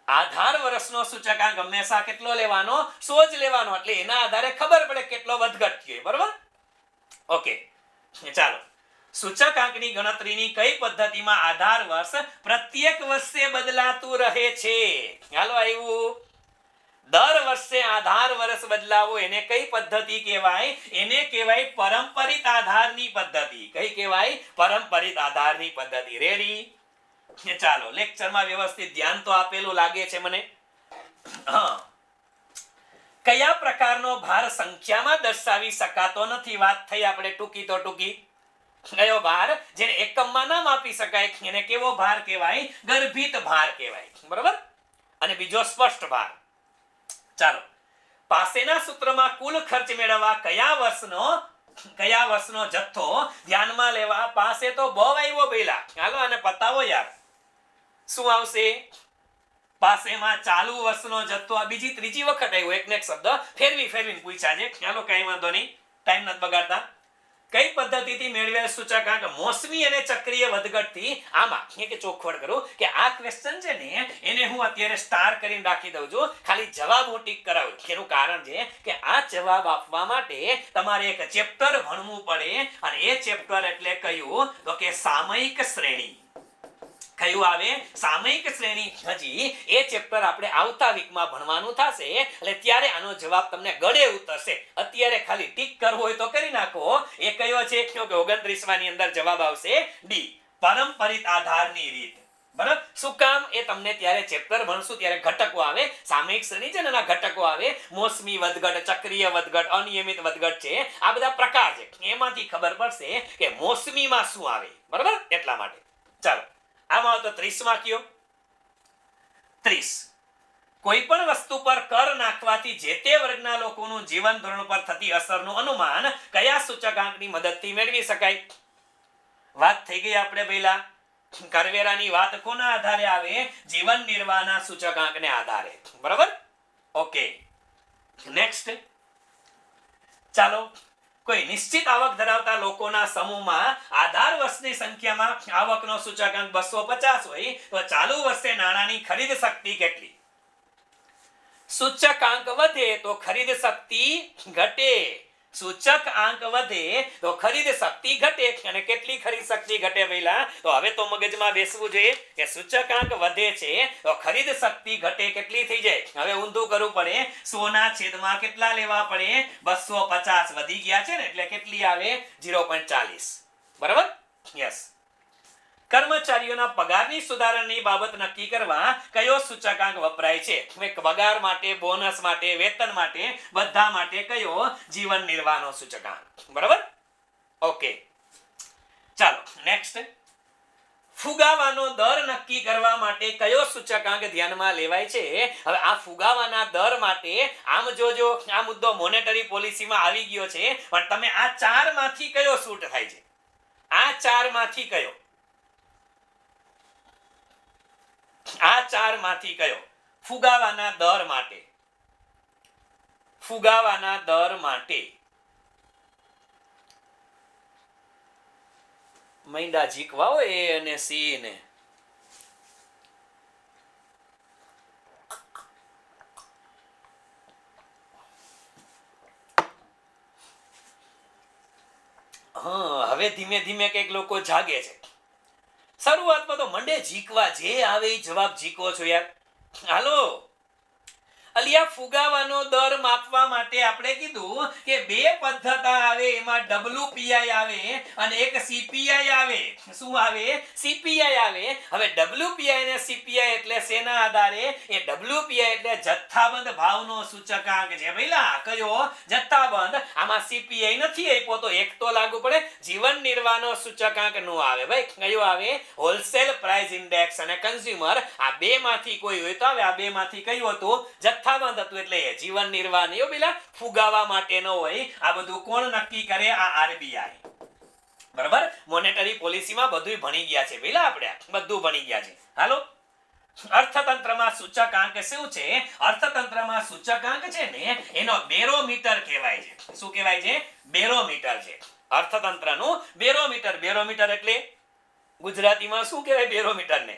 આધાર વર્ષનો સૂચકાંક હંમેશા કેટલો લેવાનો? 100 જ લેવાનો. એટલે એના આધારે ખબર પડે કેટલો વધઘટ થયો. બરાબર. ઓકે ચાલો. સૂચકાંકની ગણતરીની કઈ પદ્ધતિમાં આધાર વર્ષ પ્રત્યેક વર્ષે બદલાતું રહે છે? હાલો આવ્યું. દર વર્ષે આધાર વર્ષ બદલાવો એને કઈ પદ્ધતિ કહેવાય? એને કહેવાય પરંપરિત આધારની પદ્ધતિ. કઈ કહેવાય? પરંપરિત આધારની પદ્ધતિ. રેડી. ચાલો લેક્ચરમાં વ્યવસ્થિત ધ્યાન તો આપેલું લાગે છે મને. હા, કયા પ્રકારનો ભાર સંખ્યામાં દર્શાવી શકાતો નથી? વાત થઈ આપણે ટૂંકી તો ટૂંકી. કયો ભાર જેને એકમમાં ના માપી શકાય એને કેવો ભાર કહેવાય? ગર્ભિત ભાર કહેવાય. બરોબર. અને બીજો સ્પષ્ટ ભાર. ચાલો, પાસેના સૂત્રમાં કુલ ખર્ચ મેળવવા કયા વર્ષનો જથ્થો ધ્યાનમાં લેવા? પાસે તો બહુ આવ્યો પેલા, ચાલો આને પતાવો યાર. શું આવશે? પાસેમાં ચાલુ વર્ષનો જથ્થો. આ બીજી ત્રીજી વખત આવ્યો, એક ને એક શબ્દ ફેરવીને પૂછ્યા છે. ચાલો કઈ વાંધો નહીં, ટાઈમ નથી બગાડતા. કઈ પદ્ધતિથી મેળવેલ સૂચકાંક મોસમી અને ચક્રીય વધઘટથી? આમાં કે ચોખવટ કરું કે આ ક્વેશ્ચન છે ને એને હું અત્યારે સ્ટાર કરીને રાખી દઉં છું, ખાલી જવાબ હું ટીક કરાવું. એનું કારણ છે કે આ જવાબ આપવા માટે તમારે એક ચેપ્ટર ભણવું પડે, અને એ ચેપ્ટર એટલે કયું? તો કે સામયિક શ્રેણી. કયું આવે? સામયિક શ્રેણી. હજી એ ચેપ્ટર આપણે આવતા વીકમાં ભણવાનું થશે, એટલે ત્યારે આનો જવાબ તમને ગળે ઉતરશે. અત્યારે ખાલી ટીક કરવો હોય તો કરી નાખો. એ કયો છે? કે 29 ની અંદર જવાબ આવશે ડી, પારંપરિક આધારની રીત. બરાબર. શું કામ? એ તમને ત્યારે ચેપ્ટર ભણશું ત્યારે ઘટકો આવે. સામયિક શ્રેણી છે ને એના ઘટકો આવે. મોસમી વધઘટ, ચક્રીય વધઘટ, અનિયમિત વધઘટ છે. આ બધા પ્રકાર છે. એમાંથી ખબર પડશે કે મોસમીમાં શું આવે. બરાબર. એટલા માટે ચાલો આમાં તો 30 માં કયો? 30. કોઈ પણ વસ્તુ પર કર નાખવાથી જે તે વર્ગના લોકોનું જીવન ધોરણ પર થતી અસરનું અનુમાન કયા સૂચકાંકની મદદથી મેળવી શકાય? વાત થઈ ગઈ આપણે પહેલા. કરવેરાની વાત કોના આધારે આવે? જીવન નિર્વાહના સૂચકાંકને આધારે. બરાબર. Okay, next. ચાલો, કોઈ નિશ્ચિત આવક ધરાવતા લોકોના સમૂહમાં આધાર વર્ષની સંખ્યામાં આવકનો સૂચકાંક 250 હોય તો ચાલુ વર્ષે નાણાંની ખરીદ શક્તિ કેટલી? સૂચકાંક વધે તો ખરીદ શક્તિ ઘટે. સૂચકાંક વધે તો ખરીદ શક્તિ ઘટે. અને કેટલી ખરીદ શક્તિ ઘટે પહેલા? તો હવે તો મગજમાં બેસવું જોઈએ કે સૂચકાંક વધે છે તો ખરીદ શક્તિ ઘટે. કેટલી થઈ જાય? હવે ઊંધું કરવું પડે. 100 ના છેદમાં કેટલા લેવા પડે? 250 વધી ગયા છે ને, એટલે કેટલી આવે? 0.40. બરાબર. યસ. કર્મચારીઓના પગારની સુધારણાની બાબત નક્કી કરવા કયો સૂચકાંક વપરાય છે? પગાર માટે, બોનસ માટે, વેતન માટે, બધા માટે કયો? જીવન નિર્વાહનો સૂચકાંક. બરાબર. ઓકે, ચાલો નેક્સ્ટ. ફુગાવાનો દર નક્કી કરવા માટે કયો સૂચકાંક ધ્યાનમાં લેવાય છે? હવે આ ફુગાવાના દર માટે આમ જોજો, આ મુદ્દો મોનેટરી પોલિસીમાં આવી ગયો છે, પણ તમે આ ચાર માંથી કયો સૂટ થાય છે? આ ચાર માંથી કયો? આ ચાર માંથી કયો? ફુગાવાના દર માટે. ફુગાવાના દર માટે મૈંડા જીકવા હોય એ અને સી ને. હા, હવે ધીમે ધીમે કઈક લોકો જાગે છે. શરૂઆતમાં તો મંડે જીકવા, જે આવે એ જવાબ જીકો છો યાર. હાલો, અલિયા ફુગાવાનો દર માપવા માટે આપણે કીધું કે બે પદ્ધતિ આવે, એમાં WPI આવે અને એક CPI આવે. શું આવે? CPI આવે. હવે WPI અને CPI એટલે શેના આધારે? એ WPI એટલે જથ્થાબંધ ભાવનો સૂચકાંક છે ભઈલા. કયો? જથ્થાબંધ. આમાં CPI નથી આપ્યો તો એક તો લાગુ પડે. જીવન નિર્વાહનો સૂચકાંક નો આવે ભાઈ. કયો આવે? હોલસેલ પ્રાઇસ ઇન્ડેક્સ અને કન્ઝ્યુમર. આ બે માંથી કોઈ હોય તો આવે. આ બે માંથી કયું હતું? જથ્થાબંધ હતું, એટલે જીવન નિર્વાહ નહીં પેલા ફુગાવા માટે ન હોય. આ બધું કોણ નક્કી કરે? આ RBI. બરાબર. મોનેટરી પોલિસીમાં બધું ભણી ગયા છે પેલા, આપણે બધું ભણી ગયા છે. હાલો, અર્થતંત્રમાં સૂચકાંક શું છે? અર્થતંત્રમાં સૂચકાંક છે ને એનો બેરોમીટર કહેવાય છે. શું કહેવાય છે? બેરોમીટર છે. અર્થતંત્રનું બેરોમીટર. બેરોમીટર એટલે ગુજરાતીમાં શું કહેવાય બેરોમીટર ને?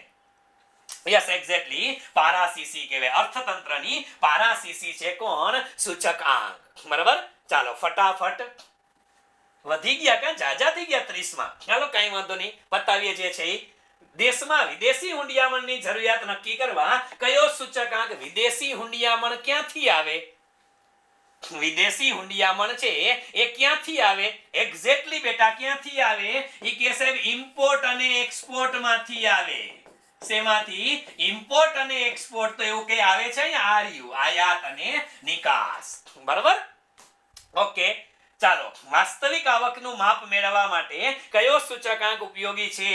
યસ, એક્ઝેક્ટલી પારાસીસી કહેવાય. અર્થતંત્રની પારાસીસી છે કોણ? સૂચકાંક. બરાબર. ચાલો ફટાફટ વધી ગયા કાં જાજા થઈ ગયા 30 માં. ચાલો કઈ વાંધો નહીં, પતાવીએ જે છે એ. દેશમાં વિદેશી હુંડિયામણની જરૂરિયાત નક્કી કરવા કયો સૂચકાંક? વિદેશી હુંડિયામણ ક્યાંથી આવે? વિદેશી હુંડિયામણ છે એ ક્યાંથી આવે? એક્ઝેક્ટલી બેટા ક્યાંથી આવે? એ કે સાહેબ ઇમ્પોર્ટ અને એક્સપોર્ટ માંથી આવે. શેમાંથી? ઇમ્પોર્ટ અને એક્સપોર્ટ. તો એવું કઈ આવે છે અહીંયા આરયુ, આયાત અને નિકાસ. બરાબર? ઓકે, ચાલો. વાસ્તવિક આવકનું માપ મેળવવા માટે કયો સૂચકાંક ઉપયોગી છે?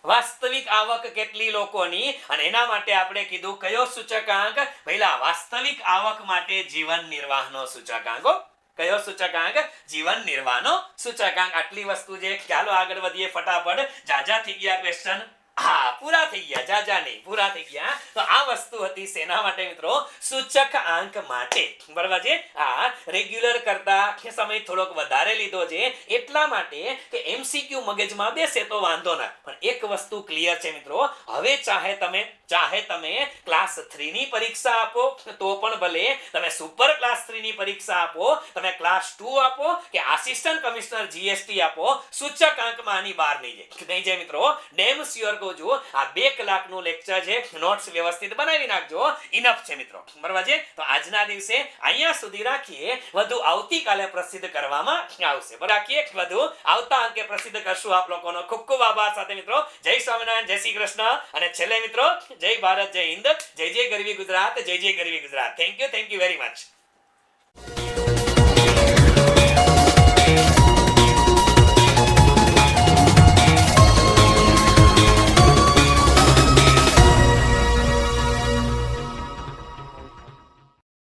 વાસ્તવિક આવક કેટલી લોકોની, અને એના માટે આપણે કીધું કયો સૂચકાંક? પહેલા વાસ્તવિક આવક માટે જીવન નિર્વાહનો સૂચકાંક. કયો સૂચકાંક? જીવન નિર્વાહનો સૂચકાંક. આટલી વસ્તુ છે. ચાલો આગળ વધીએ ફટાફટ. જાજા થઈ ગયા ક્વેશ્ચન. હા, પૂરા થઈ ગયા. જાજા નહીં, પૂરા થઈ ગયા. તો આ વસ્તુ હતી શેના માટે મિત્રો? સૂચકાંક માટે. બરાબર છે? આ રેગ્યુલર કરતા સમય થોડોક વધારે લીધો છે એટલા માટે કે એમસીક્યુ મગજમાં બેસે તો વાંધો ના. પણ એક વસ્તુ ક્લિયર છે મિત્રો, હવે ચાહે તમે ક્લાસ 3 ની પરીક્ષા આપો તો પણ ભલે, તમે સુપર ક્લાસ 3 ની પરીક્ષા આપો, તમે ક્લાસ 2 આપો કે આસિસ્ટન્ટ કમિશનર જીએસટી આપો, સૂચકાંકમાં આની બહાર નહીં જાય મિત્રો. ડેમ શ્યોર કહું છું, આ 2 કલાકનું લેક્ચર છે, નોટ્સ વ્યવસ્થિત બનાવી નાખજો. ઇનફ છે મિત્રો. બરાબર છે? તો આજના દિવસે અહીંયા સુધી રાખીએ. વધુ આવતીકાલે પ્રસિદ્ધ કરવામાં આવશે. રાખીએ, વધુ આવતા અંકે પ્રસિદ્ધ કરશું આપ લોકોનો. ખૂબ ખૂબ આભાર સાથે મિત્રો. જય સ્વામિનારાયણ, જય શ્રી કૃષ્ણ. અને છેલ્લે મિત્રો, જય ભારત, જય હિન્દ, જય જય ગરવી ગુજરાત, જય જય ગરવી Gujarat. Thank you very much.